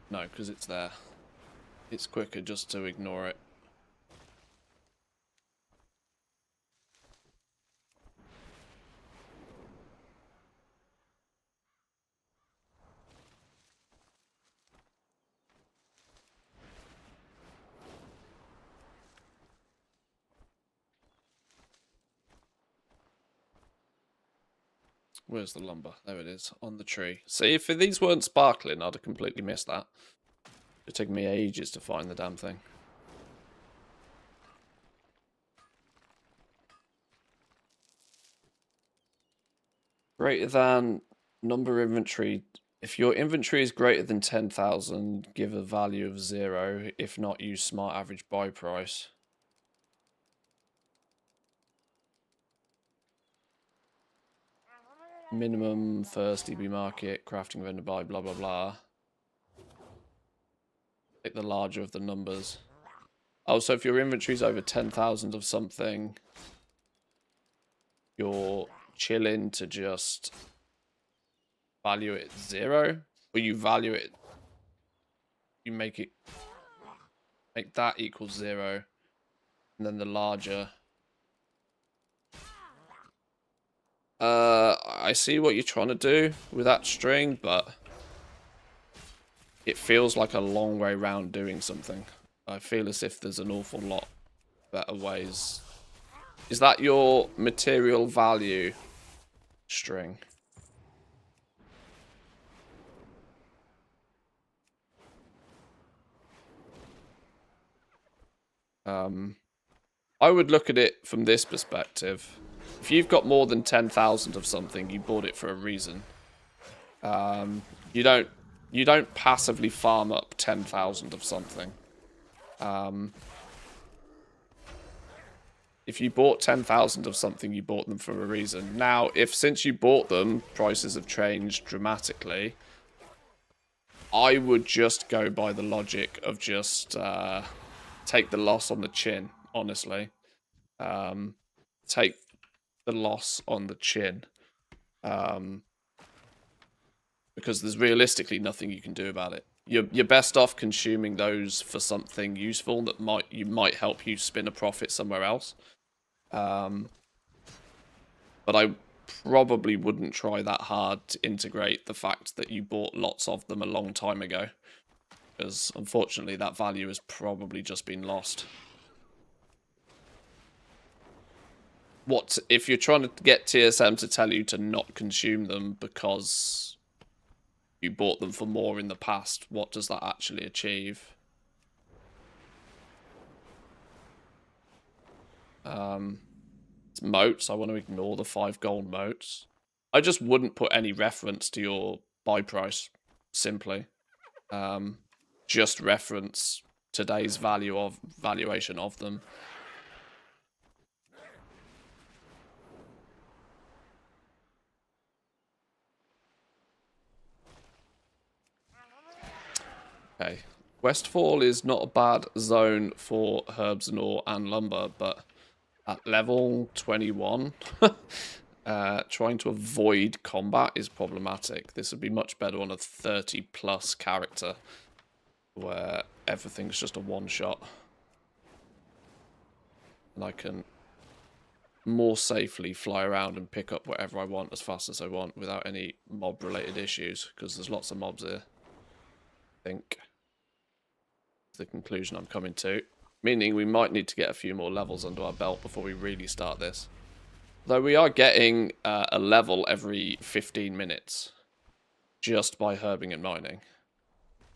No, because it's there. It's quicker just to ignore it. Where's the lumber? There it is, on the tree. See, if these weren't sparkling, I'd have completely missed that. It's taking me ages to find the damn thing. Greater than number inventory. If your inventory is greater than 10,000, give a value of 0. If not, use smart average buy price. Minimum first DB market, crafting vendor buy, blah, blah, blah. Take the larger of the numbers. Oh, so if your inventory is over 10,000 of something, you're chilling to just value it 0, or you value it, you make that equals 0, and then the larger. I see what you're trying to do with that string, but it feels like a long way round doing something. I feel as if there's an awful lot better ways. Is that your material value string? I would look at it from this perspective. If you've got more than 10,000 of something, you bought it for a reason. You don't passively farm up 10,000 of something. If you bought 10,000 of something, you bought them for a reason. Now, if since you bought them, prices have changed dramatically, I would just go by the logic of just take the loss on the chin, honestly. Take the loss on the chin. Because there's realistically nothing you can do about it. You're best off consuming those for something useful that might help you spin a profit somewhere else. But I probably wouldn't try that hard to integrate the fact that you bought lots of them a long time ago. Because unfortunately that value has probably just been lost. What if you're trying to get TSM to tell you to not consume them because you bought them for more in the past? What does that actually achieve? It's moats. I want to ignore the 5 gold moats. I just wouldn't put any reference to your buy price, simply. Just reference today's valuation of them. Okay. Westfall is not a bad zone for herbs and ore and lumber, but at level 21, trying to avoid combat is problematic. This would be much better on a 30+ character, where everything's just a one-shot. And I can more safely fly around and pick up whatever I want as fast as I want without any mob-related issues, because there's lots of mobs here. I think the conclusion I'm coming to, meaning we might need to get a few more levels under our belt before we really start this. Though we are getting a level every 15 minutes just by herbing and mining,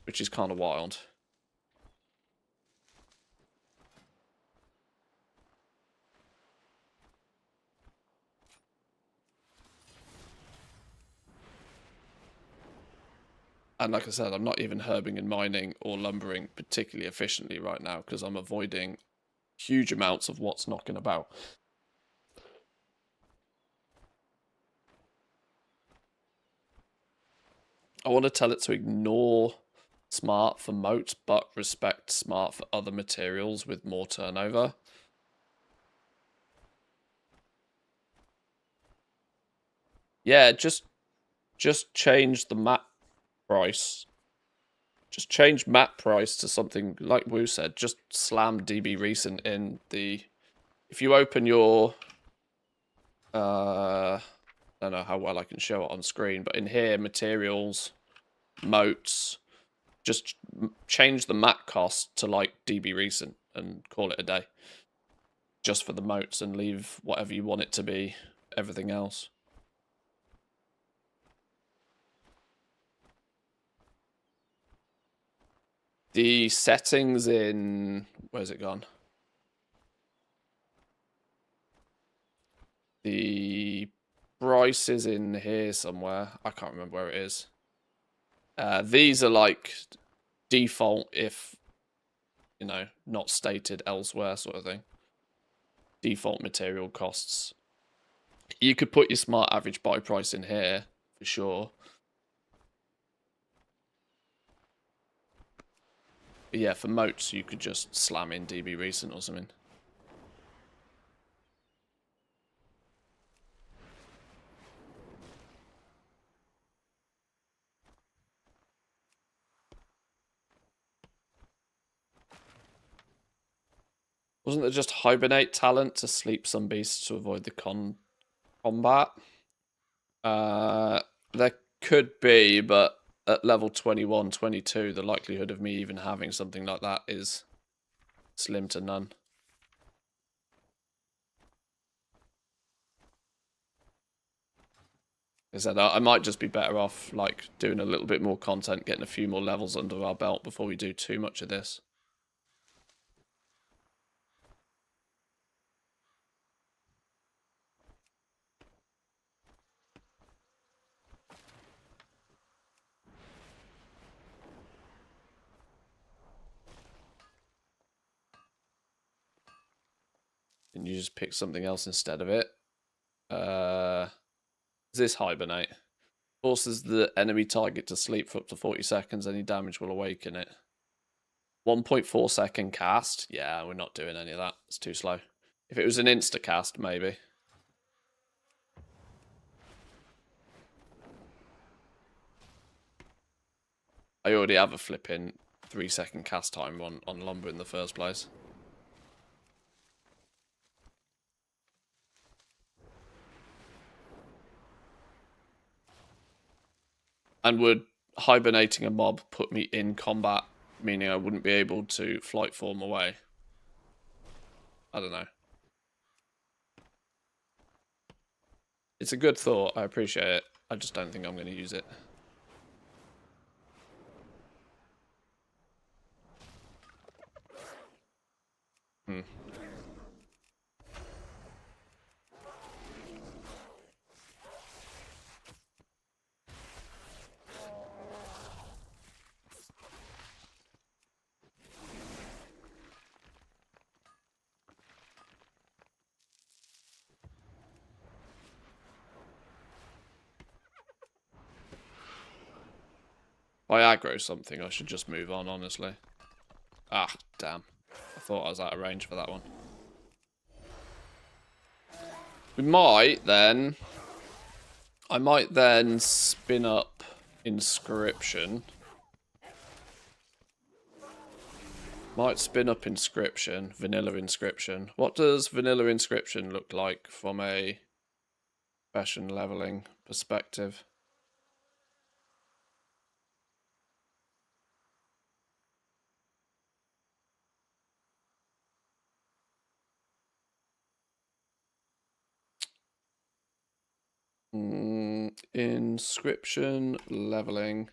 which is kind of wild. And like I said, I'm not even herbing and mining or lumbering particularly efficiently right now because I'm avoiding huge amounts of what's knocking about. I want to tell it to ignore smart for moat, but respect smart for other materials with more turnover. Yeah, just change the map price. Just change map price to something like Wu said. Just slam DB recent in the. If you open your, I don't know how well I can show it on screen, but in here, materials, moats, just change the map cost to like DB recent and call it a day. Just for the moats, and leave whatever you want it to be, everything else. The settings in... Where's it gone? The price is in here somewhere. I can't remember where it is. These are like default if, you know, not stated elsewhere sort of thing. Default material costs. You could put your smart average buy price in here for sure. But yeah, for moats, you could just slam in DB recent or something. Wasn't there just hibernate talent to sleep some beasts to avoid the combat? There could be, but at level 21, 22, the likelihood of me even having something like that is slim to none. As I said, I might just be better off like doing a little bit more content, getting a few more levels under our belt before we do too much of this. And you just pick something else instead of it. Is this hibernate? Forces the enemy target to sleep for up to 40 seconds. Any damage will awaken it. 1.4 second cast. Yeah, we're not doing any of that. It's too slow. If it was an insta cast, maybe. I already have a flipping 3-second cast time on lumber in the first place. And would hibernating a mob put me in combat, meaning I wouldn't be able to flight form away? I don't know. It's a good thought. I appreciate it. I just don't think I'm going to use it. If I aggro something, I should just move on, honestly. Ah, damn. I thought I was out of range for that one. We might then... I might then spin up Inscription. Might spin up Inscription, Vanilla Inscription. What does Vanilla Inscription look like from a profession leveling perspective? Inscription leveling.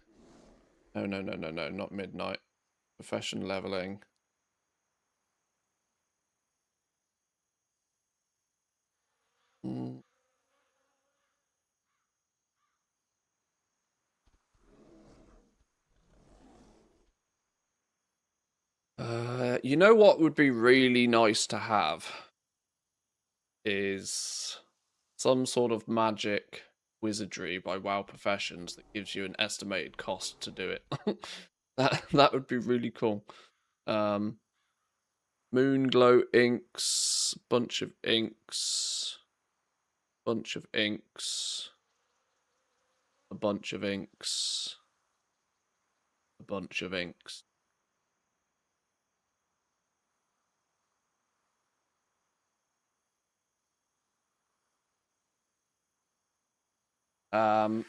No, not midnight. Profession leveling. You know what would be really nice to have is some sort of magic wizardry by WoW Professions that gives you an estimated cost to do it. that would be really cool. Moonglow inks, bunch of inks, a bunch of inks, a bunch of inks, a bunch of inks.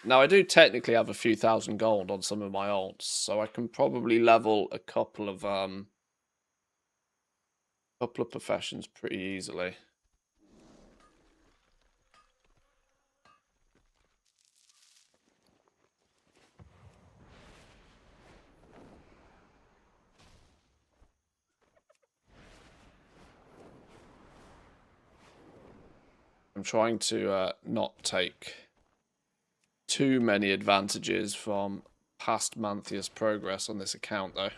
Now I do technically have a few thousand gold on some of my alts, so I can probably level a couple of professions pretty easily. I'm trying to not take too many advantages from past Mantheus progress on this account, though.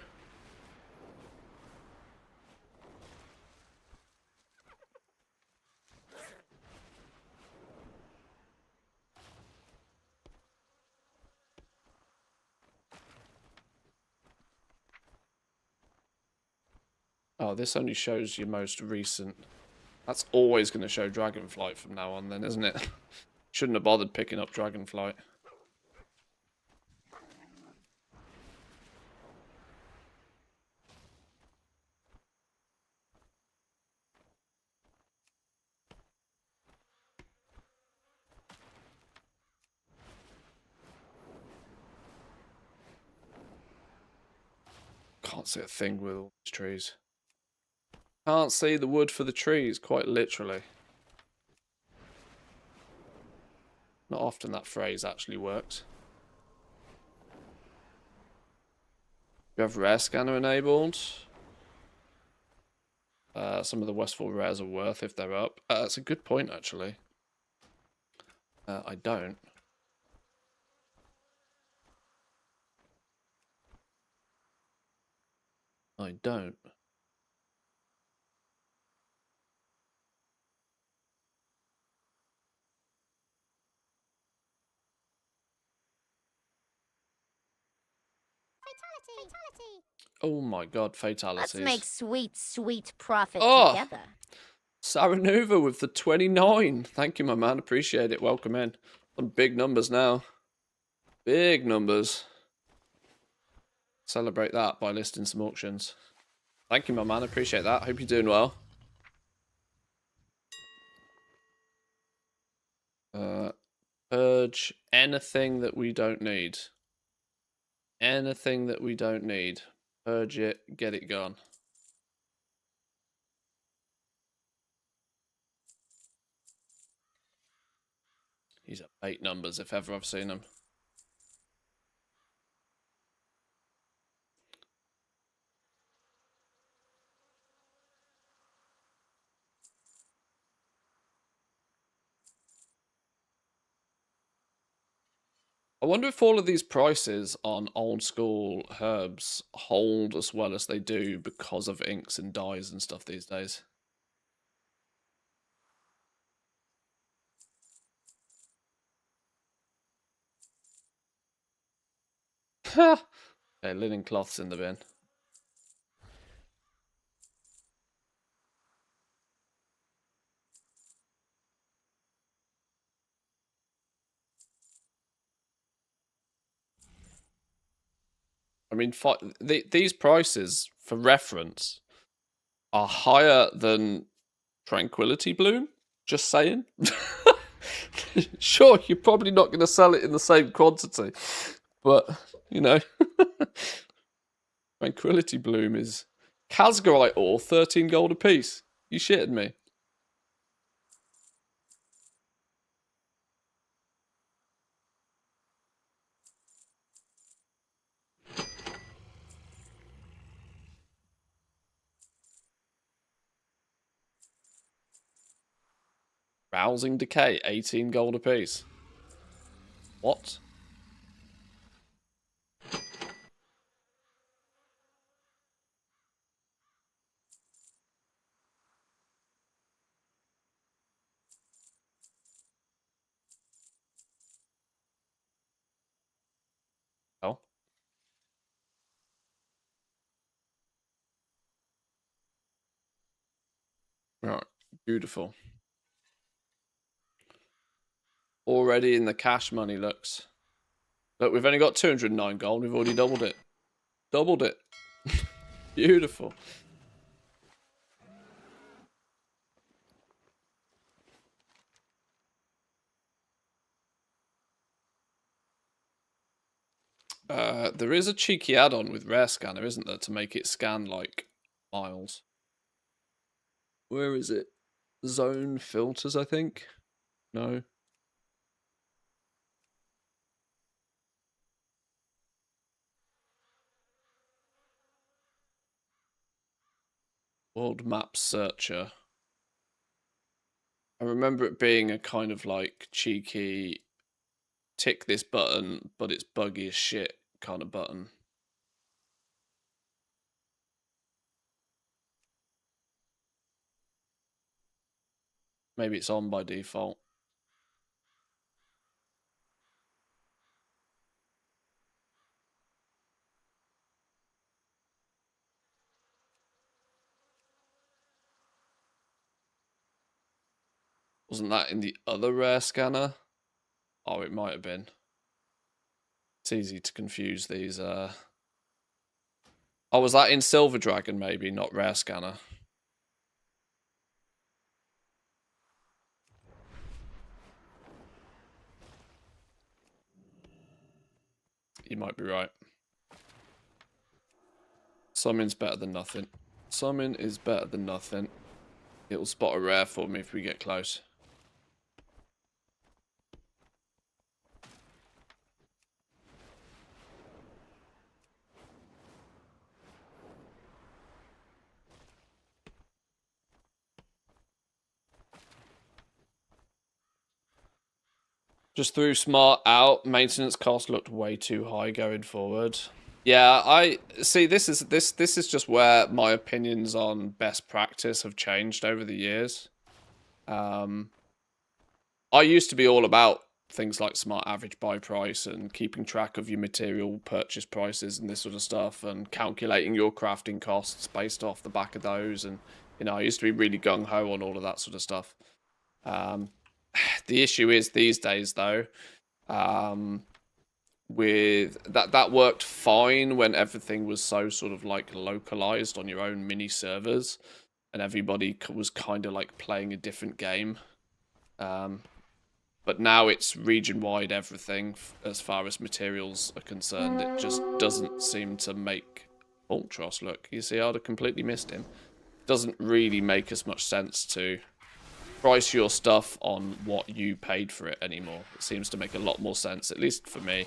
Oh, this only shows your most recent. That's always going to show Dragonflight from now on then, isn't it? Shouldn't have bothered picking up Dragonflight. Can't see a thing with all these trees. Can't see the wood for the trees, quite literally. Not often that phrase actually works. You have rare scanner enabled. Some of the Westfall rares are worth if they're up. That's a good point, actually. I don't. I don't. Fatality! Oh my god, fatalities. Let's make sweet, sweet profit together. Saranuva with the 29. Thank you, my man. Appreciate it. Welcome in. Some big numbers now. Big numbers. Celebrate that by listing some auctions. Thank you, my man. Appreciate that. Hope you're doing well. Purge anything that we don't need. Anything that we don't need. Purge it. Get it gone. These are bait numbers if ever I've seen them. I wonder if all of these prices on old school herbs hold as well as they do because of inks and dyes and stuff these days. Ha! Okay, linen cloths in the bin. I mean, these prices, for reference, are higher than Tranquility Bloom. Just saying. Sure, you're probably not going to sell it in the same quantity, but, you know. Tranquility Bloom is Casgarite ore, 13 gold apiece. You shitting me? Rousing Decay, 18 gold apiece. What? Oh. Right, beautiful. Already in the cash money, looks. Look, we've only got 209 gold. We've already doubled it. Doubled it. Beautiful. There is a cheeky add-on with Rare Scanner, isn't there, to make it scan like miles. Where is it? Zone filters, I think. No. World Map Searcher. I remember it being a kind of like cheeky tick this button, but it's buggy as shit kind of button. Maybe it's on by default. Wasn't that in the other rare scanner? Oh, it might have been. It's easy to confuse these. Oh, was that in Silver Dragon maybe, not rare scanner? You might be right. Summon's better than nothing. Summon is better than nothing. It'll spot a rare for me if we get close. Just threw smart out. Maintenance cost looked way too high going forward. Yeah, I see. This is just where my opinions on best practice have changed over the years. I used to be all about things like smart average buy price and keeping track of your material purchase prices and this sort of stuff, and calculating your crafting costs based off the back of those. And I used to be really gung ho on all of that sort of stuff. The issue is these days, though, with that worked fine when everything was so sort of like localized on your own mini servers, and everybody was kind of like playing a different game. But now it's region-wide everything as far as materials are concerned. It just doesn't seem to make Ultros look. You see, I'd have completely missed him. Doesn't really make as much sense to price your stuff on what you paid for it anymore. It seems to make a lot more sense, at least for me,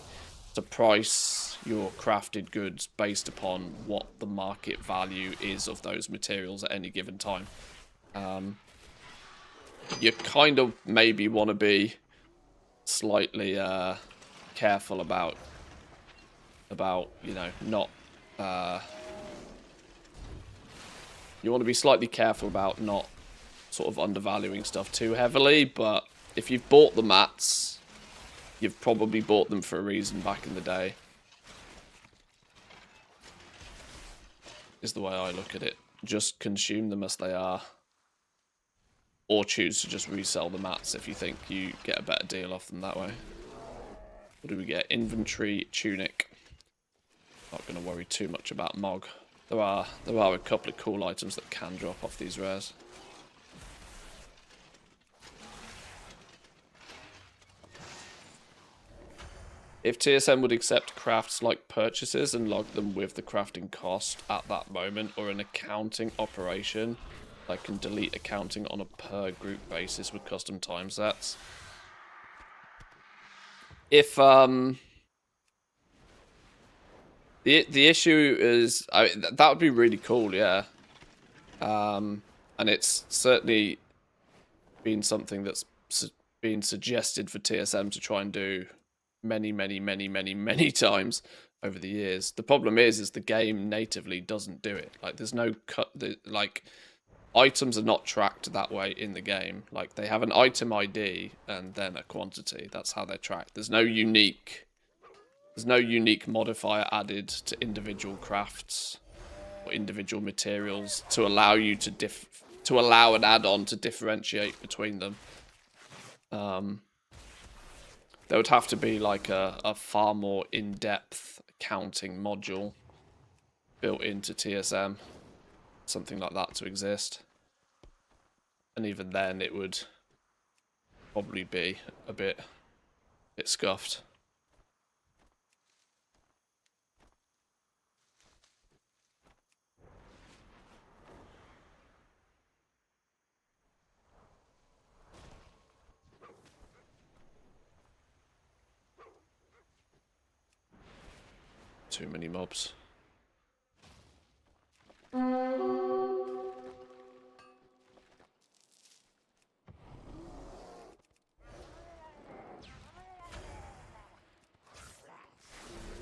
to price your crafted goods based upon what the market value is of those materials at any given time. You kind of maybe want to be slightly careful about not you want to be slightly careful about not sort of undervaluing stuff too heavily. But if you've bought the mats, you've probably bought them for a reason back in the day, is the way I look at it. Just consume them as they are, or choose to just resell the mats if you think you get a better deal off them that way. What do we get? Inventory, tunic. Not going to worry too much about Mog. There are a couple of cool items that can drop off these rares. If TSM would accept crafts like purchases and log them with the crafting cost at that moment, or an accounting operation, I can delete accounting on a per group basis with custom time sets. If the issue is, that would be really cool, yeah. And it's certainly been something that's been suggested for TSM to try and do many times over the years. The problem is the game natively doesn't do it. Like, there's no like, items are not tracked that way in the game. Like, they have an item ID and then a quantity. That's how they're tracked. There's no unique modifier added to individual crafts or individual materials to allow you to allow an add-on to differentiate between them. There would have to be like a far more in-depth accounting module built into TSM, something like that to exist. And even then it would probably be a bit scuffed. Too many mobs.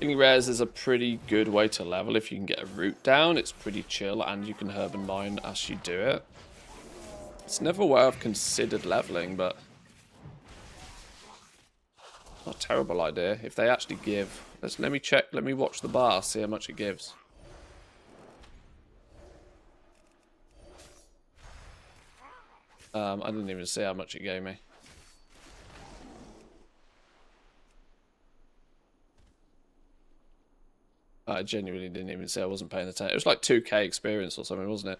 Killing rares is a pretty good way to level if you can get a route down. It's pretty chill and you can herb and mine as you do it. It's never where I've considered leveling, but not a terrible idea. If they actually give... Let me check, let me watch the bar, see how much it gives. I didn't even see how much it gave me. I genuinely didn't even see. I wasn't paying attention. It was like 2k experience or something, wasn't it?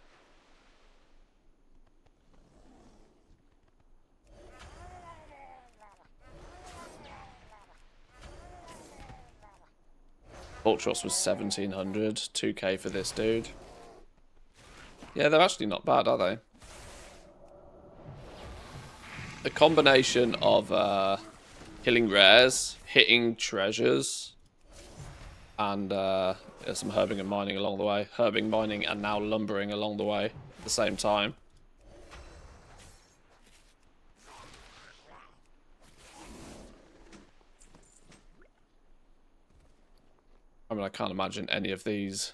Ultros was 1700, 2k for this dude. Yeah, they're actually not bad, are they? The combination of killing rares, hitting treasures, and some herbing and mining along the way. Herbing, mining, and now lumbering along the way at the same time. I mean, I can't imagine any of these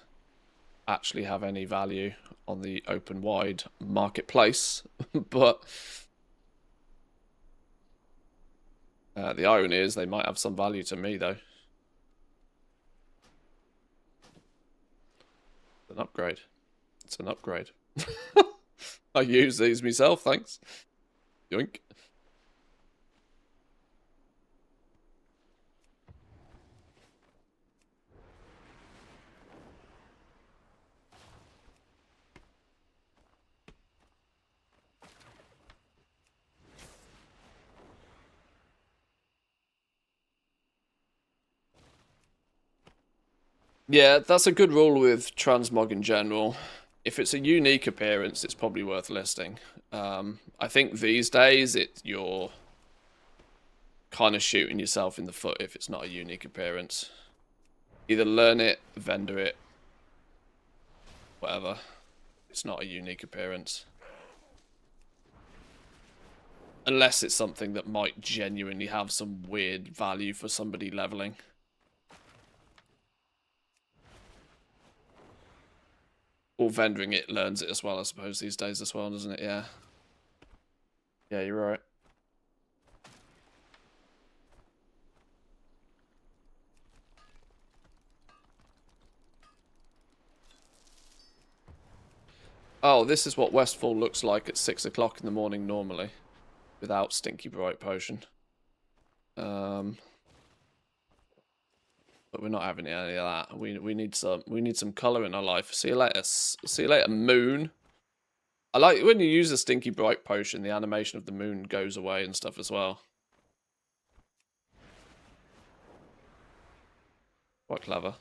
actually have any value on the open wide marketplace, but the irony is they might have some value to me though. It's an upgrade. It's an upgrade. I use these myself, thanks. Yoink. Yeah, that's a good rule with transmog in general. If it's a unique appearance, it's probably worth listing. I think these days you're kind of shooting yourself in the foot if it's not a unique appearance. Either learn it, vendor it, whatever. It's not a unique appearance. Unless it's something that might genuinely have some weird value for somebody leveling. Or vendoring it learns it as well, I suppose, these days as well, doesn't it? Yeah. Yeah, you're right. Oh, this is what Westfall looks like at 6 o'clock in the morning normally. Without Stinky Bright Potion. But we're not having any of that. We need some colour in our life. See you later. See you later, moon. I like when you use a Stinky Bright Potion, the animation of the moon goes away and stuff as well. Quite clever.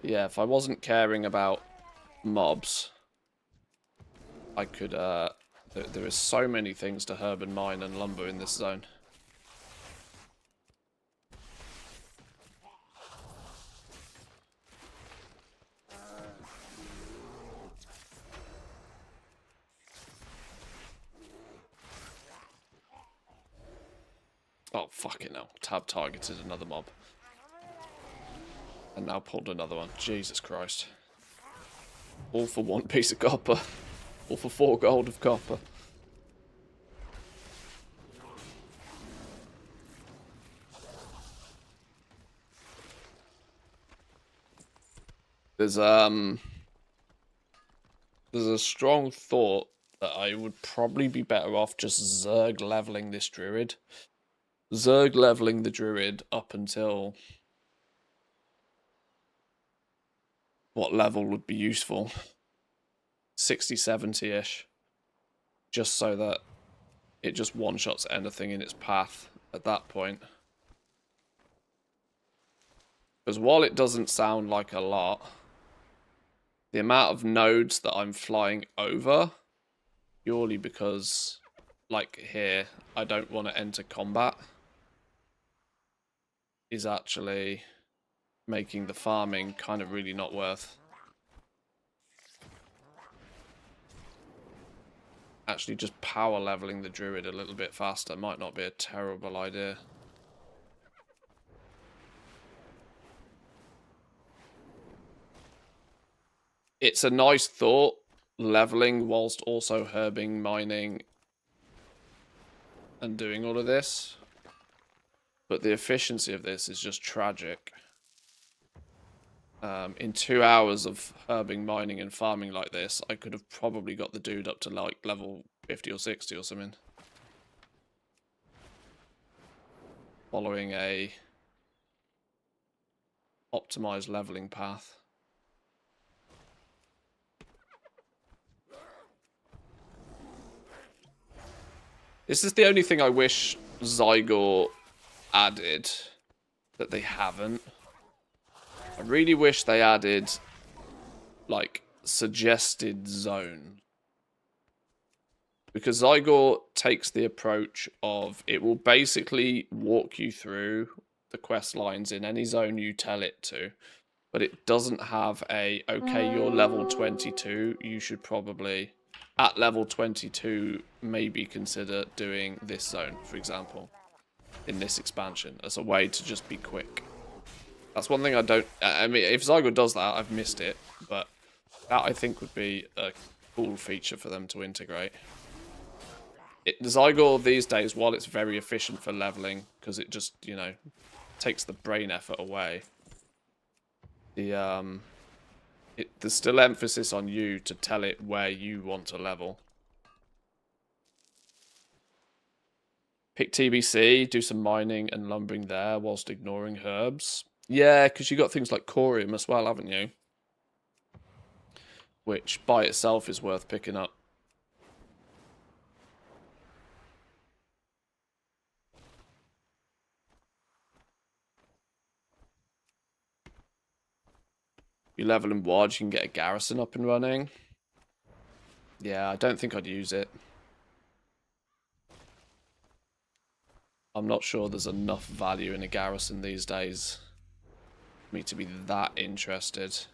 Yeah, if I wasn't caring about mobs, I could, there is so many things to herb and mine and lumber in this zone. Oh, fucking hell. Tab targeted another mob. And now pulled another one. Jesus Christ. All for 1 piece of copper. All for 4 gold of copper. There's a strong thought that I would probably be better off just Zerg leveling this druid. Zerg leveling the druid up until what level would be useful? 60, 70-ish. Just so that it just one-shots anything in its path at that point. Because while it doesn't sound like a lot, the amount of nodes that I'm flying over, purely because, like here, I don't want to enter combat, is actually making the farming kind of really not worth. actually just power leveling the druid a little bit faster might not be a terrible idea. It's a nice thought, leveling whilst also herbing, mining, and doing all of this. But the efficiency of this is just tragic. In 2 hours of herbing, mining, and farming like this, I could have probably got the dude up to like level 50 or 60 or something. Following a optimized leveling path. This is the only thing I wish Zygor added that they haven't. I really wish they added, like, suggested zone. Because Zygor takes the approach of, it will basically walk you through the quest lines in any zone you tell it to. But it doesn't have a, okay, you're level 22, you should probably, at level 22, maybe consider doing this zone, for example, in this expansion, as a way to just be quick. That's one thing I don't... I mean, if Zygor does that, I've missed it. But that, I think, would be a cool feature for them to integrate. Zygor these days, while it's very efficient for leveling, because it just, you know, takes the brain effort away, there's still emphasis on you to tell it where you want to level. Pick TBC, do some mining and lumbering there whilst ignoring herbs. Yeah, because you got things like corium as well, haven't you? Which by itself is worth picking up. You level in WAD, you can get a garrison up and running. Yeah, I don't think I'd use it. I'm not sure there's enough value in a garrison these days for me to be that interested. The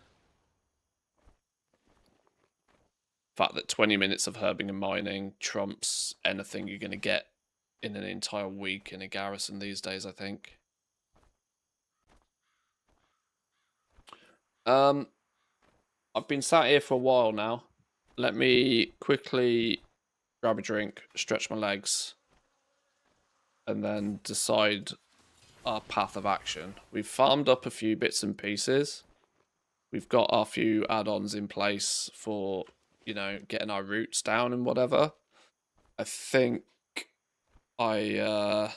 fact that 20 minutes of herbing and mining trumps anything you're going to get in an entire week in a garrison these days, I think. I've been sat here for a while now. Let me quickly grab a drink, stretch my legs, and then decide our path of action. We've farmed up a few bits and pieces. We've got our few add-ons in place for, you know, getting our roots down and whatever. I think I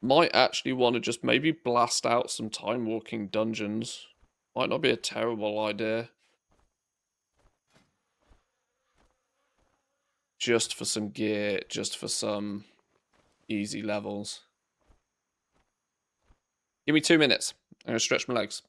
might actually want to just maybe blast out some time walking dungeons. Might not be a terrible idea. Just for some gear, just for some easy levels. Give me 2 minutes. I'm going to stretch my legs.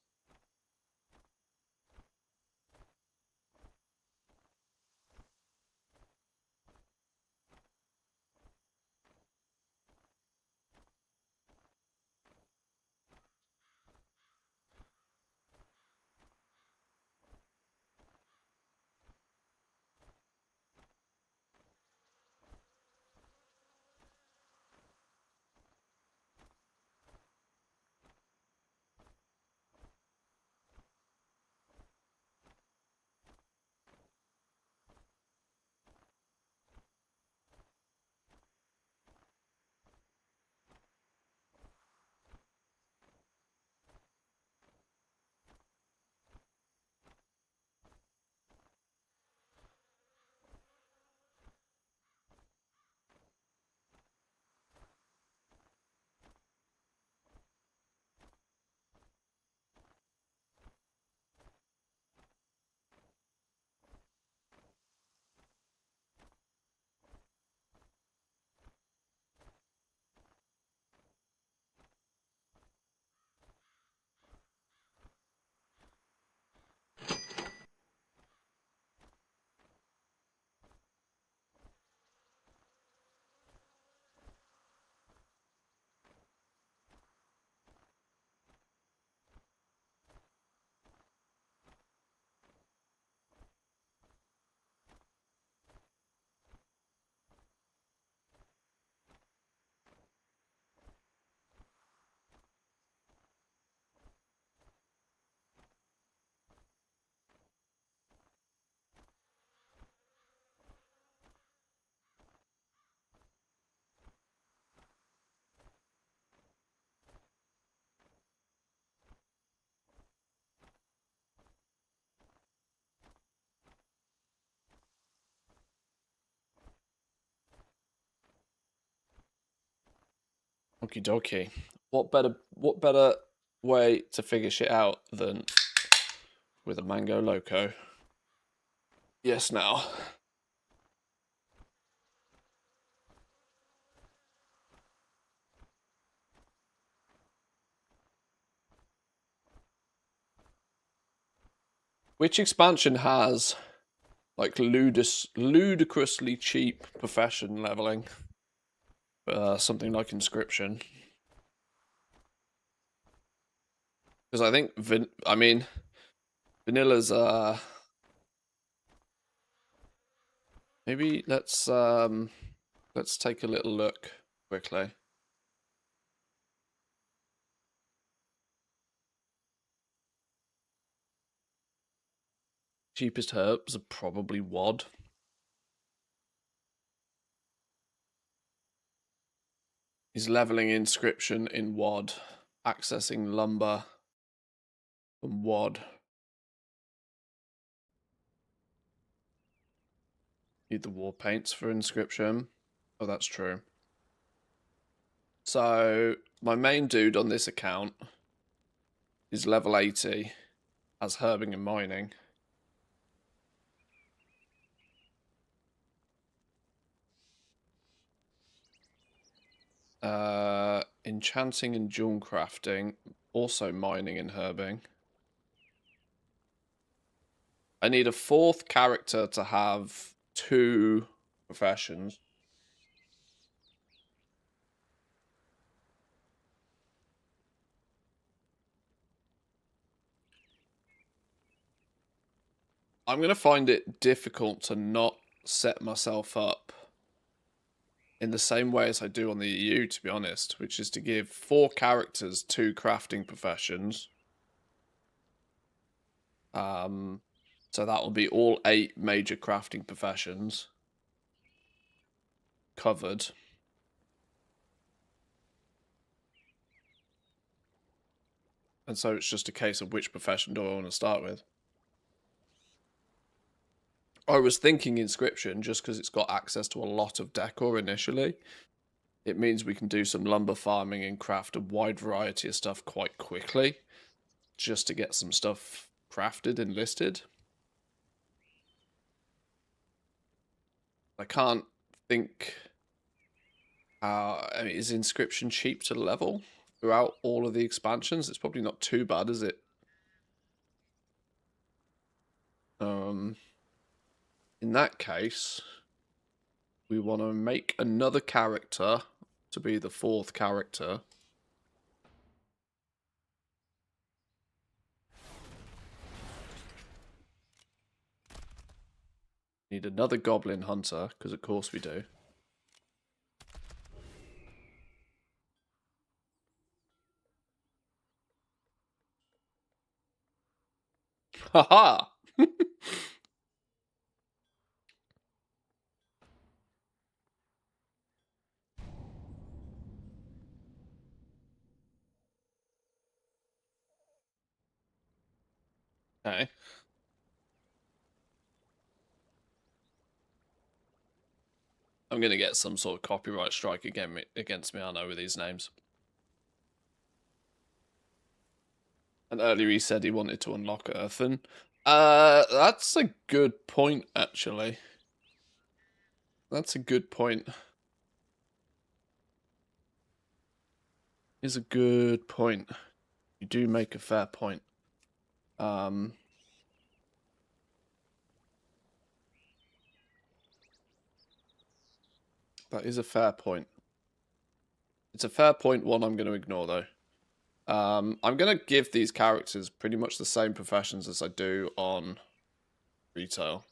Okie dokie. What better way to figure shit out than with a mango loco? Yes, now. Which expansion has like ludicrously cheap profession leveling? Something like Inscription. Because I think Vanilla's maybe let's take a little look quickly. Cheapest herbs are probably WOD. He's leveling Inscription in WOD, accessing lumber from WOD. Need the war paints for Inscription. Oh, that's true. So my main dude on this account is level 80 as herbing and mining. Enchanting and jewel crafting, also mining and herbing. I need a 4th character to have 2 professions. I'm going to find it difficult to not set myself up in the same way as I do on the EU, to be honest, which is to give 4 characters 2 crafting professions. So that will be all 8 major crafting professions covered. And so it's just a case of which profession do I want to start with. I was thinking Inscription just because it's got access to a lot of decor initially. It means we can do some lumber farming and craft a wide variety of stuff quite quickly just to get some stuff crafted and listed. I can't think... I mean, is Inscription cheap to level throughout all of the expansions? It's probably not too bad, is it? In that case, we want to make another character to be the 4th character. Need another goblin hunter, because of course we do. Haha! Okay. I'm going to get some sort of copyright strike against me, I know, with these names. And earlier he said he wanted to unlock Earthen. That's a good point, actually. That's a good point. Is a good point. You do make a fair point. That is a fair point. It's a fair point, one I'm going to ignore, though. I'm going to give these characters pretty much the same professions as I do on retail.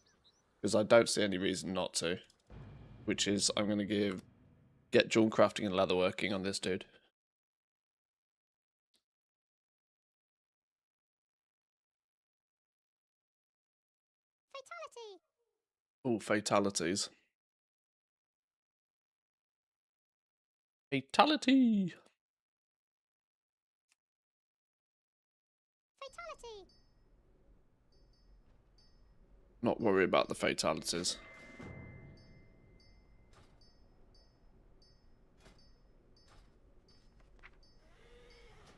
Because I don't see any reason not to. Which is, I'm going to get jewel crafting and leatherworking on this dude. Fatality! Oh, fatalities. Fatality! Fatality! Not worry about the fatalities.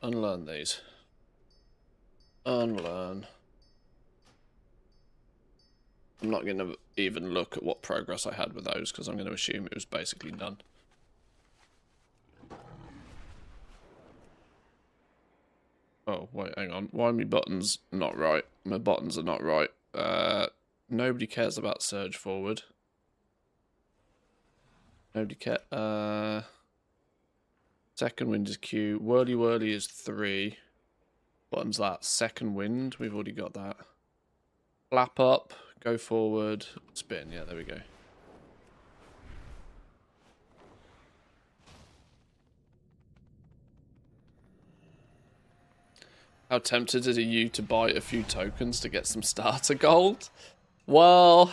unlearn these. Unlearn. I'm not going to even look at what progress I had with those because I'm going to assume it was basically none. Oh, wait, hang on. Why are my buttons not right? My buttons are not right. Nobody cares about surge forward. Nobody cares. Second wind is Q. Whirly whirly is 3. Button's that. Second wind. We've already got that. Flap up. Go forward. Spin. Yeah, there we go. How tempted are you to buy a few tokens to get some starter gold? Well,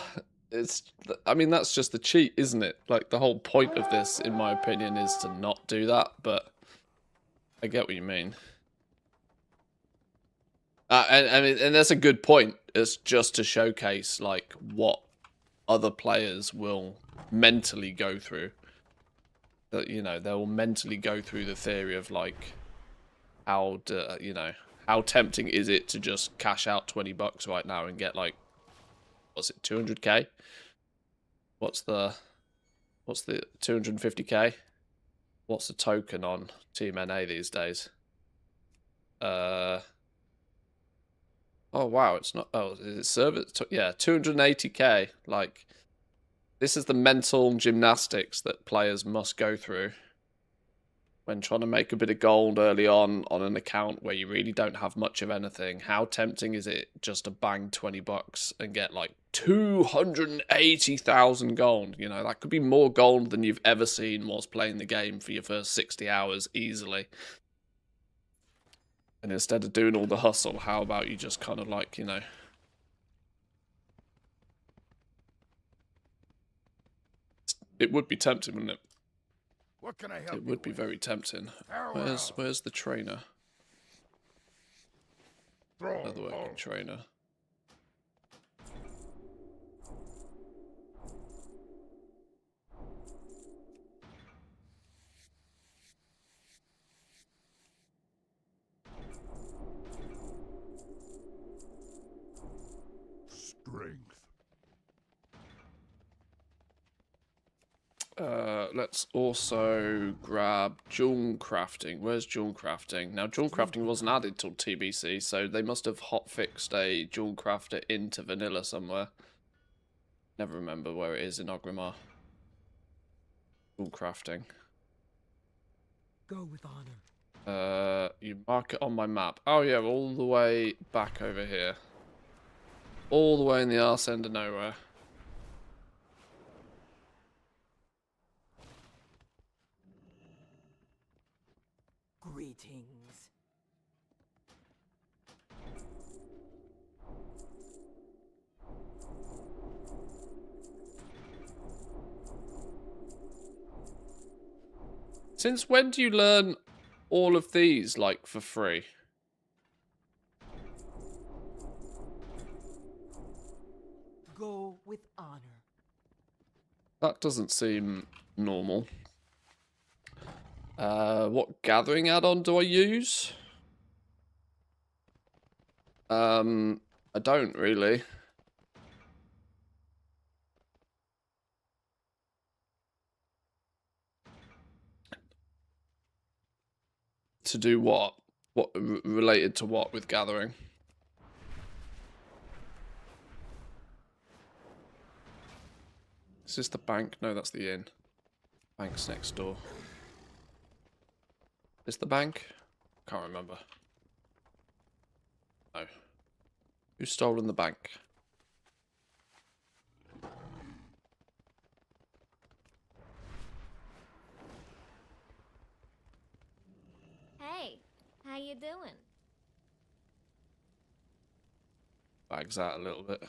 I mean, that's just the cheat, isn't it? Like, the whole point of this, in my opinion, is to not do that, but I get what you mean. And that's a good point. It's just to showcase, like, what other players will mentally go through. That, you know, they will mentally go through the theory of, like, how tempting is it to just cash out 20 bucks right now and get, like, what's it, 200k? What's the 250k? What's the token on Team NA these days? Oh wow, it's not. Oh, is it service? Yeah, 280k. Like, this is the mental gymnastics that players must go through when trying to make a bit of gold early on an account where you really don't have much of anything. How tempting is it just to bang 20 bucks and get like 280,000 gold? You know, that could be more gold than you've ever seen whilst playing the game for your first 60 hours easily. And instead of doing all the hustle, how about you just kind of like, you know... It would be tempting, wouldn't it? What can I help It would be very tempting. Where's the trainer? Another working trainer. Strength. Let's also grab jewel crafting. Where's jewel crafting? Now, jewel crafting wasn't added till TBC, so they must have hotfixed a jewel crafter into vanilla somewhere. Never remember where it is in Ogrimmar. Jewel crafting. Go with honor. You mark it on my map. Oh yeah, all the way back over here. All the way in the arse end of nowhere. Greetings. Since when do you learn all of these, like, for free? Go with honor. That doesn't seem normal. What gathering add-on do I use? I don't really. To do what? What related to what with gathering? Is this the bank? No, that's the inn. Bank's next door. Is the bank? Can't remember. No. Who's stolen the bank? Hey, how you doing? Bags out a little bit.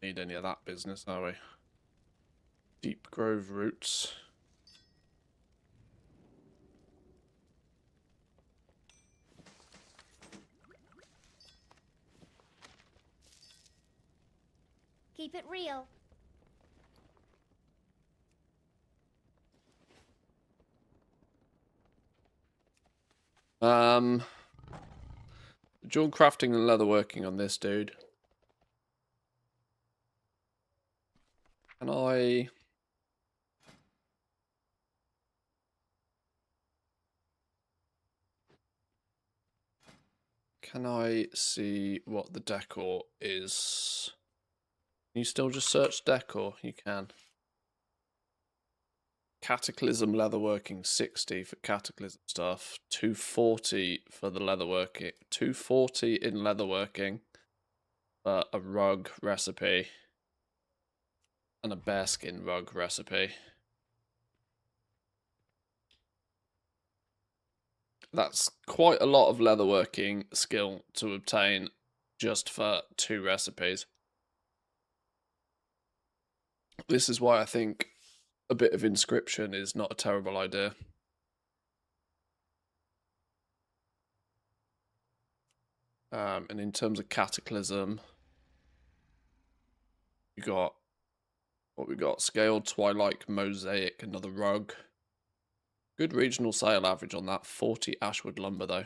Need any of that business, are we? Deep Grove roots. Keep it real. Dual crafting and leatherworking on this dude. Can I... Can I see what the decor is? Can you still just search decor? You can. Cataclysm leatherworking 60 for cataclysm stuff. 240 for the leatherworking. 240 in leatherworking for a rug recipe. And a bearskin rug recipe. That's quite a lot of leatherworking skill to obtain just for 2 recipes. This is why I think a bit of inscription is not a terrible idea. And in terms of cataclysm, we got what we got: scaled twilight mosaic, another rug. Good regional sale average on that. 40 ashwood lumber though.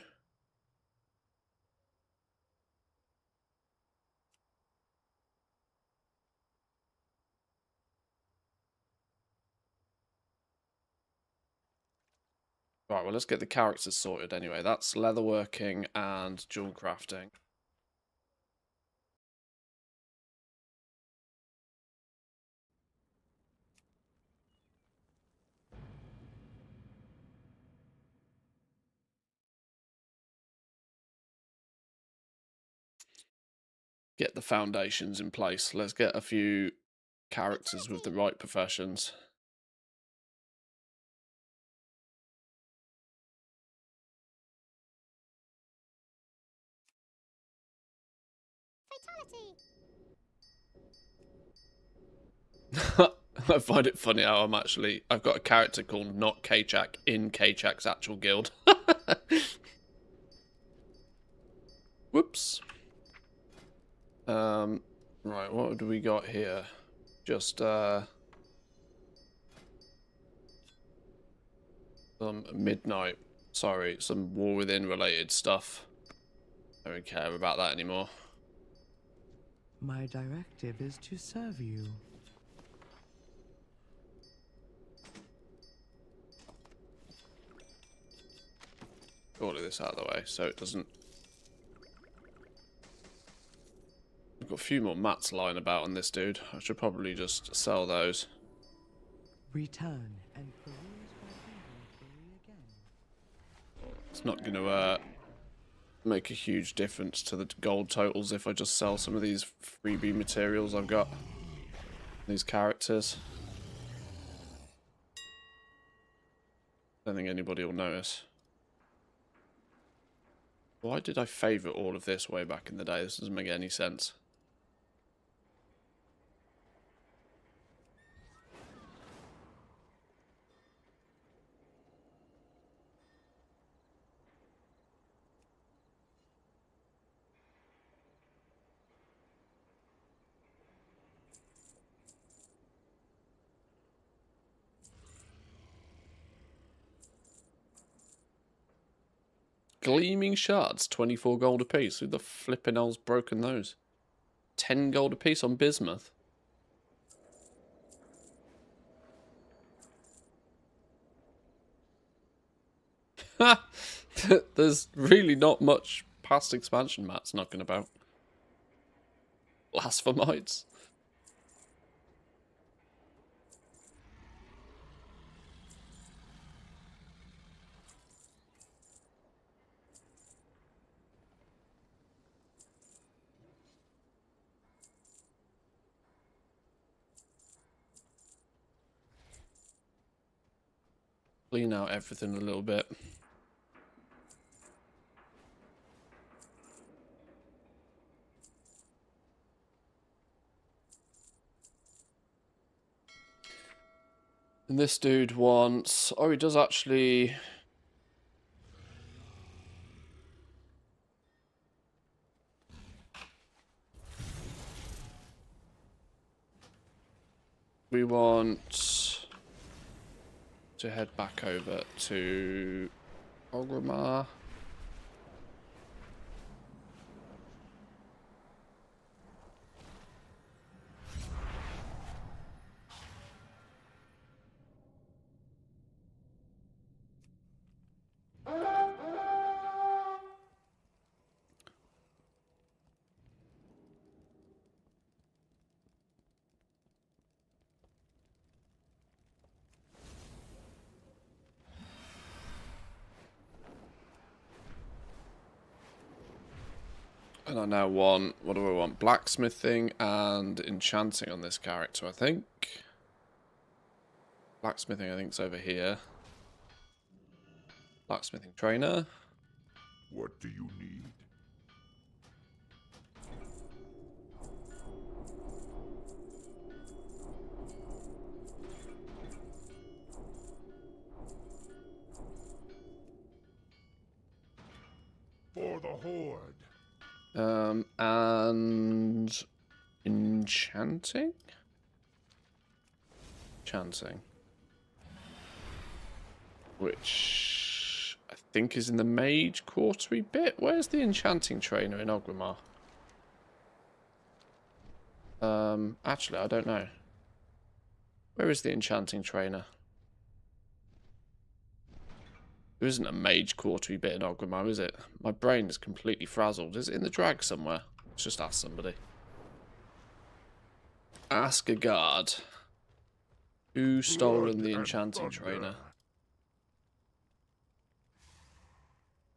Right, well, let's get the characters sorted anyway. That's leatherworking and jewel crafting. Get the foundations in place. Let's get a few characters with the right professions. I find it funny how I've got a character called Not Kachak in Kachak's actual guild. Whoops. Right, what do we got here? Just some midnight. Sorry, some War Within related stuff. I don't care about that anymore. My directive is to serve you. All of this out of the way so it doesn't... I've got a few more mats lying about on this dude. I should probably just sell those. Return and peruse my inventory again. It's not going to make a huge difference to the gold totals if I just sell some of these freebie materials I've got. These characters. Don't think anybody will notice. Why did I favourite all of this way back in the day? This doesn't make any sense. Gleaming shards, 24 gold apiece. Who the flippin' hell's broken those? 10 gold apiece on bismuth. There's really not much past expansion mats knocking about. Blasphemites. Clean out everything a little bit. And this dude wants... Oh, he does actually... We want to head back over to Orgrimmar. And I now want, what do I want? Blacksmithing and enchanting on this character, I think. Blacksmithing, I think, is over here. Blacksmithing trainer. What do you need? For the Horde. And enchanting? Enchanting. Which I think is in the mage quarterly bit. Where's the enchanting trainer in Ogrimmar? Actually, I don't know. Where is the enchanting trainer? There isn't a mage quarterly bit in Ogrimmar, is it? My brain is completely frazzled. Is it in the drag somewhere? Let's just ask somebody. Ask a guard. Who's stolen the enchanting trainer?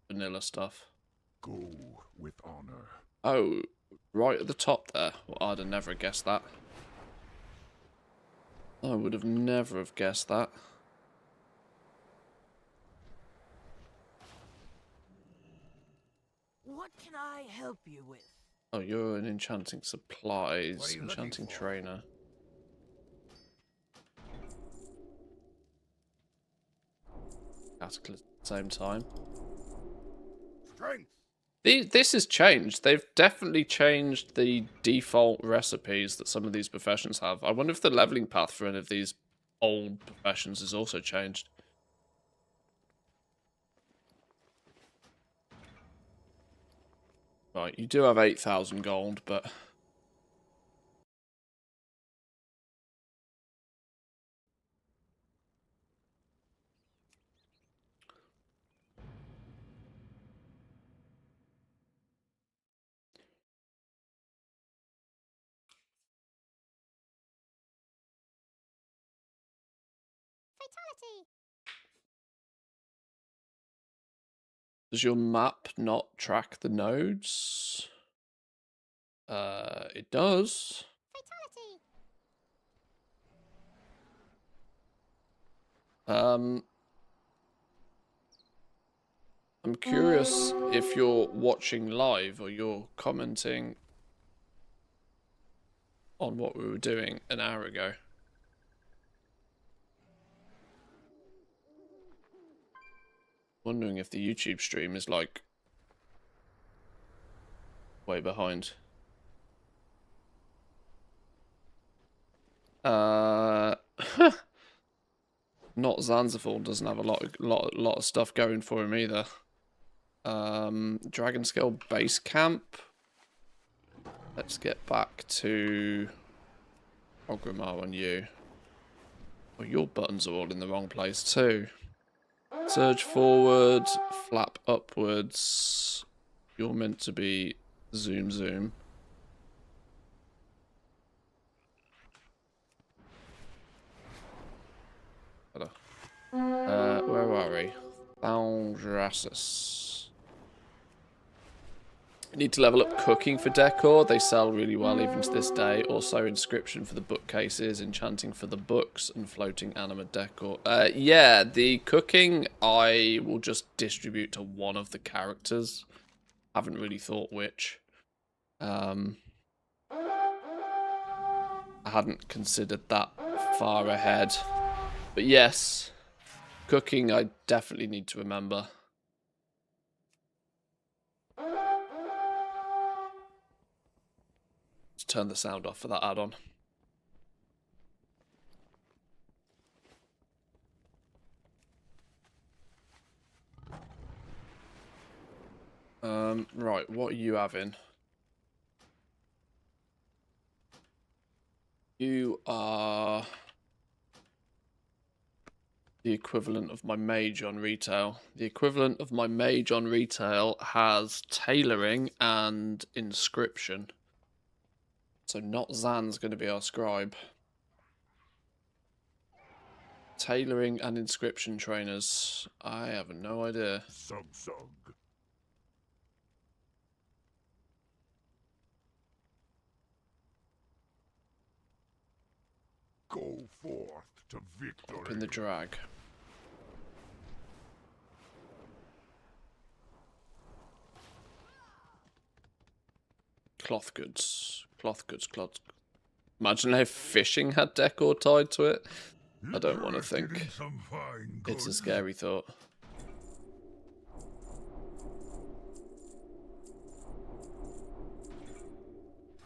Vanilla stuff. Go with honor. Oh, right at the top there. Well, I'd have never guessed that. I would have never have guessed that. What can I help you with? Oh, you're an enchanting supplies, enchanting trainer. Cataclysm at the same time. Strength. This has changed. They've definitely changed the default recipes that some of these professions have. I wonder if the leveling path for any of these old professions has also changed. Right, you do have 8,000 gold, but... Fatality. Does your map not track the nodes? It does. Fatality. I'm curious if you're watching live or you're commenting on what we were doing an hour ago. Wondering if the YouTube stream is like way behind. Not Zanzibar doesn't have a lot of stuff going for him either. Dragon Scale Base Camp. Let's get back to Ogrimmar on you. Oh, your buttons are all in the wrong place too. Surge forward, flap upwards. You're meant to be zoom zoom. Where are we? Thaldrassus. Need to level up cooking for decor. They sell really well even to this day. Also inscription for the bookcases, enchanting for the books, and floating animate decor. Yeah, the cooking I will just distribute to one of the characters. Haven't really thought which. I hadn't considered that far ahead. But yes, cooking I definitely need to remember. Let's turn the sound off for that add-on. Right, what are you having? You are the equivalent of my mage on retail. The equivalent of my mage on retail has tailoring and inscription. So not Zan's going to be our scribe. Tailoring and inscription trainers. I have no idea. Sug. forth to victory. Up in the drag. Cloth goods. Cloth goods, cloth. Imagine if fishing had decor tied to it. I don't want to think. It's a scary thought.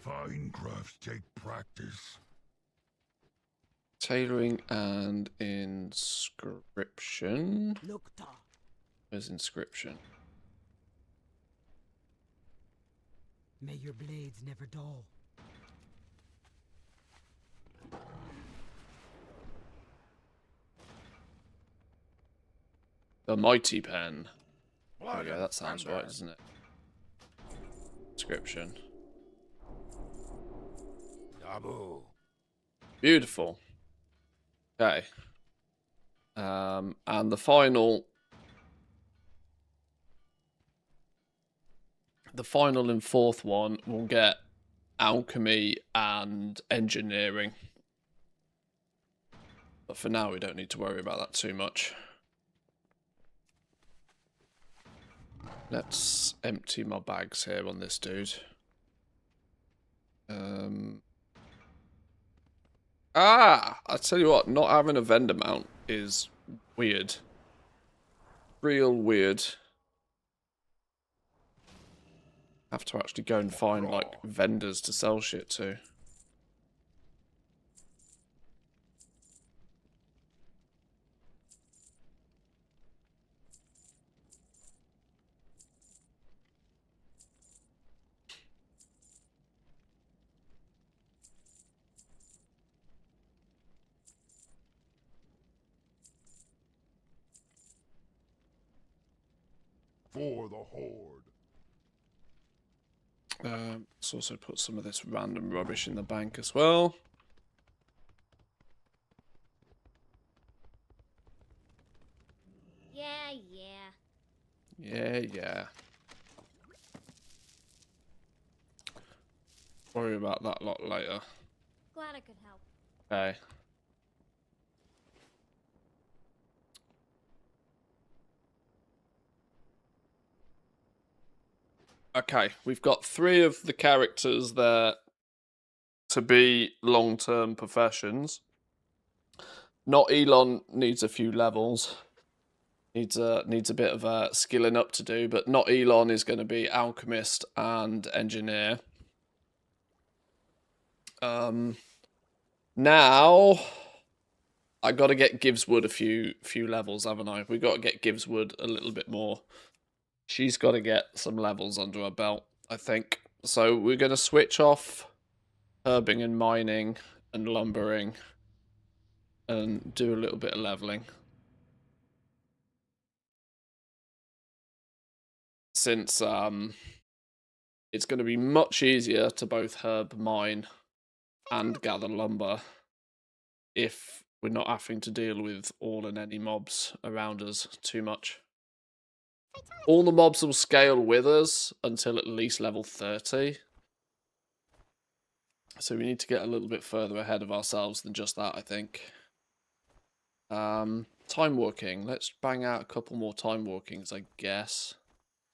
Fine crafts take practice. Tailoring and inscription. Where's inscription? May your blades never dull. The mighty pen. There we go, that sounds right, doesn't it? Inscription. Abu. Beautiful. Okay. And the final and fourth one will get alchemy and engineering. But for now, we don't need to worry about that too much. Let's empty my bags here on this dude. I tell you what, not having a vendor mount is weird. Real weird. Have to actually go and find, like, vendors to sell shit to. For the Horde. Let's also put some of this random rubbish in the bank as well. Yeah. Yeah. Worry about that lot later. Glad I could help. Okay. Okay, we've got 3 of the characters there to be long-term professions. Not Elon needs a few levels. Needs a bit of skilling up to do, but Not Elon is going to be alchemist and engineer. Now I got to get Gibbswood a few levels, haven't I? We got to get Gibbswood a little bit more. She's got to get some levels under her belt, I think. So we're going to switch off herbing and mining and lumbering and do a little bit of leveling. Since it's going to be much easier to both herb, mine, and gather lumber if we're not having to deal with all and any mobs around us too much. All the mobs will scale with us until at least level 30. So we need to get a little bit further ahead of ourselves than just that, I think. Time walking. Let's bang out a couple more time walkings, I guess.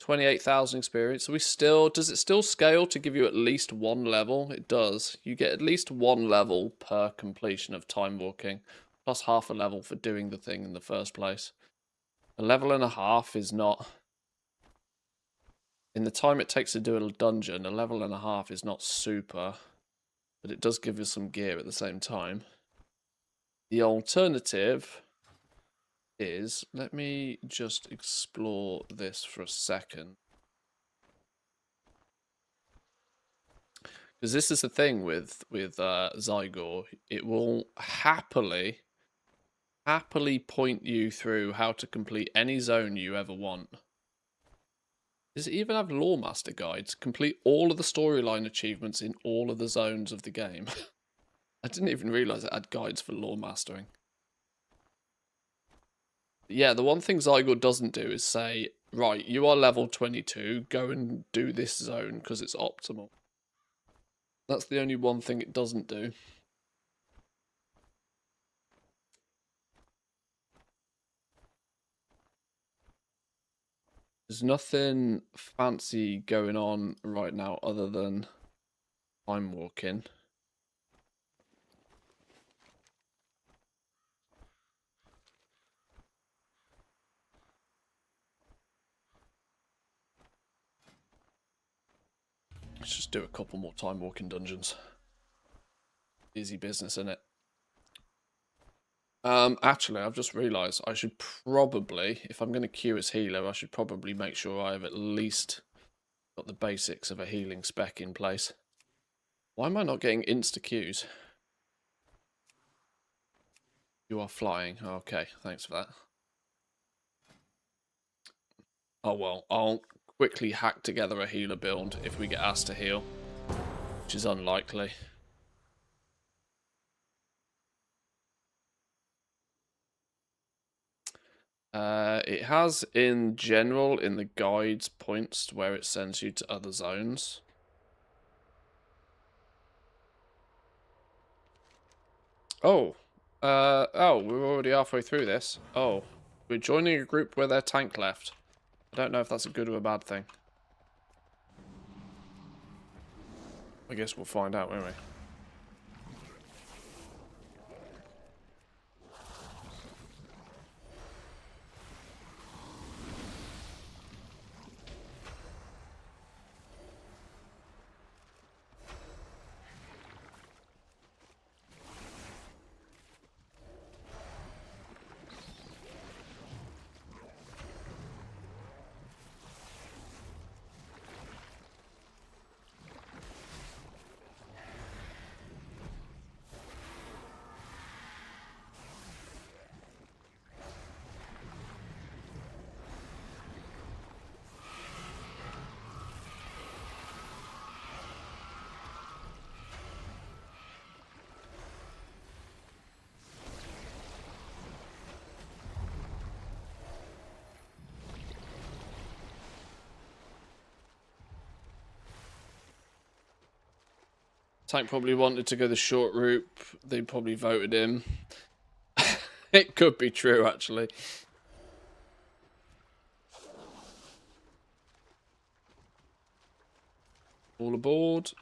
28,000 experience. So does it still scale to give you at least 1 level? It does. You get at least 1 level per completion of time walking, plus half a level for doing the thing in the first place. A level and a half is not... In the time it takes to do a dungeon, a level and a half is not super, but it does give you some gear at the same time. The alternative is, let me just explore this for a second. Because this is the thing with Zygor, it will happily point you through how to complete any zone you ever want. Does it even have lore master guides? Complete all of the storyline achievements in all of the zones of the game. I didn't even realise it had guides for lore mastering. Yeah, the one thing Zygor doesn't do is say, right, you are level 22, go and do this zone because it's optimal. That's the only one thing it doesn't do. There's nothing fancy going on right now other than time walking. Let's just do a couple more time walking dungeons. Easy business, isn't it? Actually, I've just realised I should probably, if I'm going to queue as healer, I should probably make sure I have at least got the basics of a healing spec in place. Why am I not getting insta queues? You are flying. Okay, thanks for that. Oh well, I'll quickly hack together a healer build if we get asked to heal, which is unlikely. It has in general in the guides points where it sends you to other zones. Oh, we're already halfway through this. Oh, we're joining a group where their tank left. I don't know if that's a good or a bad thing. I guess we'll find out, won't we? Tank probably wanted to go the short route. They probably voted him. It could be true, actually. All aboard.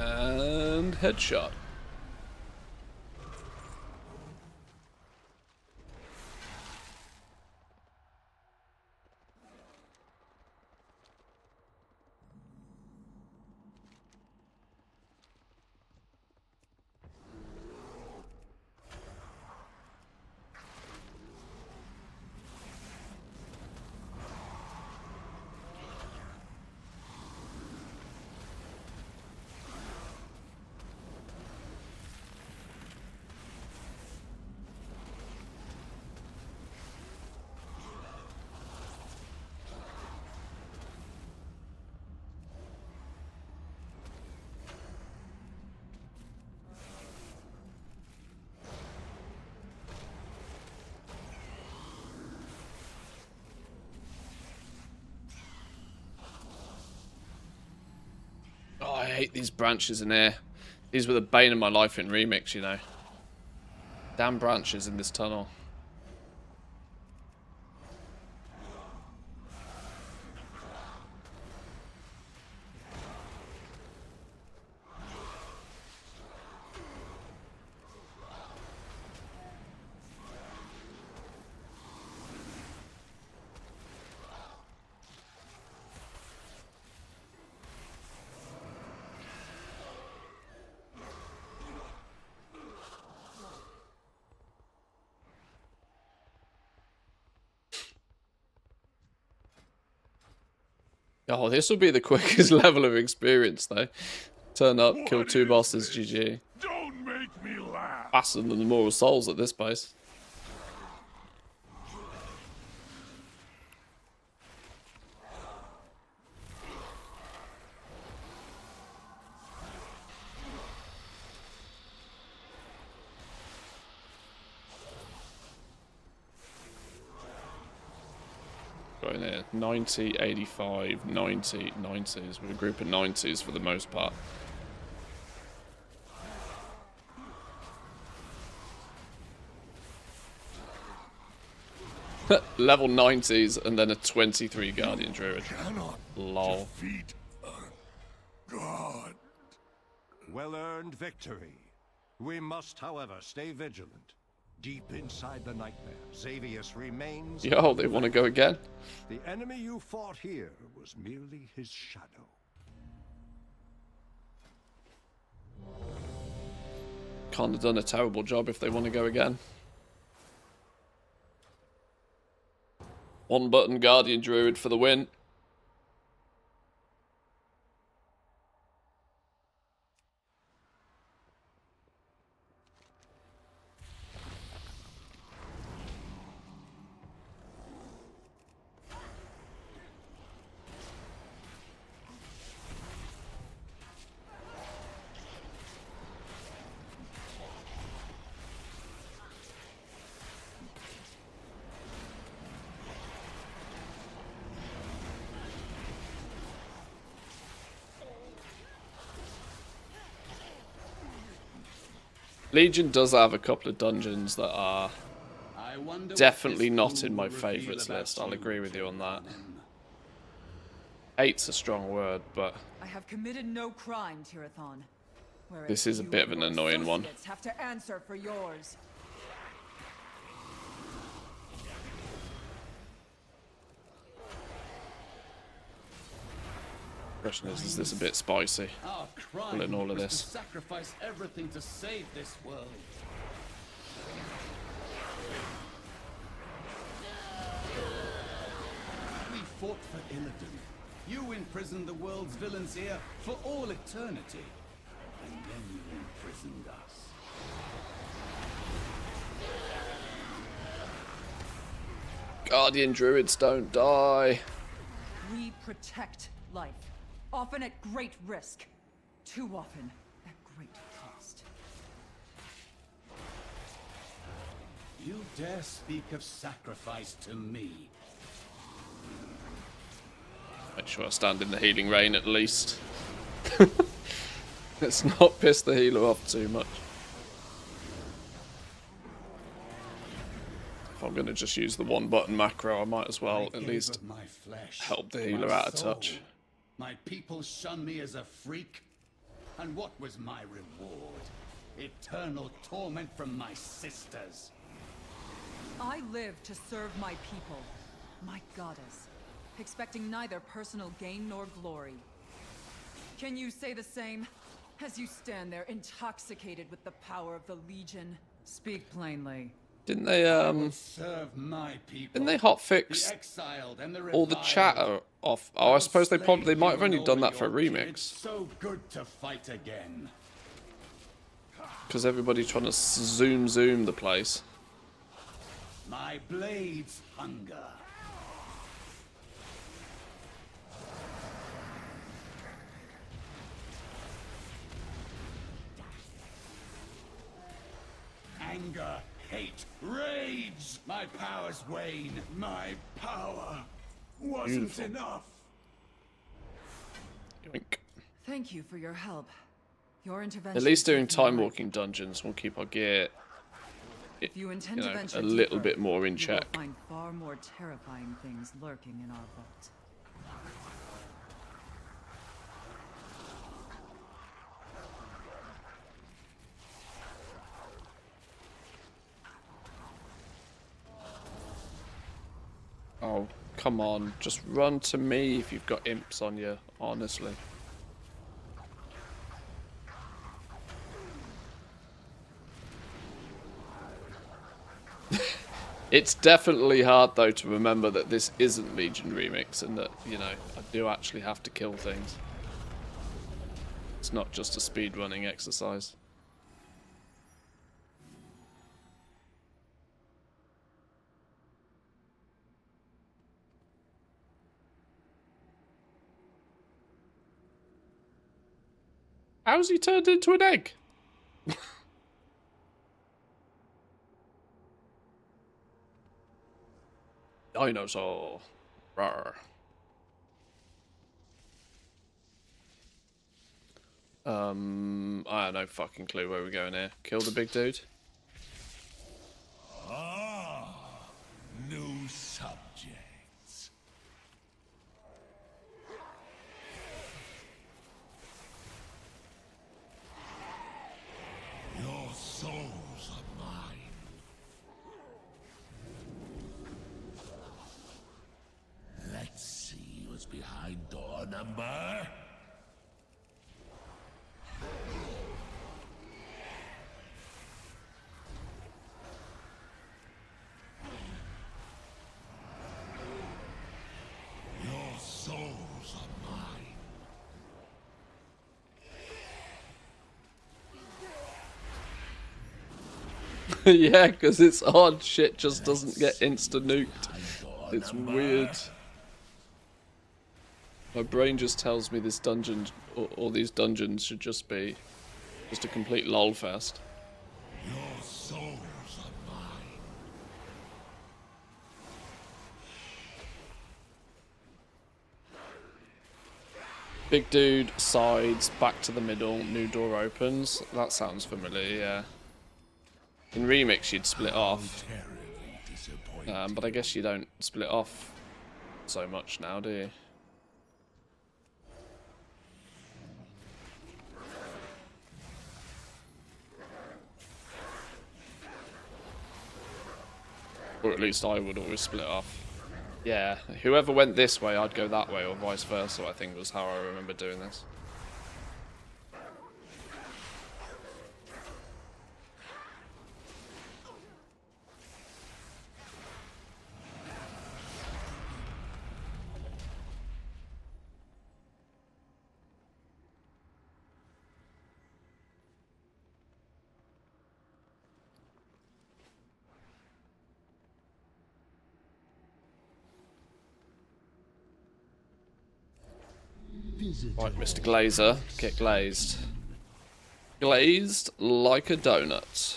And headshot. Oh, I hate these branches in here. These were the bane of my life in Remix, you know. Damn branches in this tunnel. Oh, this will be the quickest level of experience, though. Turn up, kill 2 bosses, GG. Don't make me laugh. faster than the Moral Souls at this pace. Got in here 90, 85, 90, 90s with a group of 90s for the most part. Level 90s and then a 23 Guardian Druid. Lol. God. Well-earned victory. We must, however, stay vigilant. Deep inside the nightmare, Xavius remains... Yo, they want to go again? The enemy you fought here was merely his shadow. Can't have done a terrible job if they want to go again. One button Guardian Druid for the win. Legion does have a couple of dungeons that are definitely not in my favourites list. I'll agree with you on that. Hate's a strong word, but I have committed no crime, Tirathon. this is a bit of an annoying one. Have to answer for yours. Question is this a bit spicy? Our crime Pulling all of was this. to sacrifice everything to save this world. We fought for Illidan. You imprisoned the world's villains here for all eternity. And then you imprisoned us. Guardian Druids don't die. We protect life, often at great risk. Too often at great cost. You dare speak of sacrifice to me? Make sure I stand in the healing rain at least. Let's not piss the healer off too much. If I'm going to just use the one button macro, I might as well at least help the healer out of touch. My people shun me as a freak. And what was my reward? Eternal torment from my sisters. I live to serve my people, my goddess, expecting neither personal gain nor glory. Can you say the same? As you stand there intoxicated with the power of the Legion. Speak plainly. Didn't they Serve my people. didn't they hotfix The exiled and the all the reviled. chatter off? Oh, I suppose they might have only done that for a remix. It's so good to fight again. Because everybody's trying to zoom the place. My blades hunger. Anger, hate, rage. My powers wane. My power wasn't Beautiful. enough. Yoink. Thank you for your help. Your intervention. At least doing saved my time life. walking dungeons will keep our gear If you intend to venture a little deeper, bit more in you check. will find far more terrifying things lurking in our vault. Oh, come on. Just run to me if you've got imps on you, honestly. It's definitely hard, though, to remember that this isn't Legion Remix and that, you know, I do actually have to kill things. It's not just a speedrunning exercise. How's he turned into an egg? Dinosaur. Rawr. I have no fucking clue where we're going here. Kill the big dude? Ah, new subjects. Your souls are mine. Let's see what's behind door number. Your souls are mine. Yeah, because it's odd. Shit just doesn't get insta-nuked. It's weird. My brain just tells me this dungeon, or these dungeons should just be just a complete lol fest. Your souls are mine. Big dude, sides, back to the middle, new door opens. That sounds familiar, yeah. In Remix you'd split off. But I guess you don't split off so much now, do you? Or at least I would always split off. Yeah, whoever went this way, I'd go that way, or vice versa, I think was how I remember doing this. Right, Mr. Glazer, get glazed. Glazed like a donut.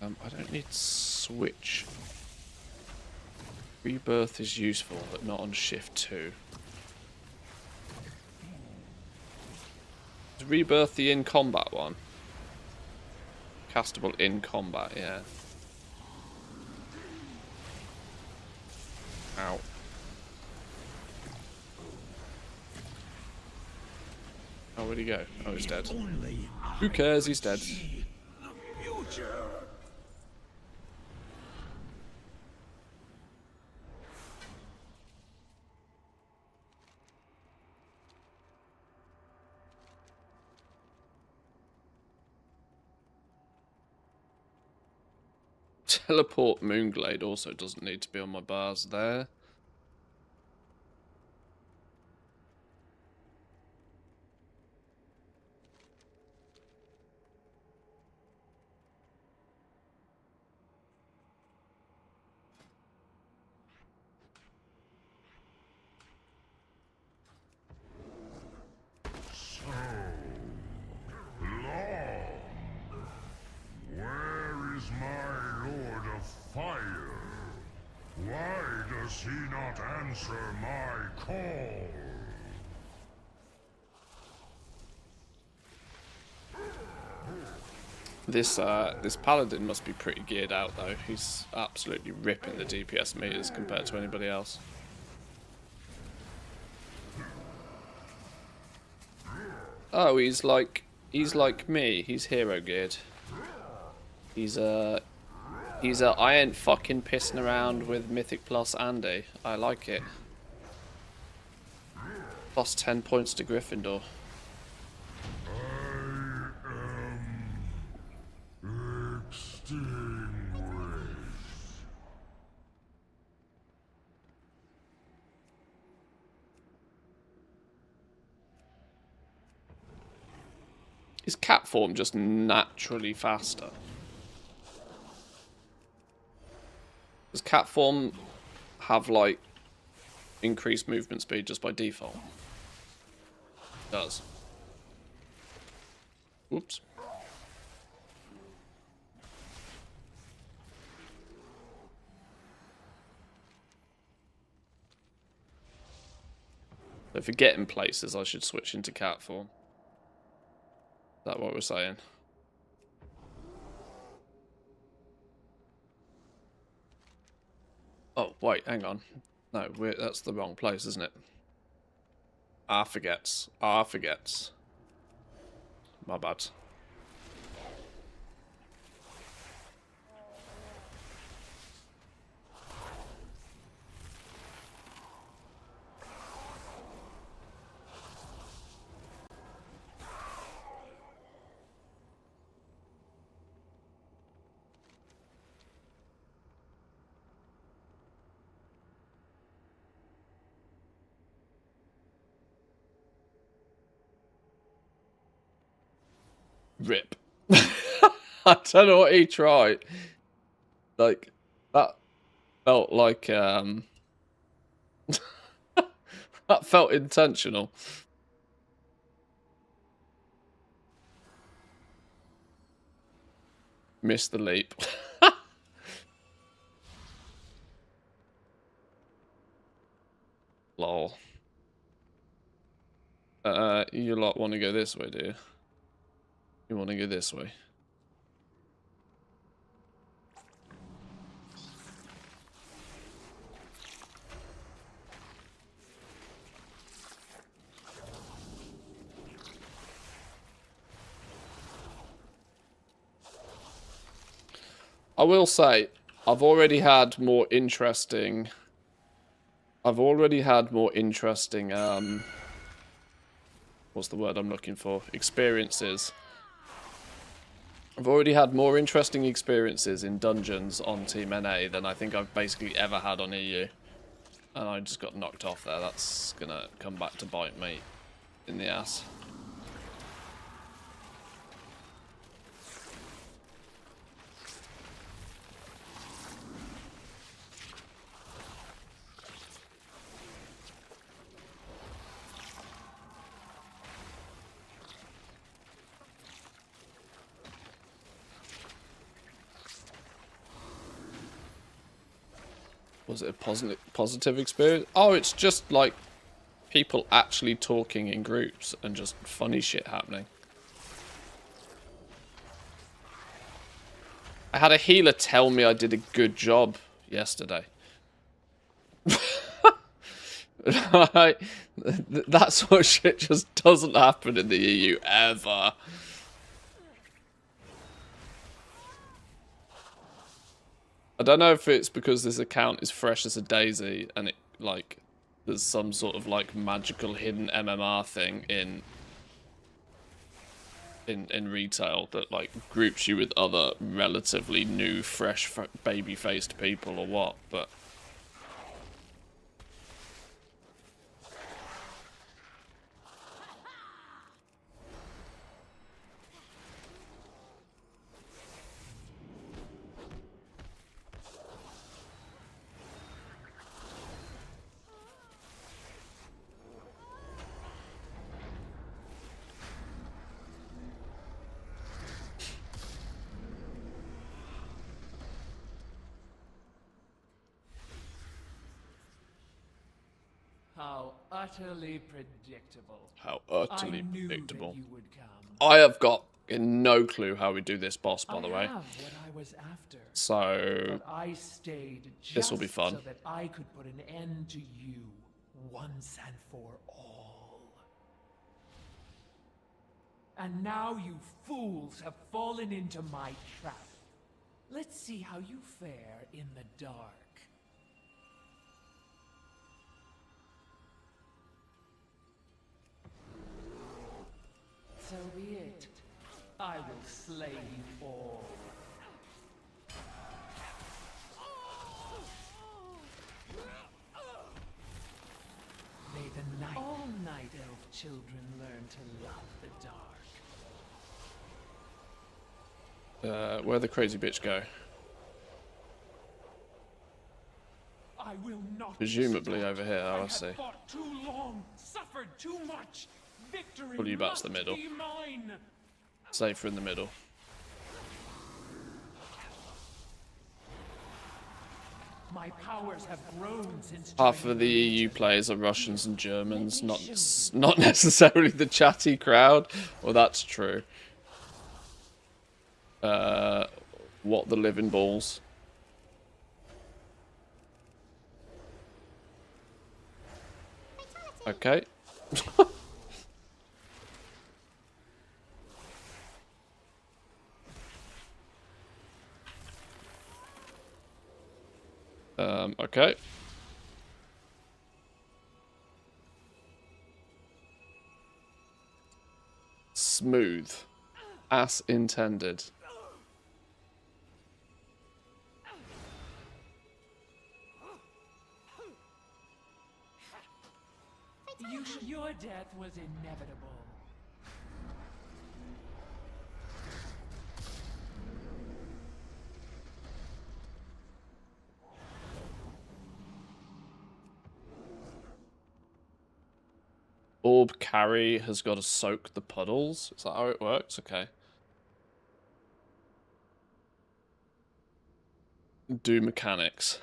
I don't need switch. Rebirth is useful, but not on shift 2. Is Rebirth the in combat one? Castable in combat, yeah. Ow. Oh, where'd he go? Oh, he's dead. Who cares? He's dead. Teleport Moonglade also doesn't need to be on my bars there. So long. Where is my Lord of Fire? Why does he not answer my call? This paladin must be pretty geared out though. He's absolutely ripping the DPS meters compared to anybody else. Oh, he's like me. He's hero geared. He's I ain't fucking pissing around with Mythic Plus Andy. I like it. Plus 10 points to Gryffindor. Is cat form just naturally faster? Does cat form have like increased movement speed just by default? It does. Oops. So if you get in places, I should switch into cat form. Is that what we're saying? Oh, wait, hang on. No, that's the wrong place, isn't it? Forgets. Forgets. My bad. Rip. I don't know what he tried. Like, that felt like, that felt intentional. Missed the leap. Lol. You lot want to go this way, do you? You want to go this way? I will say, I've already had more interesting, what's the word I'm looking for? Experiences. I've already had more interesting experiences in dungeons on Team NA than I think I've basically ever had on EU. And I just got knocked off there. That's gonna come back to bite me in the ass. Was it a positive experience? Oh, it's just like people actually talking in groups and just funny shit happening. I had a healer tell me I did a good job yesterday. That sort of shit just doesn't happen in the EU ever. I don't know if it's because this account is fresh as a daisy and it like there's some sort of like magical hidden MMR thing in retail that like groups you with other relatively new, fresh, baby-faced people or what, but How utterly predictable. how utterly I knew predictable. that you would come. I have got no clue how we do this boss, by the way. I have what I was after. So But I stayed this will be just fun. so that I could put an end to you once and for all. And now you fools have fallen into my trap. Let's see how you fare in the dark. So be it. I will slay you all. May the all night elf children learn to love the dark. Where'd the crazy bitch go? not Presumably over here. Oh, I see. fought too long, suffered too much. Victory Pull you back to the middle. be mine. Safer in the middle. My powers have grown since Half of the EU players are Russians and Germans, not necessarily the chatty crowd. Well, that's true. What the living balls. Okay. Okay. Smooth. As intended. Your death was inevitable. Orb carry has got to soak the puddles. Is that how it works? Okay. Do mechanics.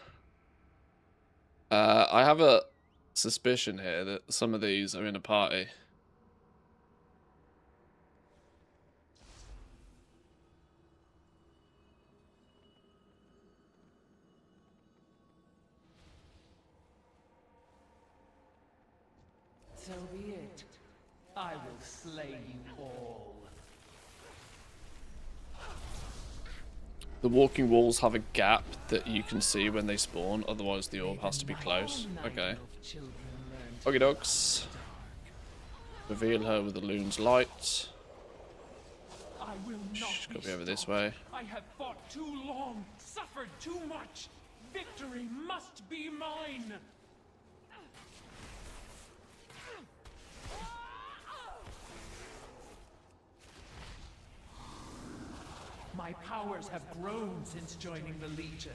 I have a suspicion here that some of these are in a party. So be it. I will slay you all. The walking walls have a gap that you can see when they spawn, otherwise the orb has to be close. Okay. Okay, dogs. Reveal her with the loon's light. She's got to be over this way. I have fought too long, suffered too much. Victory must be mine. My powers have grown since joining the Legion.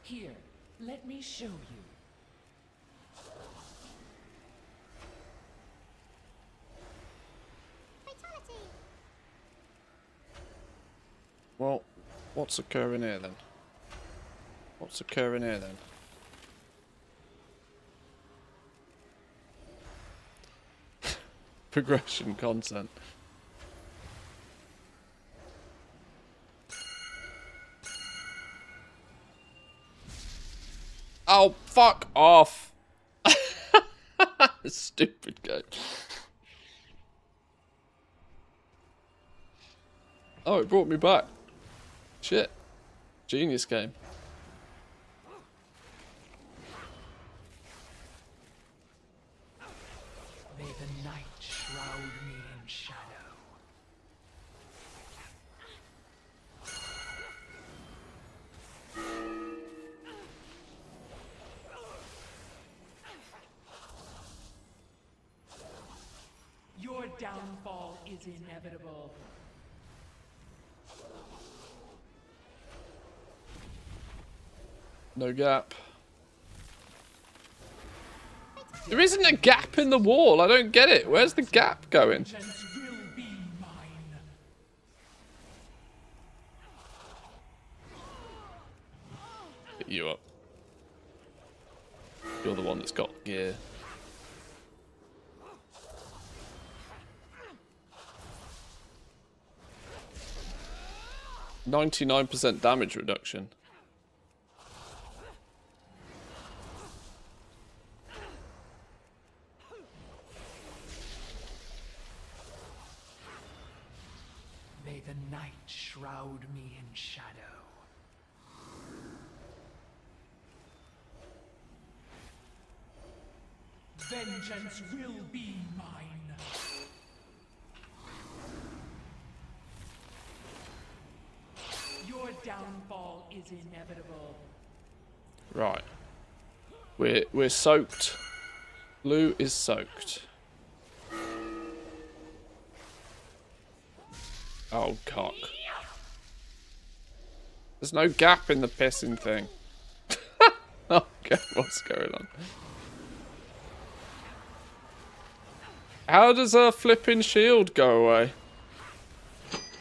Here, let me show you. Well, what's occurring here then? What's occurring here then? Progression content. Oh, fuck off! Stupid game. Oh, it brought me back. Shit. Genius game. May the night shroud me in shadow. Your downfall is inevitable. No gap. There isn't a gap in the wall. I don't get it. Where's the gap going? Pick you up. You're the one that's got gear. %99 damage reduction. May the night shroud me in shadow. Vengeance will be mine. Your downfall is inevitable. Right. We're soaked. Blue is soaked. Oh, cock. There's no gap in the pissing thing. Okay, what's going on? How does her flipping shield go away?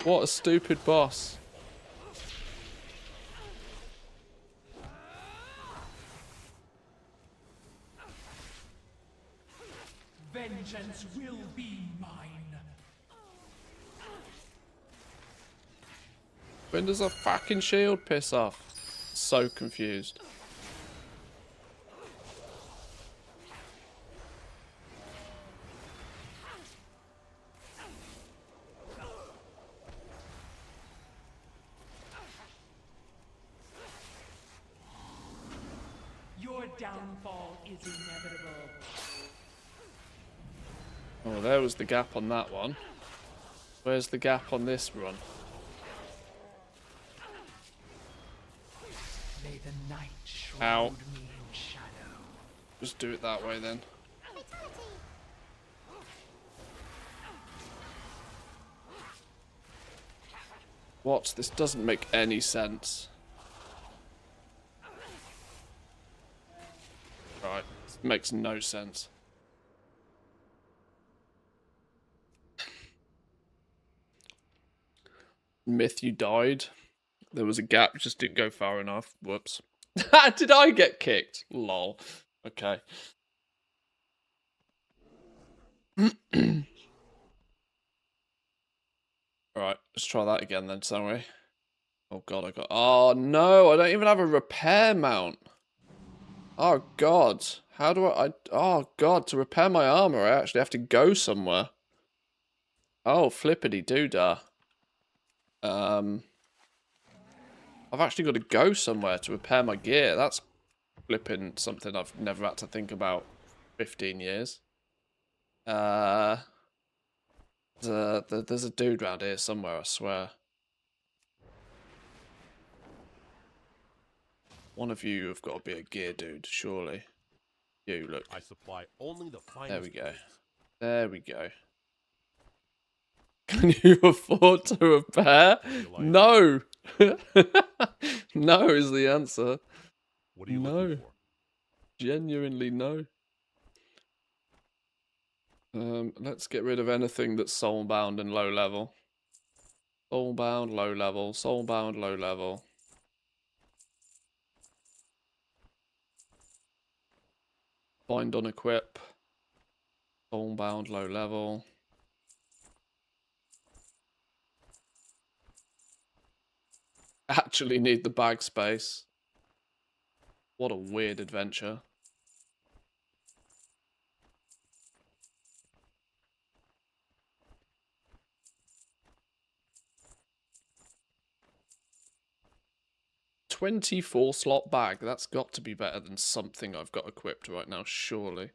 What a stupid boss. Vengeance will be mine. When does a fucking shield piss off? So confused. Your downfall is inevitable. Oh, there was the gap on that one. Where's the gap on this run? May the night shroud Ow. me in shadow. Just do it that way then. What? This doesn't make any sense. Right, this makes no sense. Myth, you died. There was a gap, just didn't go far enough. Whoops. Did I get kicked? Lol. Okay. Alright, let's try that again then, shall we? Oh god, I got... Oh no, I don't even have a repair mount. Oh god. How do I... Oh god, to repair my armor, I actually have to go somewhere. Oh, flippity doodah. I've actually got to go somewhere to repair my gear. That's flipping something I've never had to think about 15 years. There's a dude around here somewhere, I swear. One of you have got to be a gear dude, surely. You, look. I supply only the finest. There we go. There we go. Can you afford to repair? No. No is the answer. What are you looking for? Genuinely no. Let's get rid of anything that's soulbound and low level. Soulbound, low level. Soulbound, low level. Bind on equip. Soulbound, low level. Actually need the bag space. What a weird adventure. $24 slot bag. That's got to be better than something I've got equipped right now, surely.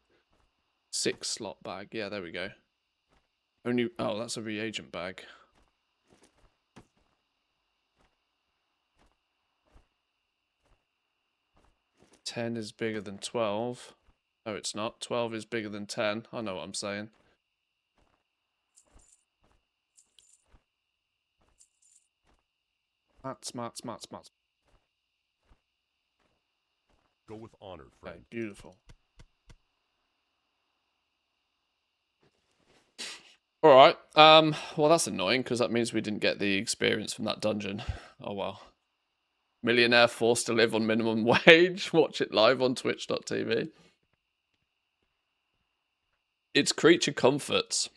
6 slot bag. Yeah, there we go. Only... Oh, that's a reagent bag. $10 is bigger than 12. No, it's not. 12 is bigger than 10. I know what I'm saying. Smart. Go with honor, friend. Okay, beautiful. Alright, well that's annoying, because that means we didn't get the experience from that dungeon. Oh well. Millionaire forced to live on minimum wage. Watch it live on twitch.tv. It's creature comforts.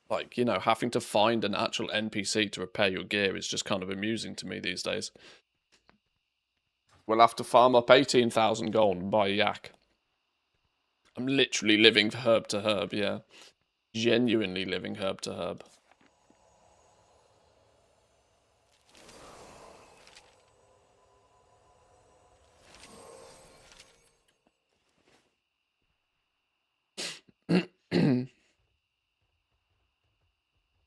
Like, you know, having to find an actual NPC to repair your gear is just kind of amusing to me these days. We'll have to farm up 18,000 gold and buy a yak. I'm literally living herb to herb, yeah. Genuinely living herb to herb.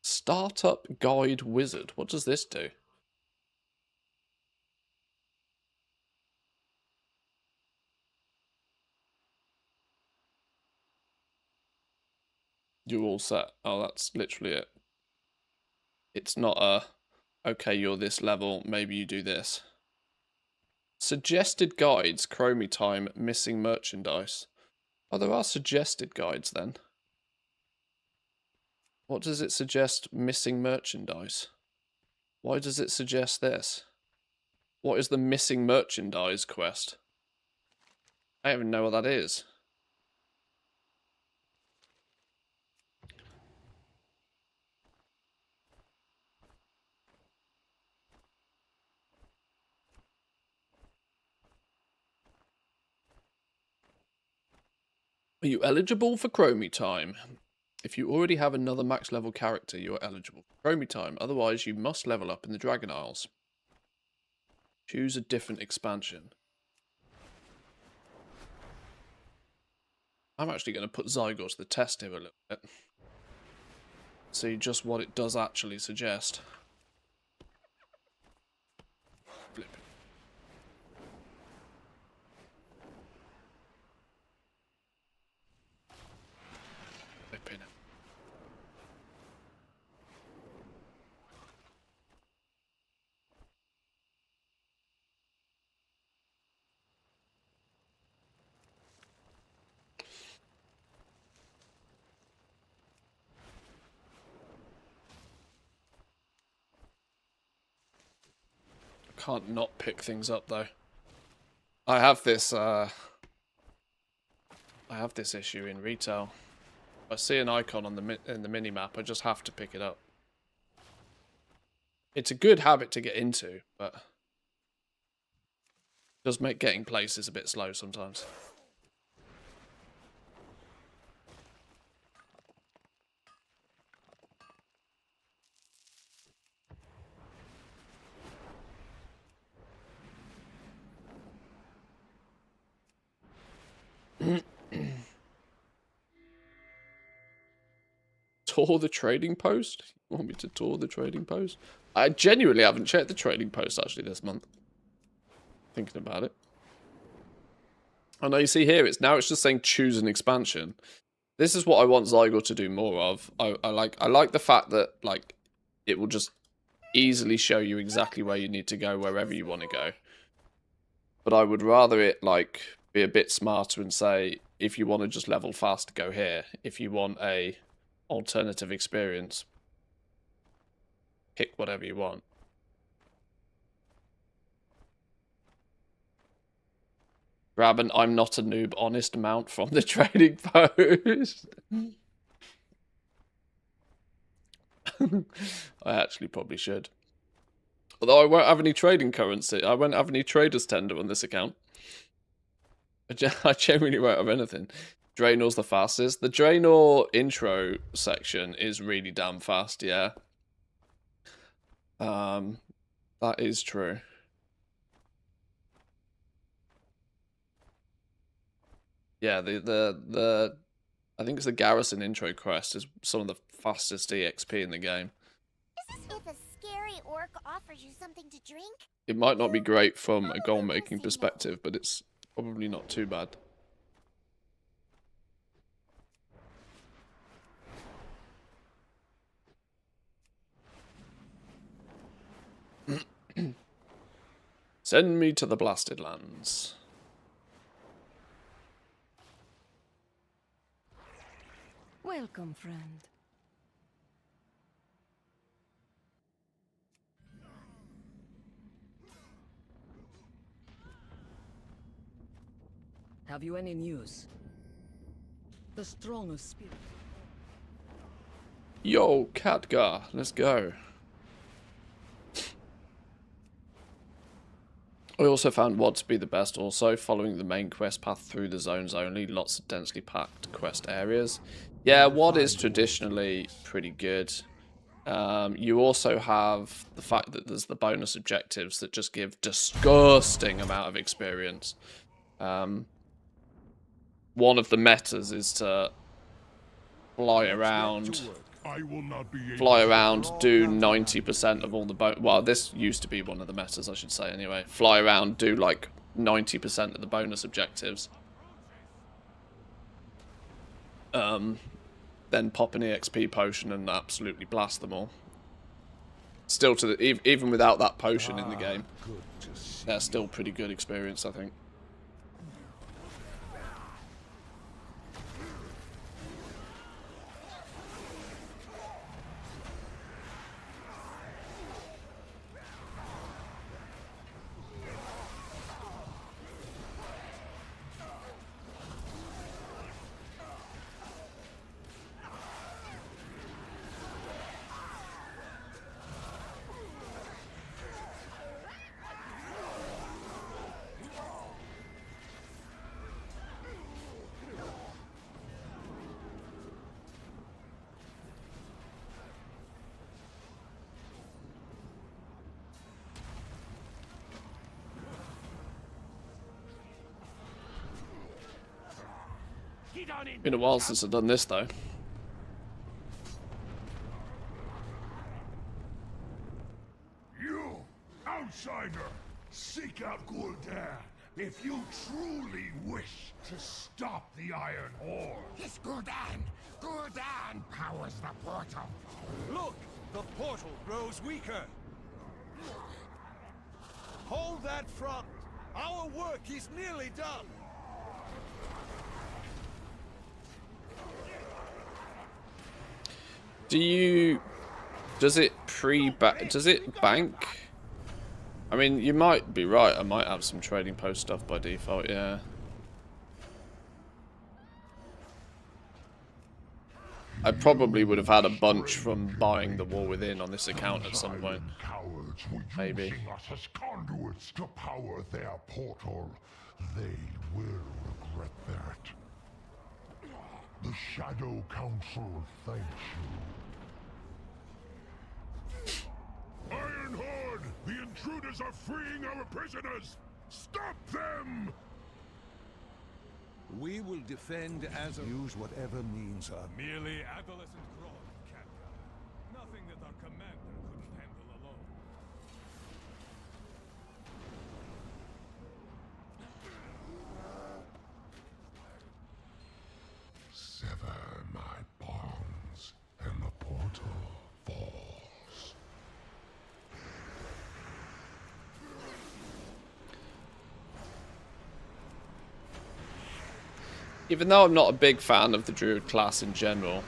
Startup Guide Wizard. What does this do? You're all set. Oh, that's literally it. It's not a, okay, you're this level, maybe you do this. Suggested guides, Chromie time, missing merchandise. Oh, there are suggested guides then. What does it suggest? Missing merchandise. Why does it suggest this? What is the missing merchandise quest? I don't even know what that is. Are you eligible for Chromie time? If you already have another max level character, you are eligible for Chromie time. Otherwise, you must level up in the Dragon Isles. Choose a different expansion. I'm actually going to put Zygote to the test here a little bit. See just what it does actually suggest. Flip it. Flip it. Can't not pick things up though. I have this issue in retail. If I see an icon on in the mini map, I just have to pick it up. It's a good habit to get into, but it does make getting places a bit slow sometimes. Tour the trading post? You want me to tour the trading post? I genuinely haven't checked the trading post actually this month. Thinking about it. Oh no, you see here, it's just saying choose an expansion. This is what I want Zygote to do more of. I like the fact that like it will just easily show you exactly where you need to go wherever you want to go. But I would rather it like be a bit smarter and say if you want to just level fast, go here. If you want a alternative experience, pick whatever you want. Grab an I'm not a noob honest mount from the trading post. I actually probably should. Although I won't have any trading currency. I won't have any traders tender on this account. I genuinely won't have anything. Draenor's the fastest. The Draenor intro section is really damn fast, yeah. That is true. Yeah, the I think it's the Garrison intro quest is some of the fastest EXP in the game. Is this if a scary orc offers you something to drink? It might not be great from a goal making perspective, but it's probably not too bad. Send me to the blasted lands. Welcome, friend. Have you any news? The strongest spirit. Yo, Khadgar, let's go. I also found WOD to be the best also, following the main quest path through the zones only, lots of densely packed quest areas. Yeah, WOD is traditionally pretty good. You also have the fact that there's the bonus objectives that just give disgusting amount of experience. One of the metas is to fly around, do 90% of all the well, this used to be one of the metas, I should say, anyway. Fly around, do like 90% of the bonus objectives. Then pop an EXP potion and absolutely blast them all. Still, even without that potion in the game. Good to see they're still pretty good experience, I think. Been a while since I've done this, though. You, outsider, seek out Gul'dan if you truly wish to stop the Iron Horde. It's Gul'dan! Gul'dan powers the portal! Look! The portal grows weaker! Hold that front! Our work is nearly done! Does it bank? I mean, you might be right. I might have some trading post stuff by default, yeah. I probably would have had a bunch from buying the War Within on this account at some point. Maybe. Using us as conduits to power their portal. They will regret that. The Shadow Council thanks you. Iron Horde! The intruders are freeing our prisoners! Stop them! We will defend as a... Use whatever means are... Merely adolescent crawl, Captain. Nothing that our commander couldn't handle alone. Sever my bonds, and the portal falls. Even though I'm not a big fan of the Druid class in general,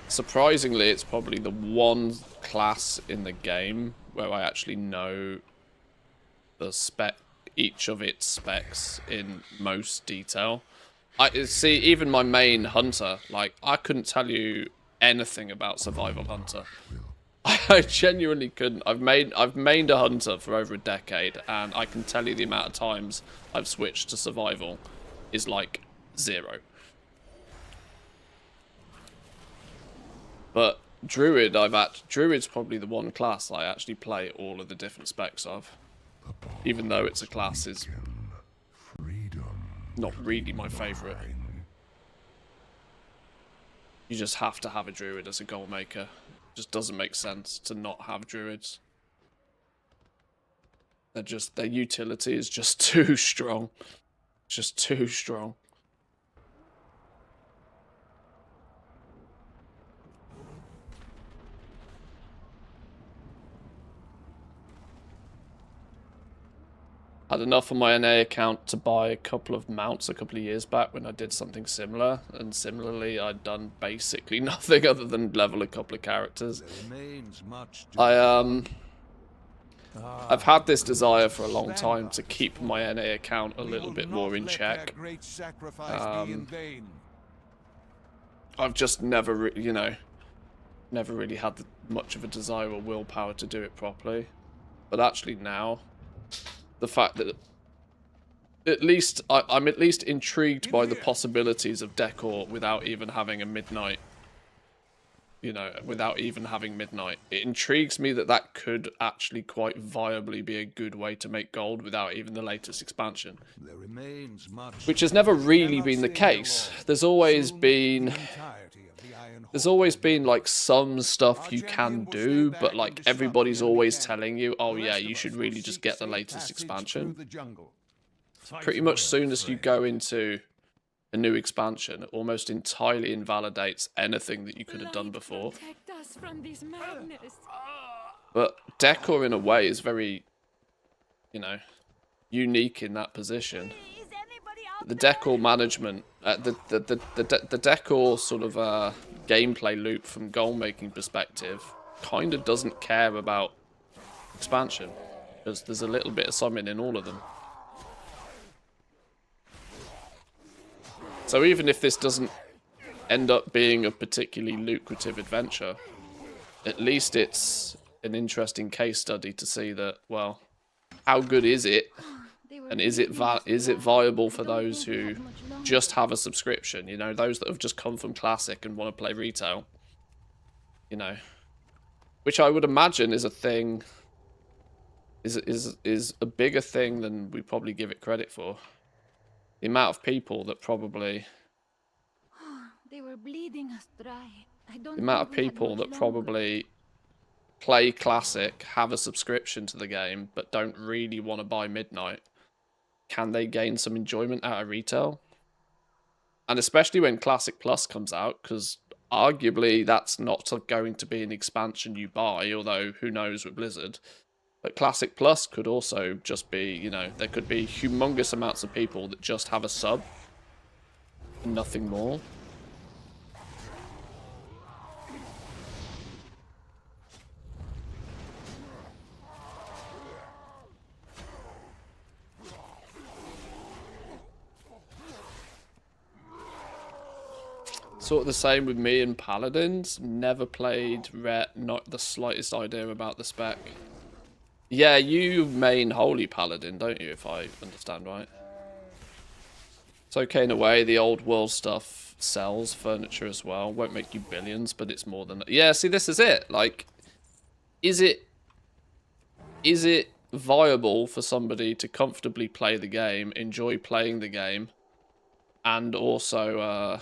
surprisingly it's probably the one class in the game where I actually know the each of its specs in most detail. I see, even my main hunter, like, I couldn't tell you anything about Survival Hunter. I genuinely couldn't. I've mained a hunter for over a decade, and I can tell you the amount of times I've switched to survival is like 0. But Druid, Druid's probably the one class I actually play all of the different specs of. Even though it's a class is not really my favourite. You just have to have a Druid as a goal maker. It just doesn't make sense to not have Druids. Their utility is just too strong. Just too strong. I had enough on my NA account to buy a couple of mounts a couple of years back when I did something similar, and similarly I'd done basically nothing other than level a couple of characters. I've had this desire for a long time to keep my NA account a little bit more in check. I've just never, never really had much of a desire or willpower to do it properly. But actually now, the fact that I'm at least intrigued by the possibilities of decor without even having a midnight. Without even having midnight. It intrigues me that could actually quite viably be a good way to make gold without even the latest expansion. There remains much, which has never really been the case. There's always been like some stuff you can do, but like everybody's always telling you, oh yeah, you should really just get the latest expansion. Pretty much soon as you go into a new expansion, it almost entirely invalidates anything that you could have done before. But decor in a way is very, unique in that position. The decor management, the decor sort of gameplay loop from goal making perspective kind of doesn't care about expansion, because there's a little bit of something in all of them. So even if this doesn't end up being a particularly lucrative adventure, at least it's an interesting case study to see that, well, how good is it? And is it viable for those who just have a subscription? You know, those that have just come from Classic and want to play retail. You know, which I would imagine is a thing. Is a bigger thing than we probably give it credit for. The amount of people that probably. They were bleeding us dry. The amount of people that probably play Classic, have a subscription to the game, but don't really want to buy Midnight. Can they gain some enjoyment out of retail? And especially when Classic Plus comes out, because arguably that's not going to be an expansion you buy, although who knows with Blizzard. But Classic Plus could also just be, you know, there could be humongous amounts of people that just have a sub and nothing more. Sort of the same with me and Paladins. Never played Ret, not the slightest idea about the spec. Yeah, you main Holy Paladin, don't you, if I understand right? It's okay in a way, the old world stuff sells furniture as well. Won't make you billions, but it's more than that. Yeah, see, this is it. Like, is it viable for somebody to comfortably play the game, enjoy playing the game, and also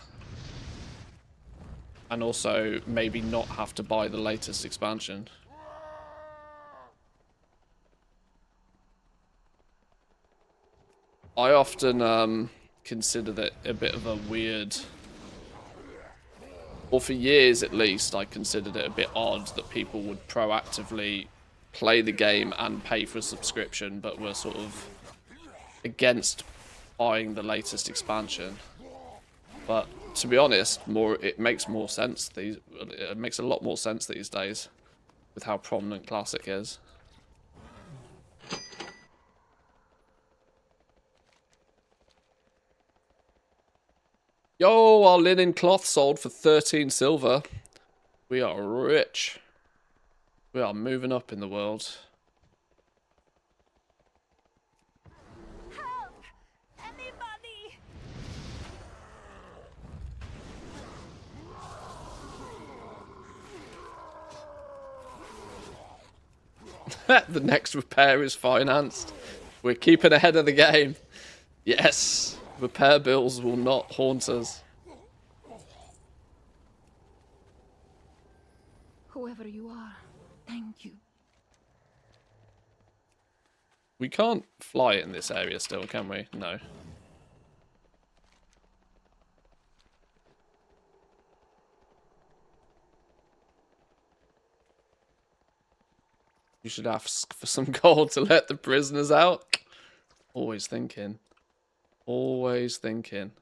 maybe not have to buy the latest expansion? I often consider that a bit of a weird, or for years at least, I considered it a bit odd that people would proactively play the game and pay for a subscription, but were sort of against buying the latest expansion. But to be honest, it makes more sense. It makes a lot more sense these days with how prominent Classic is. Yo, our linen cloth sold for 13 silver. We are rich. We are moving up in the world. Help! Anybody! The next repair is financed. We're keeping ahead of the game. Yes. Repair bills will not haunt us. Whoever you are, thank you. We can't fly in this area still, can we? No. You should ask for some gold to let the prisoners out. Always thinking. Always thinking.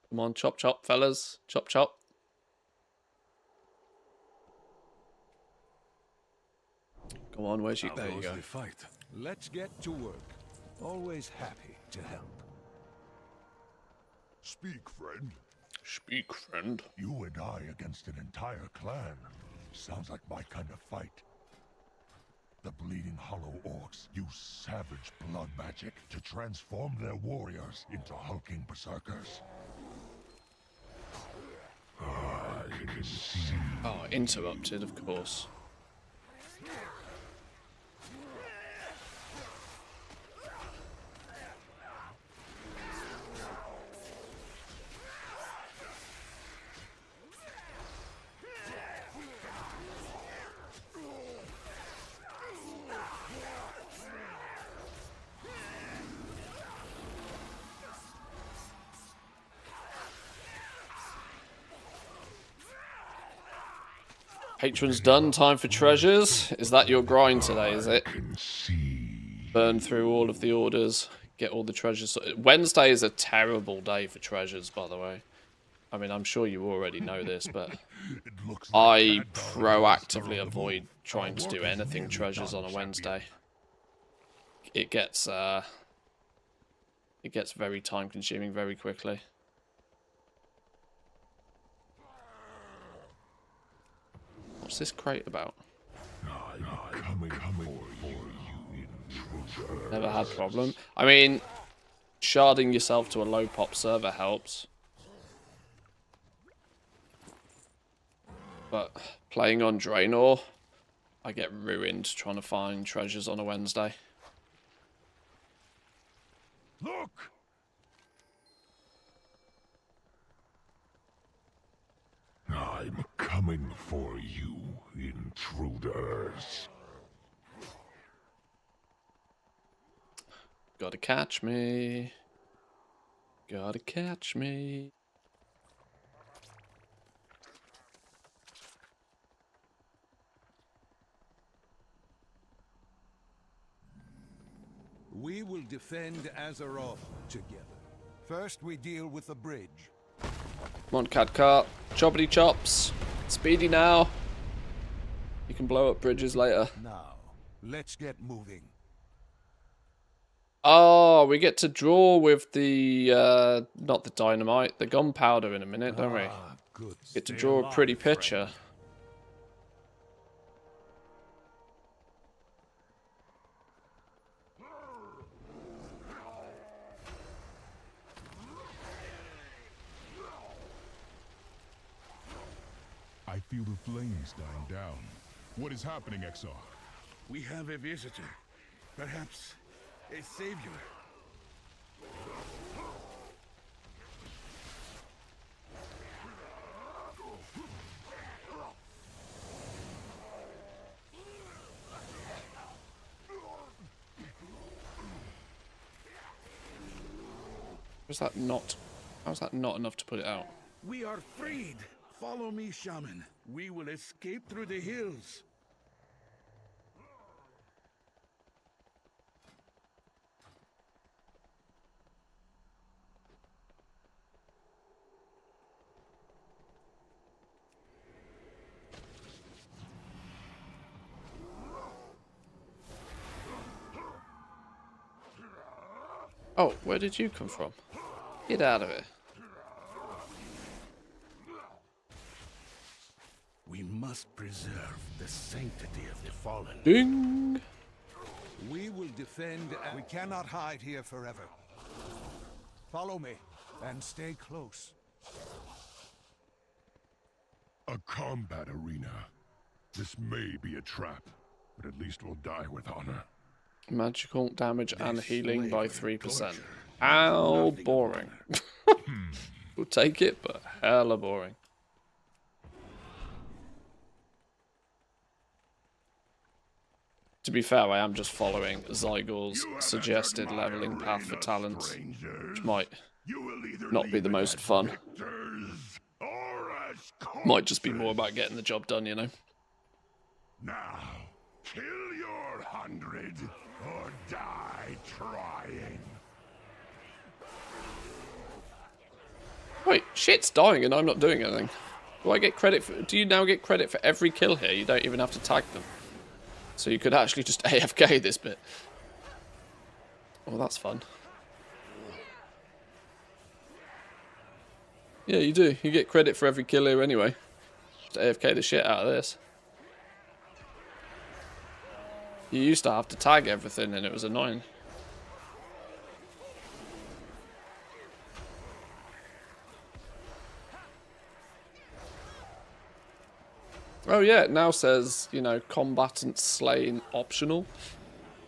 Come on, chop chop, fellas. Chop chop. Go on, where's you? There you go. Fight. Let's get to work. Always happy to help. Speak, friend. Speak, friend. You and I against an entire clan. Sounds like my kind of fight. The Bleeding Hollow Orcs use savage blood magic to transform their warriors into hulking berserkers. I can see. Oh, interrupted, of course. Patron's done. Time for treasures. Is that your grind today, is it? I can see. burn through all of the orders, get all the treasures. Wednesday is a terrible day for treasures, by the way. I mean, I'm sure you already know this, but I proactively avoid trying to do anything treasures on a Wednesday. It gets very time consuming very quickly. What's this crate about? Never had problem. I mean, sharding yourself to a low pop server helps. But playing on Draenor, I get ruined trying to find treasures on a Wednesday. Look! I'm coming for you, intruders. Gotta catch me. Gotta catch me. We will defend Azeroth together. First, we deal with the bridge. Come on, cat cart. Choppity chops. Speedy now. You can blow up bridges later. Now, let's get moving. Oh, we get to draw with the, not the dynamite, the gunpowder in a minute, don't we? Good. Get to draw a pretty picture. I feel the flames dying down. What is happening, Exar? We have a visitor. Perhaps a savior. Was that not? How was that not enough to put it out? We are freed. Follow me, shaman. We will escape through the hills. Oh, where did you come from? Get out of it. We must preserve the sanctity of the fallen. Ding! We will defend. We cannot hide here forever. Follow me and stay close. A combat arena. This may be a trap, but at least we'll die with honor. Magical damage and healing by 3%. How boring. We'll take it, but hella boring. To be fair, I am just following Zygor's suggested leveling path for talents, which might not be the most fun. Might just be more about getting the job done, you know. Now, kill your 100 or die trying. Wait, shit's dying and I'm not doing anything. Do I get credit for? Do you now get credit for every kill here? You don't even have to tag them. So you could actually just AFK this bit. Well, that's fun. Yeah, you do. You get credit for every kill here anyway. Just AFK the shit out of this. You used to have to tag everything and it was annoying. Oh yeah, it now says, you know, combatant slain optional.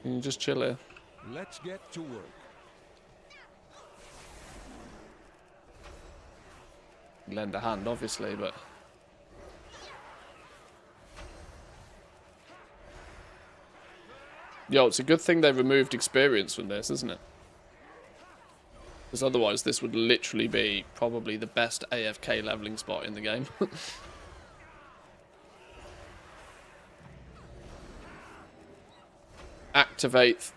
You can just chill here. Let's get to work. Lend a hand, obviously, but... Yo, it's a good thing they removed experience from this, isn't it? Because otherwise this would literally be probably the best AFK leveling spot in the game. Activate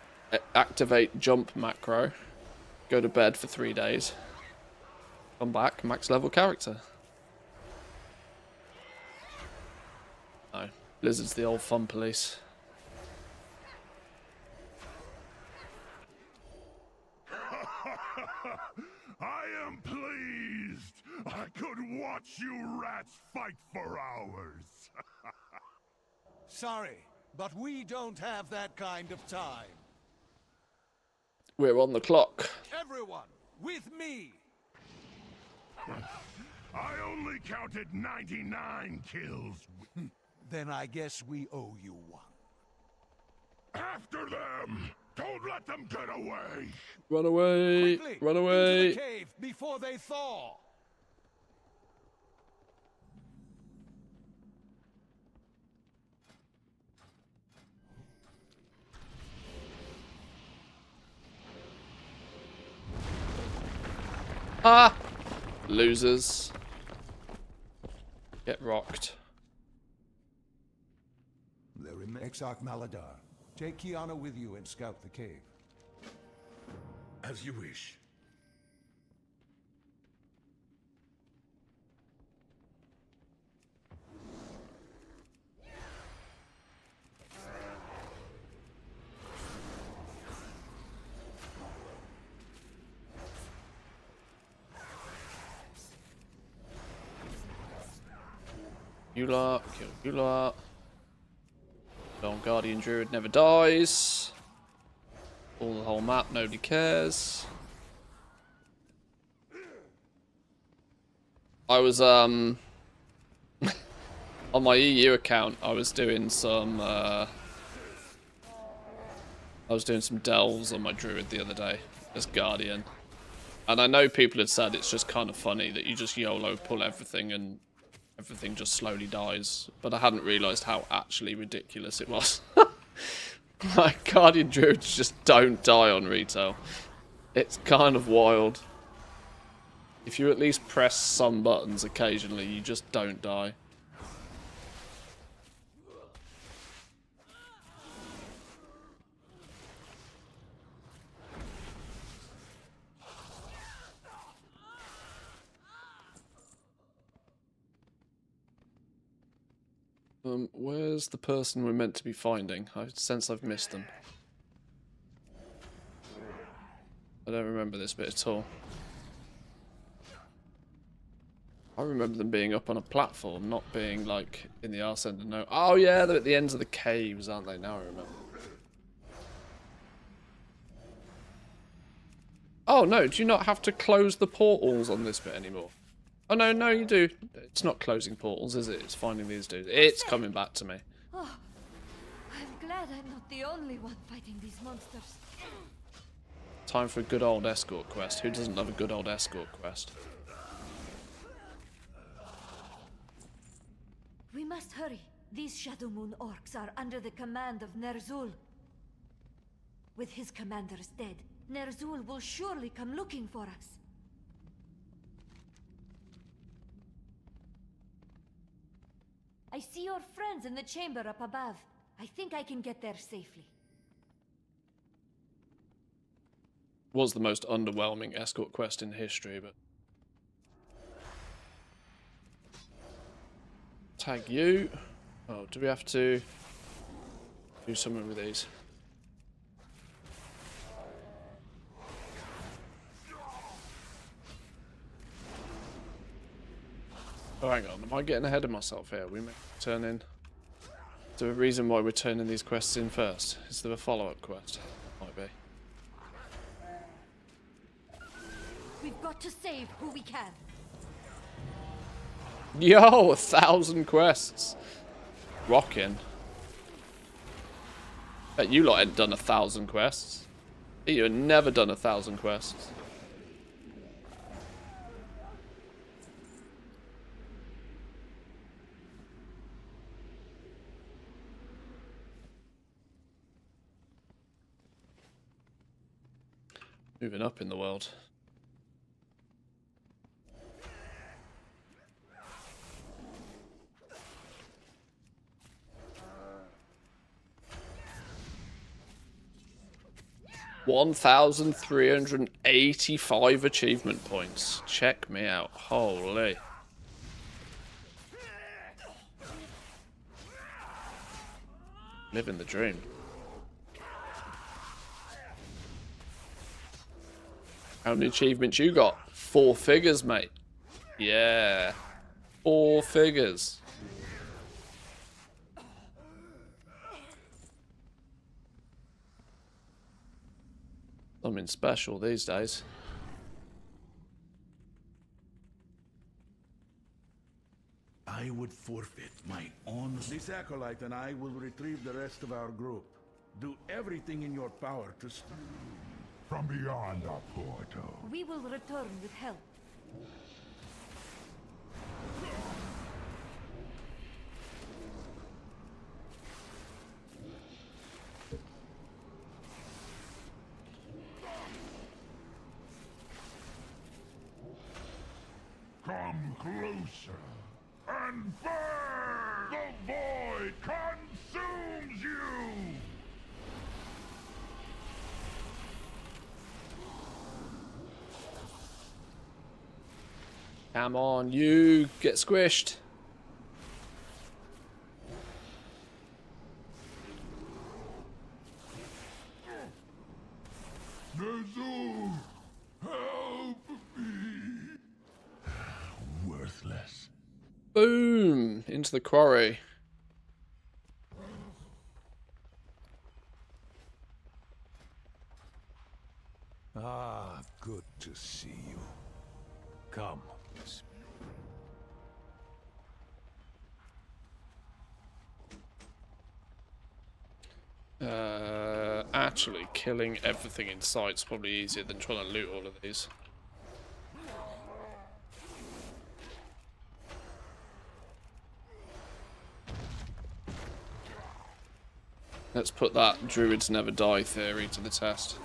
activate jump macro, go to bed for 3 days, come back, max level character. No, Blizzard's the old fun police. I am pleased. I could watch you rats fight for hours. Sorry, but we don't have that kind of time. We're on the clock. Everyone, with me! I only counted 99 kills. Then I guess we owe you one. After them! Don't let them get away! Run away! Quickly, Run away! into the cave before they thaw! Ah! Losers. Get rocked. Exarch Maladar, take Kiana with you and scout the cave. As you wish. Eula, kill Eula. Lone Guardian Druid never dies. All the whole map, nobody cares. I was on my EU account. I was doing some delves on my Druid the other day as Guardian, and I know people had said it's just kind of funny that you just YOLO pull everything and everything just slowly dies, but I hadn't realised how actually ridiculous it was. Like, Guardian Druids just don't die on retail. It's kind of wild. If you at least press some buttons occasionally, you just don't die. Where's the person we're meant to be finding? I sense I've missed them. I don't remember this bit at all. I remember them being up on a platform, not being, like, in the arse end of no... Oh, yeah, they're at the ends of the caves, aren't they? Now I remember. Oh, no, do you not have to close the portals on this bit anymore? Oh, no, no, you do. It's not closing portals, is it? It's finding these dudes. It's coming back to me. Oh, I'm glad I'm not the only one fighting these monsters. Time for a good old escort quest. Who doesn't love a good old escort quest? We must hurry. These Shadow Moon orcs are under the command of Ner'zhul. With his commanders dead, Ner'zhul will surely come looking for us. I see your friends in the chamber up above. I think I can get there safely. Was the most underwhelming escort quest in history, but... Tag you. Oh, do we have to do something with these? Oh, hang on. Am I getting ahead of myself here? We may turn in... Is there a reason why we're turning these quests in first? Is there a follow-up quest? Might be. We've got to save who we can. Yo, 1,000 quests. Rocking. Bet you lot ain't done 1,000 quests. You have never done 1,000 quests. Moving up in the world. 1,385 achievement points. Check me out. Holy. Living the dream. How many achievements you got? 4 figures, mate. Yeah. 4 figures. Something special these days. I would forfeit my honor. This acolyte and I will retrieve the rest of our group. Do everything in your power to stop. From beyond our portal. We will return with help. Come closer and burn! The void consumes you! Come on, you get squished. Ner'zhul, help me! Worthless. Boom! Into the quarry. Ah, good to see you. Come. Actually, killing everything in sight is probably easier than trying to loot all of these. Let's put that druids never die theory to the test.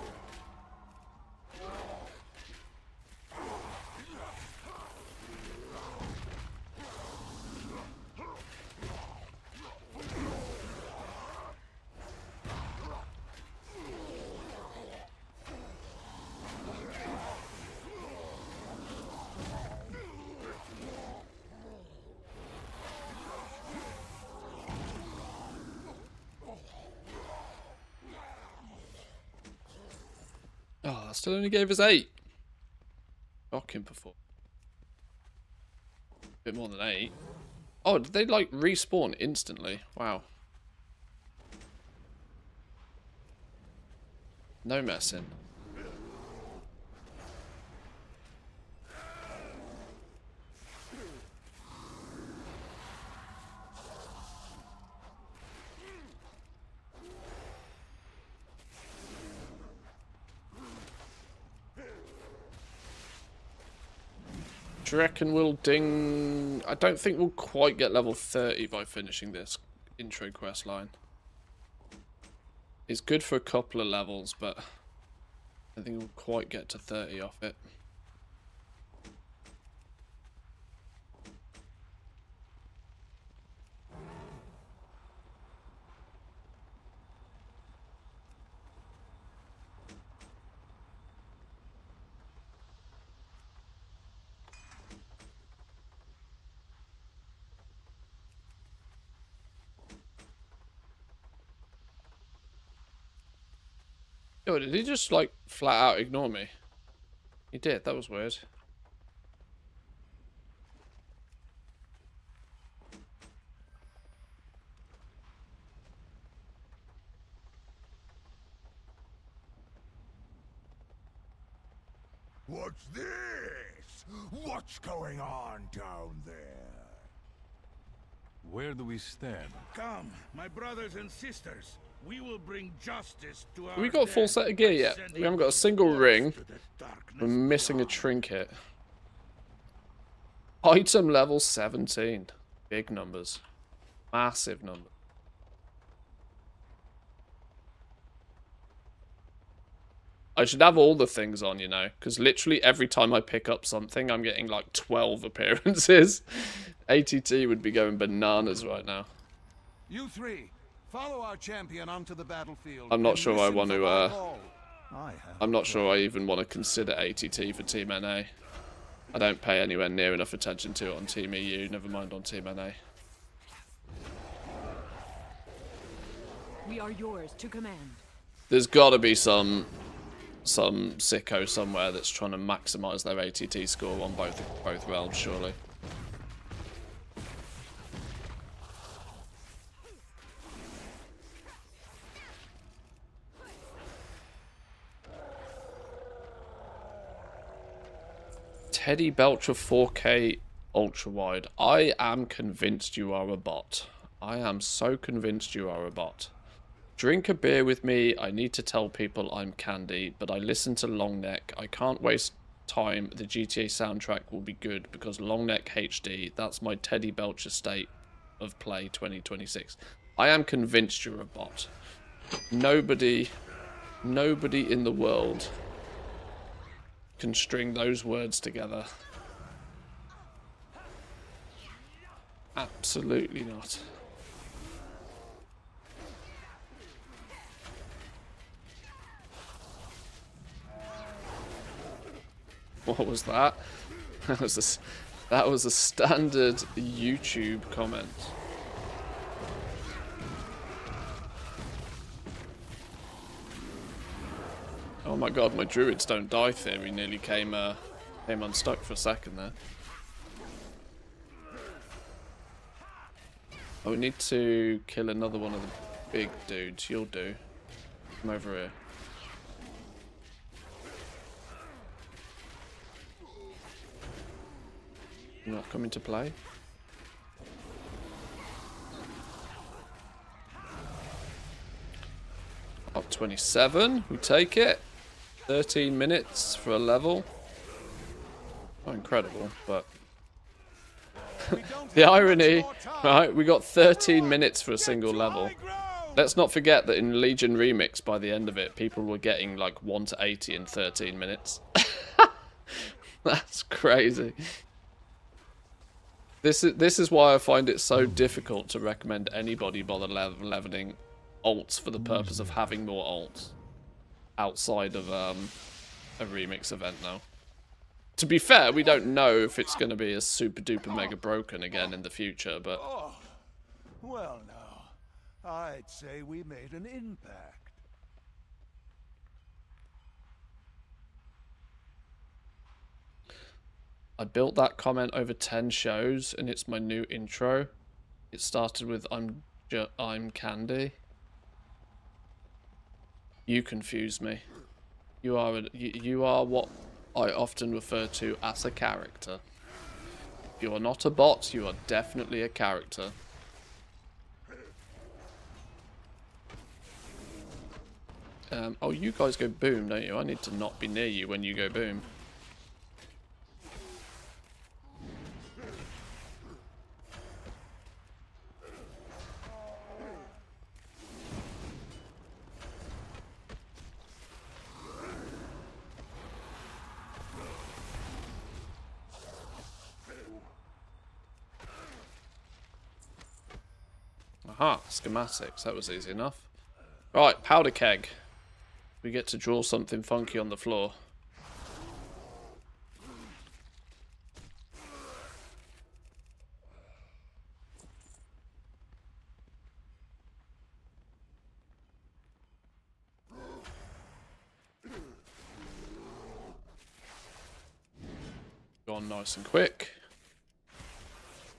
Oh, still only gave us 8. Shocking performance. Bit more than 8. Oh, did they like respawn instantly? Wow. No messing. Do you reckon we'll ding... I don't think we'll quite get level 30 by finishing this intro quest line. It's good for a couple of levels, but I don't think we'll quite get to 30 off it. Yo, did he just, like, flat out ignore me? He did, that was weird. What's this? What's going on down there? Where do we stand? Come, my brothers and sisters. We will bring justice to our Have we got a full set of gear yet? We haven't got a single ring. We're missing a trinket. Item level 17. Big numbers. Massive numbers. I should have all the things on, you know, because literally every time I pick up something, I'm getting like 12 appearances. ATT would be going bananas right now. You three, follow our champion onto the battlefield. I'm not sure I want to I'm not sure I even want to consider ATT for Team NA. I don't pay anywhere near enough attention to it on Team EU, never mind on Team NA. We are yours to command. There's got to be some sicko somewhere that's trying to maximise their ATT score on both realms, surely. Teddy Belcher 4K ultra wide. I am convinced you are a bot. I am so convinced you are a bot. Drink a beer with me. I need to tell people I'm Candy, but I listen to Longneck. I can't waste time. The GTA soundtrack will be good because Longneck HD. That's my Teddy Belcher state of play 2026. I am convinced you're a bot. Nobody in the world can string those words together. Absolutely not. What was that? That was a standard YouTube comment. Oh my god, my druids don't die theory nearly came unstuck for a second there. Oh, we need to kill another one of the big dudes. You'll do. Come over here. You're not coming to play? Up 27, we take it. 13 minutes for a level. Not incredible, but the irony, right? We got 13 minutes for a single level. Let's not forget that in Legion Remix, by the end of it, people were getting like 1 to 80 in 13 minutes. That's crazy. This is why I find it so difficult to recommend anybody bother leveling alts for the purpose of having more alts outside of a remix event now. To be fair, we don't know if it's going to be a super duper mega broken again in the future, but Oh, well now, I'd say we made an impact. I built that comment over 10 shows and it's my new intro. It started with I'm Candy. You confuse me. You are what I often refer to as a character. If you are not a bot, you are definitely a character. Oh, you guys go boom, don't you? I need to not be near you when you go boom. Aha, schematics. That was easy enough. Right, powder keg. We get to draw something funky on the floor. Gone nice and quick.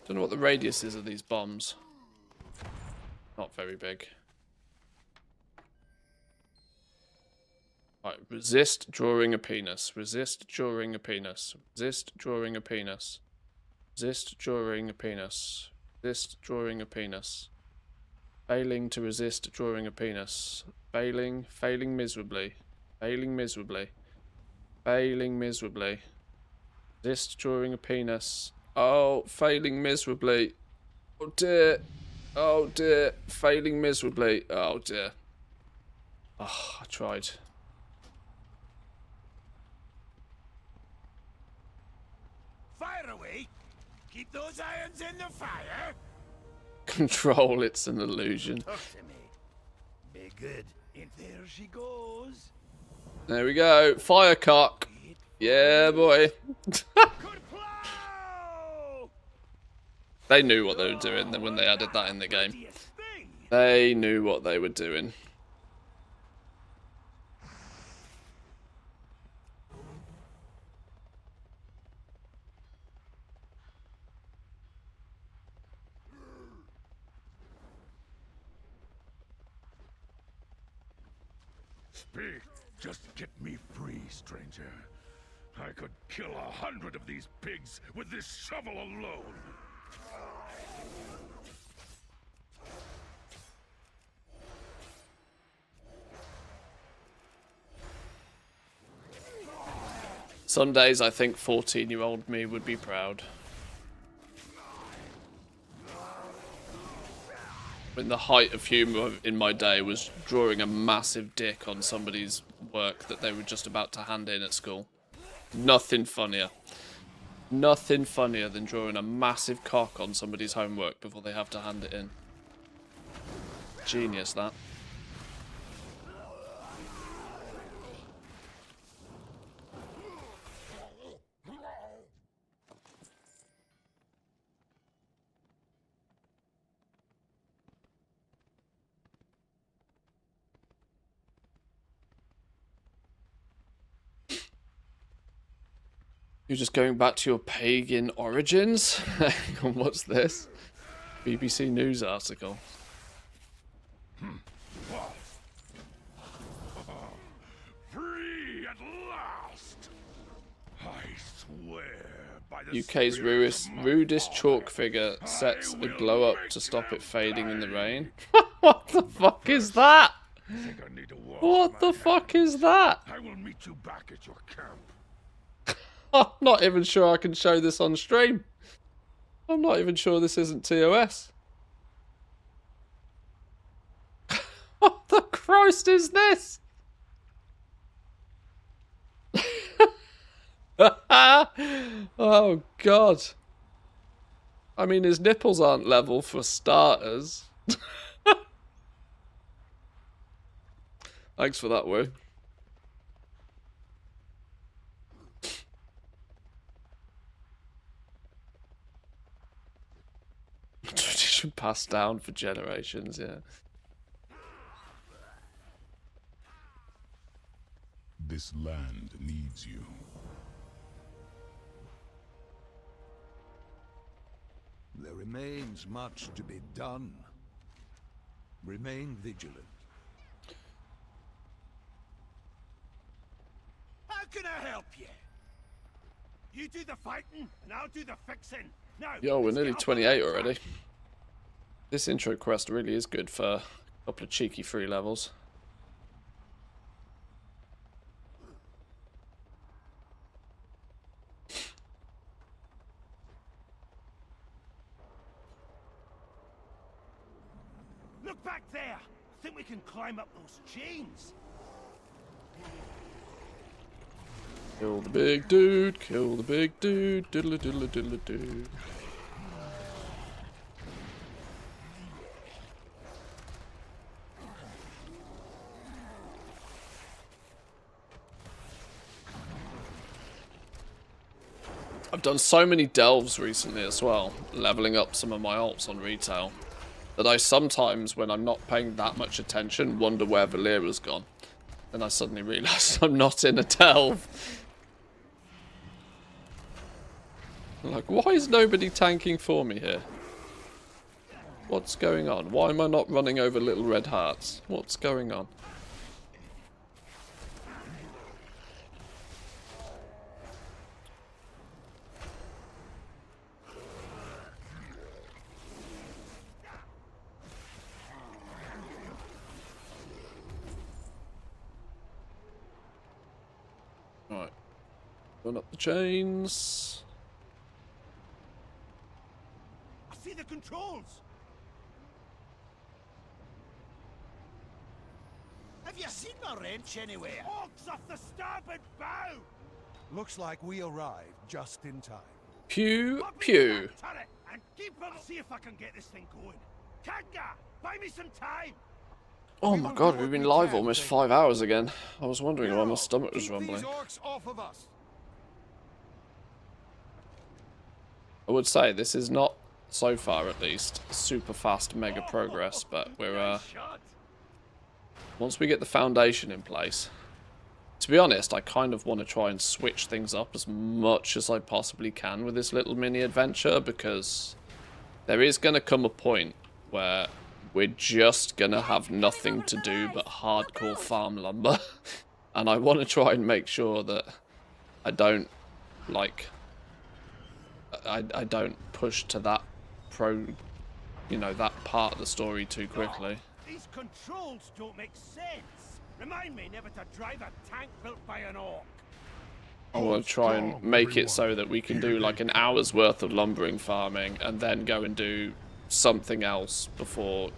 Don't know what the radius is of these bombs. Not very big. Right, resist drawing a penis. Resist drawing a penis. Resist drawing a penis. Resist drawing a penis. Resist drawing a penis. Failing to resist drawing a penis. Failing miserably. Failing miserably. Failing miserably. Resist drawing a penis. Oh, failing miserably. Oh dear. Oh dear, failing miserably. Oh dear. Oh, I tried. Fire away! Keep those irons in the fire! Control, it's an illusion. Talk to me. Be good. And there she goes. There we go. Firecock. Yeah, boy. They knew what they were doing when they added that in the game. They knew what they were doing. Speak. Just get me free, stranger. I could kill 100 of these pigs with this shovel alone. Some days I think 14-year-old me would be proud. When the height of humour in my day was drawing a massive dick on somebody's work that they were just about to hand in at school. Nothing funnier. Nothing funnier than drawing a massive cock on somebody's homework before they have to hand it in. Genius, that. You're just going back to your pagan origins? What's this? BBC News article. Free at last! I swear by the UK's rudest chalk figure sets a glow up to stop it fading in the rain. What the fuck is that? What the fuck is that? I will meet you back at your camp. I'm not even sure I can show this on stream. I'm not even sure this isn't TOS. What the Christ is this? Oh, God. I mean, his nipples aren't level for starters. Thanks for that, Woo. Tradition passed down for generations, yeah. This land needs you. There remains much to be done. Remain vigilant. How can I help you? You do the fighting, and I'll do the fixing. Now, Yo, we're nearly 28 already. This intro quest really is good for a couple of cheeky free levels. Look back there. I think we can climb up those chains. Kill the big dude, kill the big dude, diddle diddle diddle doo. I've done so many delves recently as well, leveling up some of my alts on retail, that I sometimes, when I'm not paying that much attention, wonder where Valera's gone. Then I suddenly realise I'm not in a delve. I'm like, why is nobody tanking for me here? What's going on? Why am I not running over little red hearts? What's going on? Right. Run up the chains. I see the controls. Have you seen my wrench anywhere? Orcs off the starboard bow. Looks like we arrived just in time. Pew, pew. Turret and keep them. See if I can get this thing going. Kanga, buy me some time. Oh my god, we've been live almost 5 hours again. I was wondering why my stomach was rumbling. I would say this is not, so far at least, super fast mega progress, but we're once we get the foundation in place. To be honest, I kind of want to try and switch things up as much as I possibly can with this little mini adventure, because there is going to come a point where we're just going to have nothing to do but hardcore farm lumber. And I want to try and make sure that I don't, like, I don't push to that that part of the story too quickly. These controls don't make sense. Remind me never to drive a tank built by an orc. I want to try and make it so that we can do like an hour's worth of lumbering farming and then go and do something else before,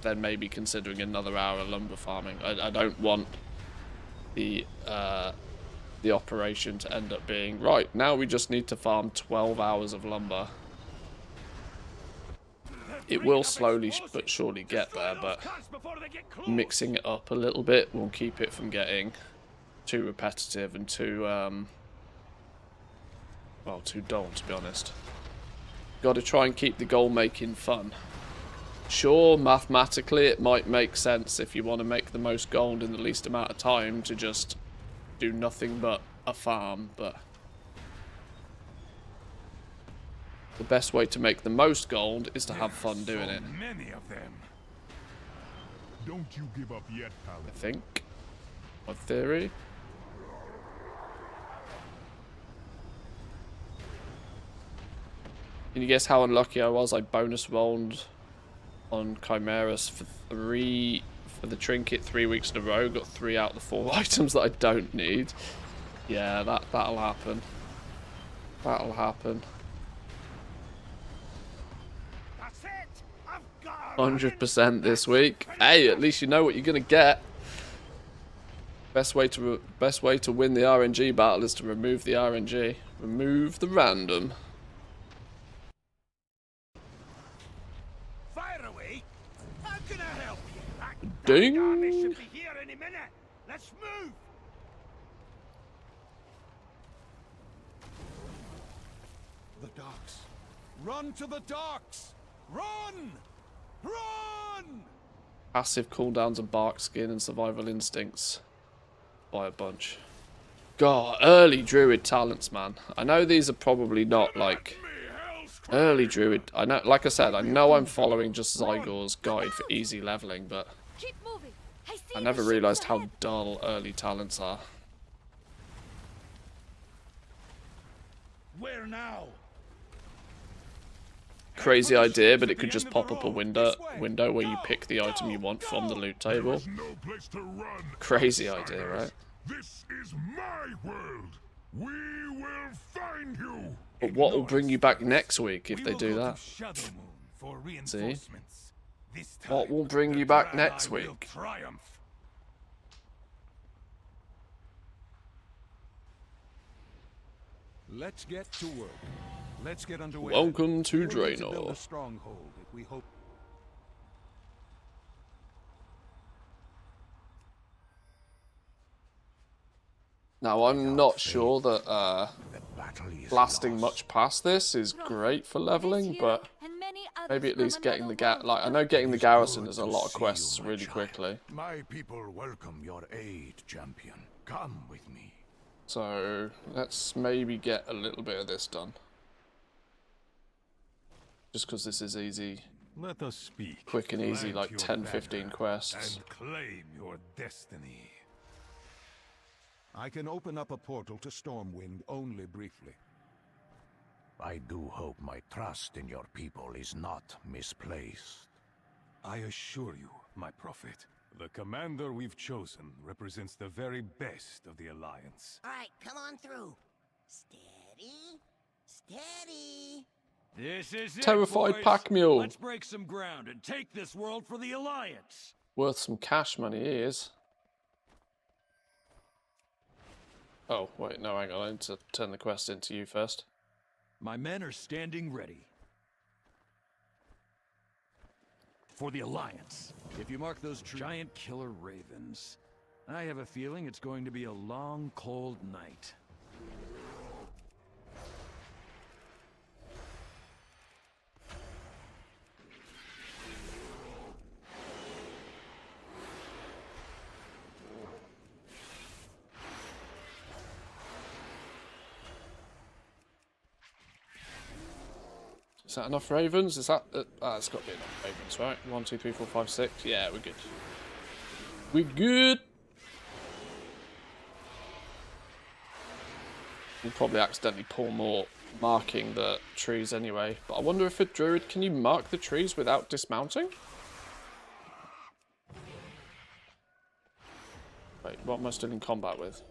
then maybe considering another hour of lumber farming. I don't want the operation to end up being, right, now we just need to farm 12 hours of lumber. It will slowly but surely get there, but mixing it up a little bit will keep it from getting too repetitive and too, too dull, to be honest. Got to try and keep the goal making fun. Sure, mathematically it might make sense if you want to make the most gold in the least amount of time to just do nothing but a farm, but the best way to make the most gold is to have fun doing it. Many of them. Don't you give up yet, Paladin. I think. My theory. Can you guess how unlucky I was? I bonus rolled on Chimeras for the trinket 3 weeks in a row. Got 3 out of the 4 items that I don't need. Yeah, that'll happen. That'll happen. 100% this week. Hey, at least you know what you're gonna get. Best way to win the RNG battle is to remove the RNG. Remove the random. Fire away. How can I help you? Ding. Should be here any minute. Let's move. The docks. Run to the docks. Run! Run! Passive cooldowns of bark skin and survival instincts by a bunch. God, early druid talents, man. I know these are probably not like early druid. I know, like I said, I know I'm following just Zygor's guide for easy leveling, but I never realized how dull early talents are. Where now? Crazy idea, but it could just pop up a window where you pick the item you want from the loot table. Crazy idea, right? This is my world. We will find you. But what will bring you back next week if they do that? See? What will bring you back next week? Let's get to work. Let's get underway. Welcome to We'll need to build Draenor. a stronghold if we hope. Now, I'm not sure that blasting much past this is great for leveling, but maybe at least getting the I know getting the garrison is a lot of quests really quickly. My people welcome your aid, champion. Come with me. So let's maybe get a little bit of this done. Just because this is easy. Let us speak. Quick and easy, Plant like your 10, banner 15 quests. And claim your destiny. I can open up a portal to Stormwind only briefly. I do hope my trust in your people is not misplaced. I assure you, my prophet, the commander we've chosen represents the very best of the Alliance. All right, come on through. Steady. Steady. This is Terrified it, boys. pack mule. Let's break some ground and take this world for the Alliance. Worth some cash money, he is. Oh, wait, no, hang on. I need to turn the quest into you first. My men are standing ready. For the Alliance. If you mark those giant killer ravens, I have a feeling it's going to be a long, cold night. Is that enough ravens? Is that... it's got to be enough ravens, right? 1, 2, 3, 4, 5, 6. Yeah, we're good. We're good. We'll probably accidentally pull more marking the trees anyway. But I wonder if a druid, can you mark the trees without dismounting? Wait, what am I still in combat with?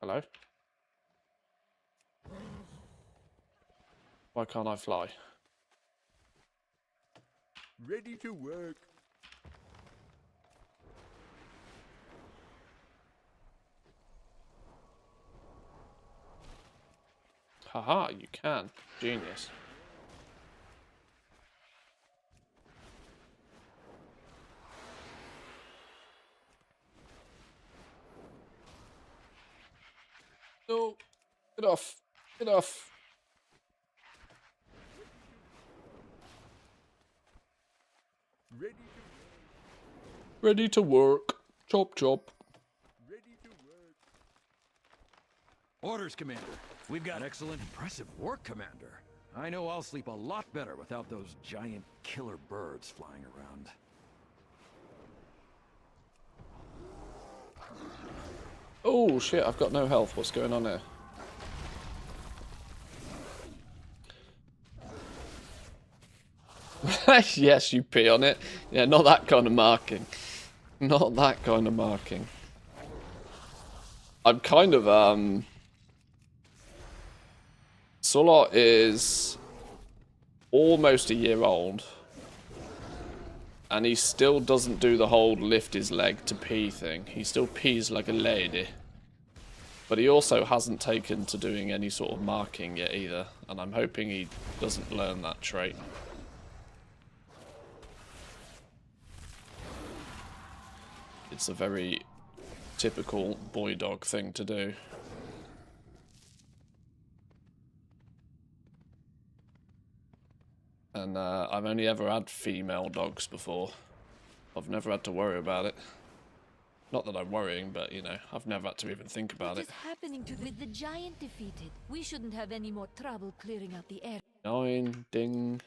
Hello? Why can't I fly? Ready to work. Haha, you can. Genius. No! Get off! Get off! Ready to work. Chop chop. Ready to work. Orders, Commander. We've got excellent, impressive work, Commander. I know I'll sleep a lot better without those giant killer birds flying around. Oh shit, I've got no health. What's going on here? Yes, you pee on it. Yeah, not that kind of marking. Not that kind of marking. I'm kind of, Solot is almost a year old. And he still doesn't do the whole lift his leg to pee thing. He still pees like a lady. But he also hasn't taken to doing any sort of marking yet either. And I'm hoping he doesn't learn that trait. It's a very typical boy dog thing to do. And I've only ever had female dogs before. I've never had to worry about it. Not that I'm worrying, but, you know, I've never had to even think about What it. is happening to with the giant defeated? We shouldn't have any more trouble clearing out the air. 9, ding.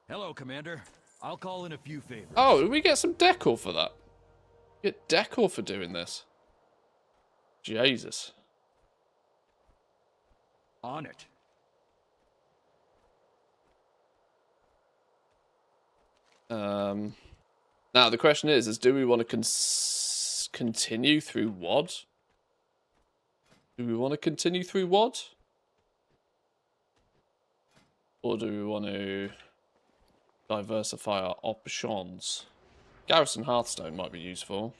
Hello, Commander. I'll call in a few favors. Oh, did we get some decor for that? Get decor for doing this. Jesus. On it. Now the question is do we want to continue through WOD? Do we want to continue through WOD? Or do we want to diversify our options? Garrison Hearthstone might be useful.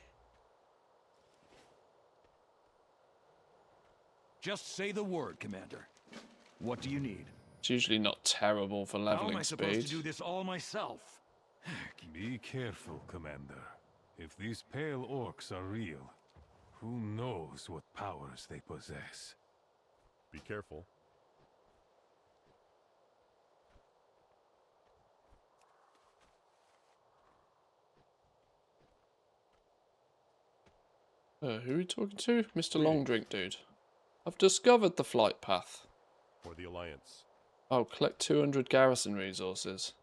Just say the word, Commander. What do you need? It's usually not terrible for leveling How am I supposed speed. to do this all myself? Be careful, Commander. If these pale orcs are real, who knows what powers they possess? Be careful. Who are we talking to? Mr. Long Drink Dude. I've discovered the flight path. For the Alliance. Oh, collect 200 garrison resources.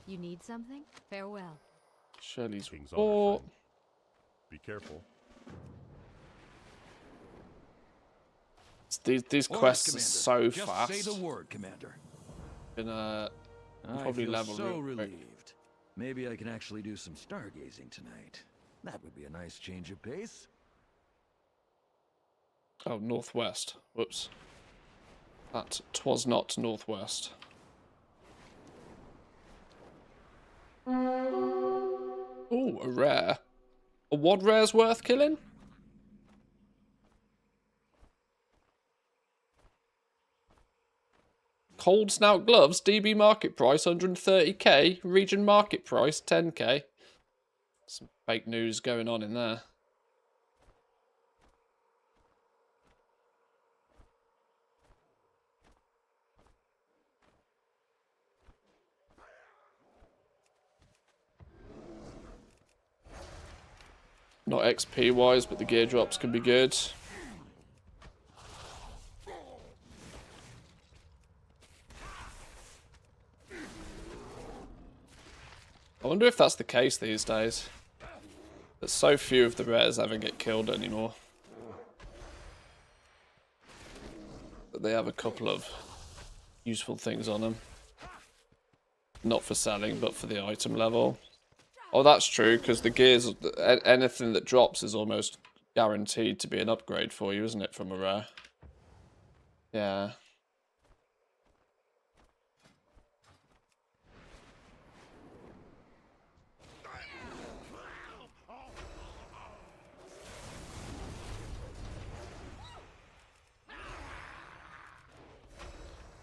You need something? Farewell. Shelley's King's report. Honor, be careful. These quests are so Just fast. say the word, Commander. Gonna I probably feel level so real quick. relieved. Maybe I can actually do some stargazing tonight. That would be a nice change of pace. Oh, northwest. Whoops. That twas not northwest. Ooh, a rare. A what rare's worth killing? Cold snout gloves, DB market price 130k, region market price 10k. Some fake news going on in there. Not XP wise, but the gear drops can be good. I wonder if that's the case these days. That so few of the rares ever get killed anymore. But they have a couple of useful things on them. Not for selling, but for the item level. Oh, that's true, because the gears, anything that drops is almost guaranteed to be an upgrade for you, isn't it, from a rare? Yeah.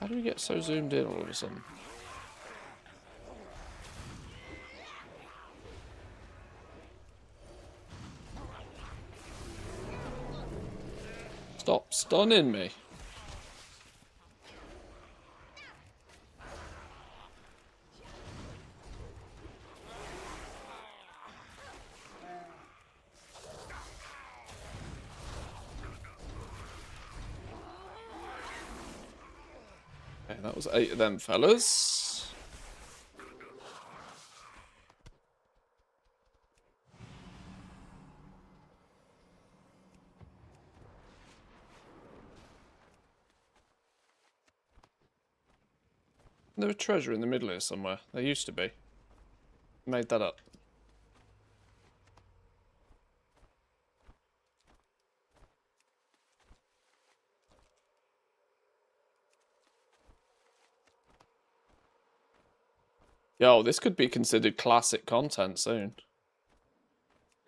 How do we get so zoomed in all of a sudden? Stop stunning me. Okay, that was 8 of them fellas. There's a treasure in the middle here somewhere. There used to be. Made that up. Yo, this could be considered classic content soon.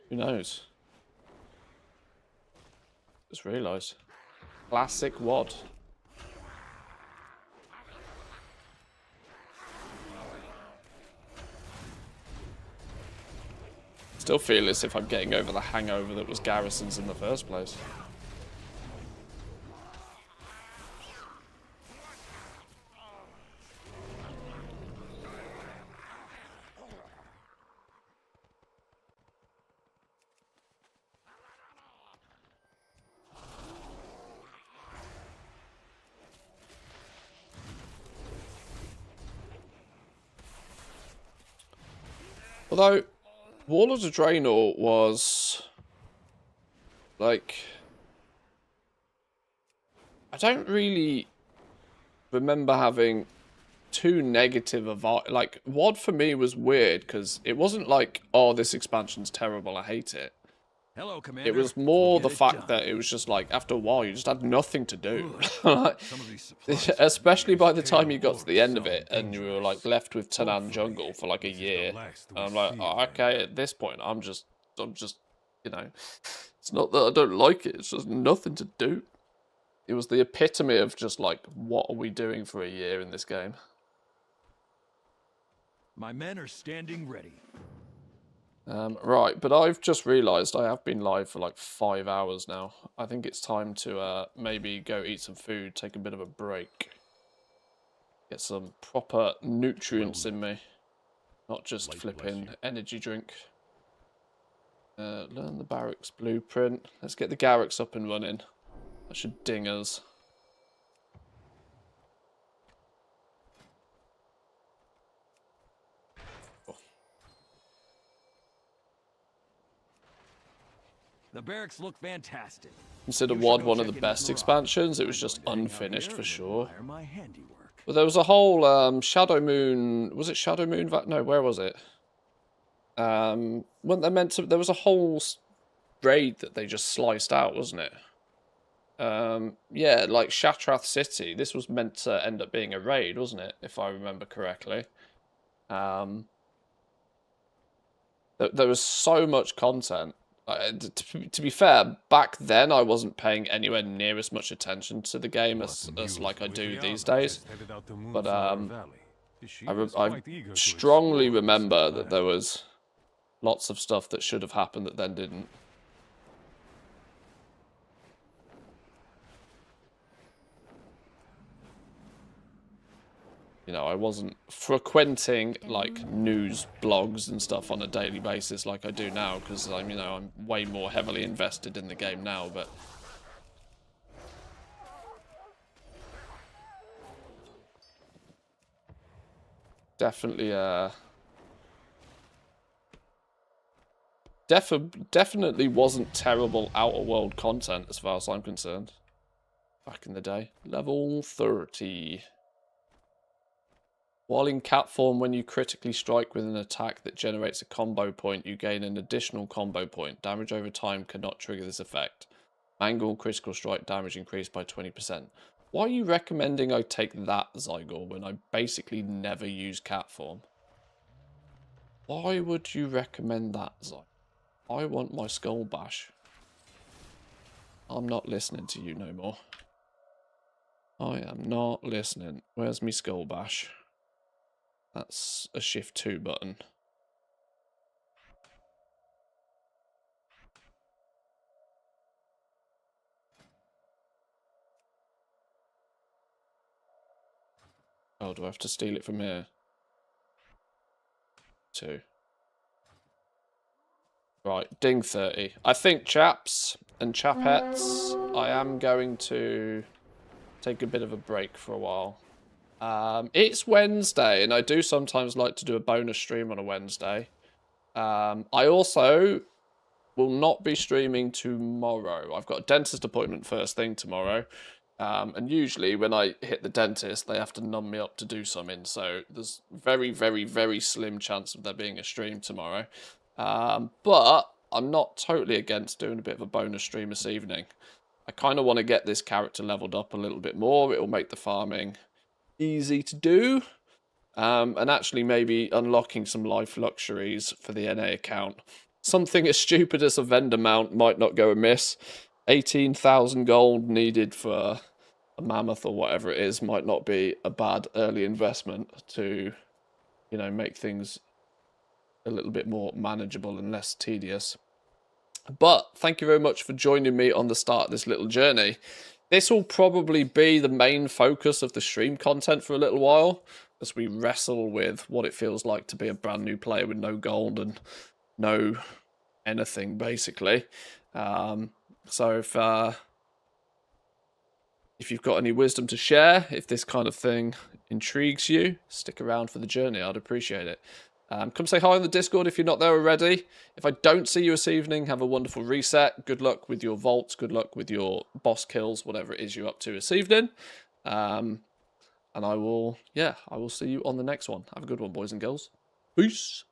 Who knows? Just realised. Classic WOD. Still feel as if I'm getting over the hangover that was Garrisons in the first place. Although, Warlords of Draenor was, like, I don't really remember having too negative of, like, WoD for me was weird, because it wasn't like, oh, this expansion's terrible, I hate it. Hello, Commander. It was more the fact that it was just like, after a while, you just had nothing to do. Like, especially by the time you got to the end of it, and you were like left with Tanan Jungle for like a year. And I'm like, oh, okay, at this point, I'm just, you know, it's not that I don't like it, it's just nothing to do. It was the epitome of just like, what are we doing for a year in this game? My men are standing ready. Right, but I've just realised I have been live for like 5 hours now. I think it's time to maybe go eat some food, take a bit of a break. Get some proper nutrients in me. Not just flipping energy drink. Learn the barracks blueprint. Let's get the barracks up and running. That should ding us. The barracks look fantastic. Consider WoD one of the best expansions. It was just unfinished for sure. My handiwork. Well, there was a whole Shadow Moon. Was it Shadow Moon? No, where was it? Weren't they meant to? There was a whole raid that they just sliced out, wasn't it? Yeah, like Shatrath City. This was meant to end up being a raid, wasn't it? If I remember correctly. There was so much content. To be fair, back then I wasn't paying anywhere near as much attention to the game as like I do these days. But I strongly remember that there was lots of stuff that should have happened that then didn't. You know, I wasn't frequenting like news blogs and stuff on a daily basis like I do now, because I'm, you know, I'm way more heavily invested in the game now. But definitely, definitely wasn't terrible Outer World content as far as I'm concerned. Back in the day, level 30. While in cat form, when you critically strike with an attack that generates a combo point, you gain an additional combo point. Damage over time cannot trigger this effect. Mangle critical strike damage increased by 20%. Why are you recommending I take that, Zygor, when I basically never use cat form? Why would you recommend that, Zygor? I want my skull bash. I'm not listening to you no more. I am not listening. Where's me skull bash? That's a shift 2 button. Oh, do I have to steal it from here? 2. Right, ding 30. I think, chaps and chapettes, I am going to take a bit of a break for a while. It's Wednesday, and I do sometimes like to do a bonus stream on a Wednesday. I also will not be streaming tomorrow. I've got a dentist appointment first thing tomorrow. And usually when I hit the dentist, they have to numb me up to do something. So there's very, very, very slim chance of there being a stream tomorrow. But I'm not totally against doing a bit of a bonus stream this evening. I kind of want to get this character leveled up a little bit more. It will make the farming easy to do. And actually maybe unlocking some life luxuries for the NA account. Something as stupid as a vendor mount might not go amiss. 18,000 gold needed for a mammoth or whatever it is might not be a bad early investment to, you know, make things a little bit more manageable and less tedious. But thank you very much for joining me on the start of this little journey. This will probably be the main focus of the stream content for a little while, as we wrestle with what it feels like to be a brand new player with no gold and no anything, basically. So if you've got any wisdom to share, if this kind of thing intrigues you, stick around for the journey. I'd appreciate it. Come say hi on the Discord if you're not there already. If I don't see you this evening, have a wonderful reset. Good luck with your vaults. Good luck with your boss kills, whatever it is you're up to this evening. And I will see you on the next one. Have a good one, boys and girls. Peace.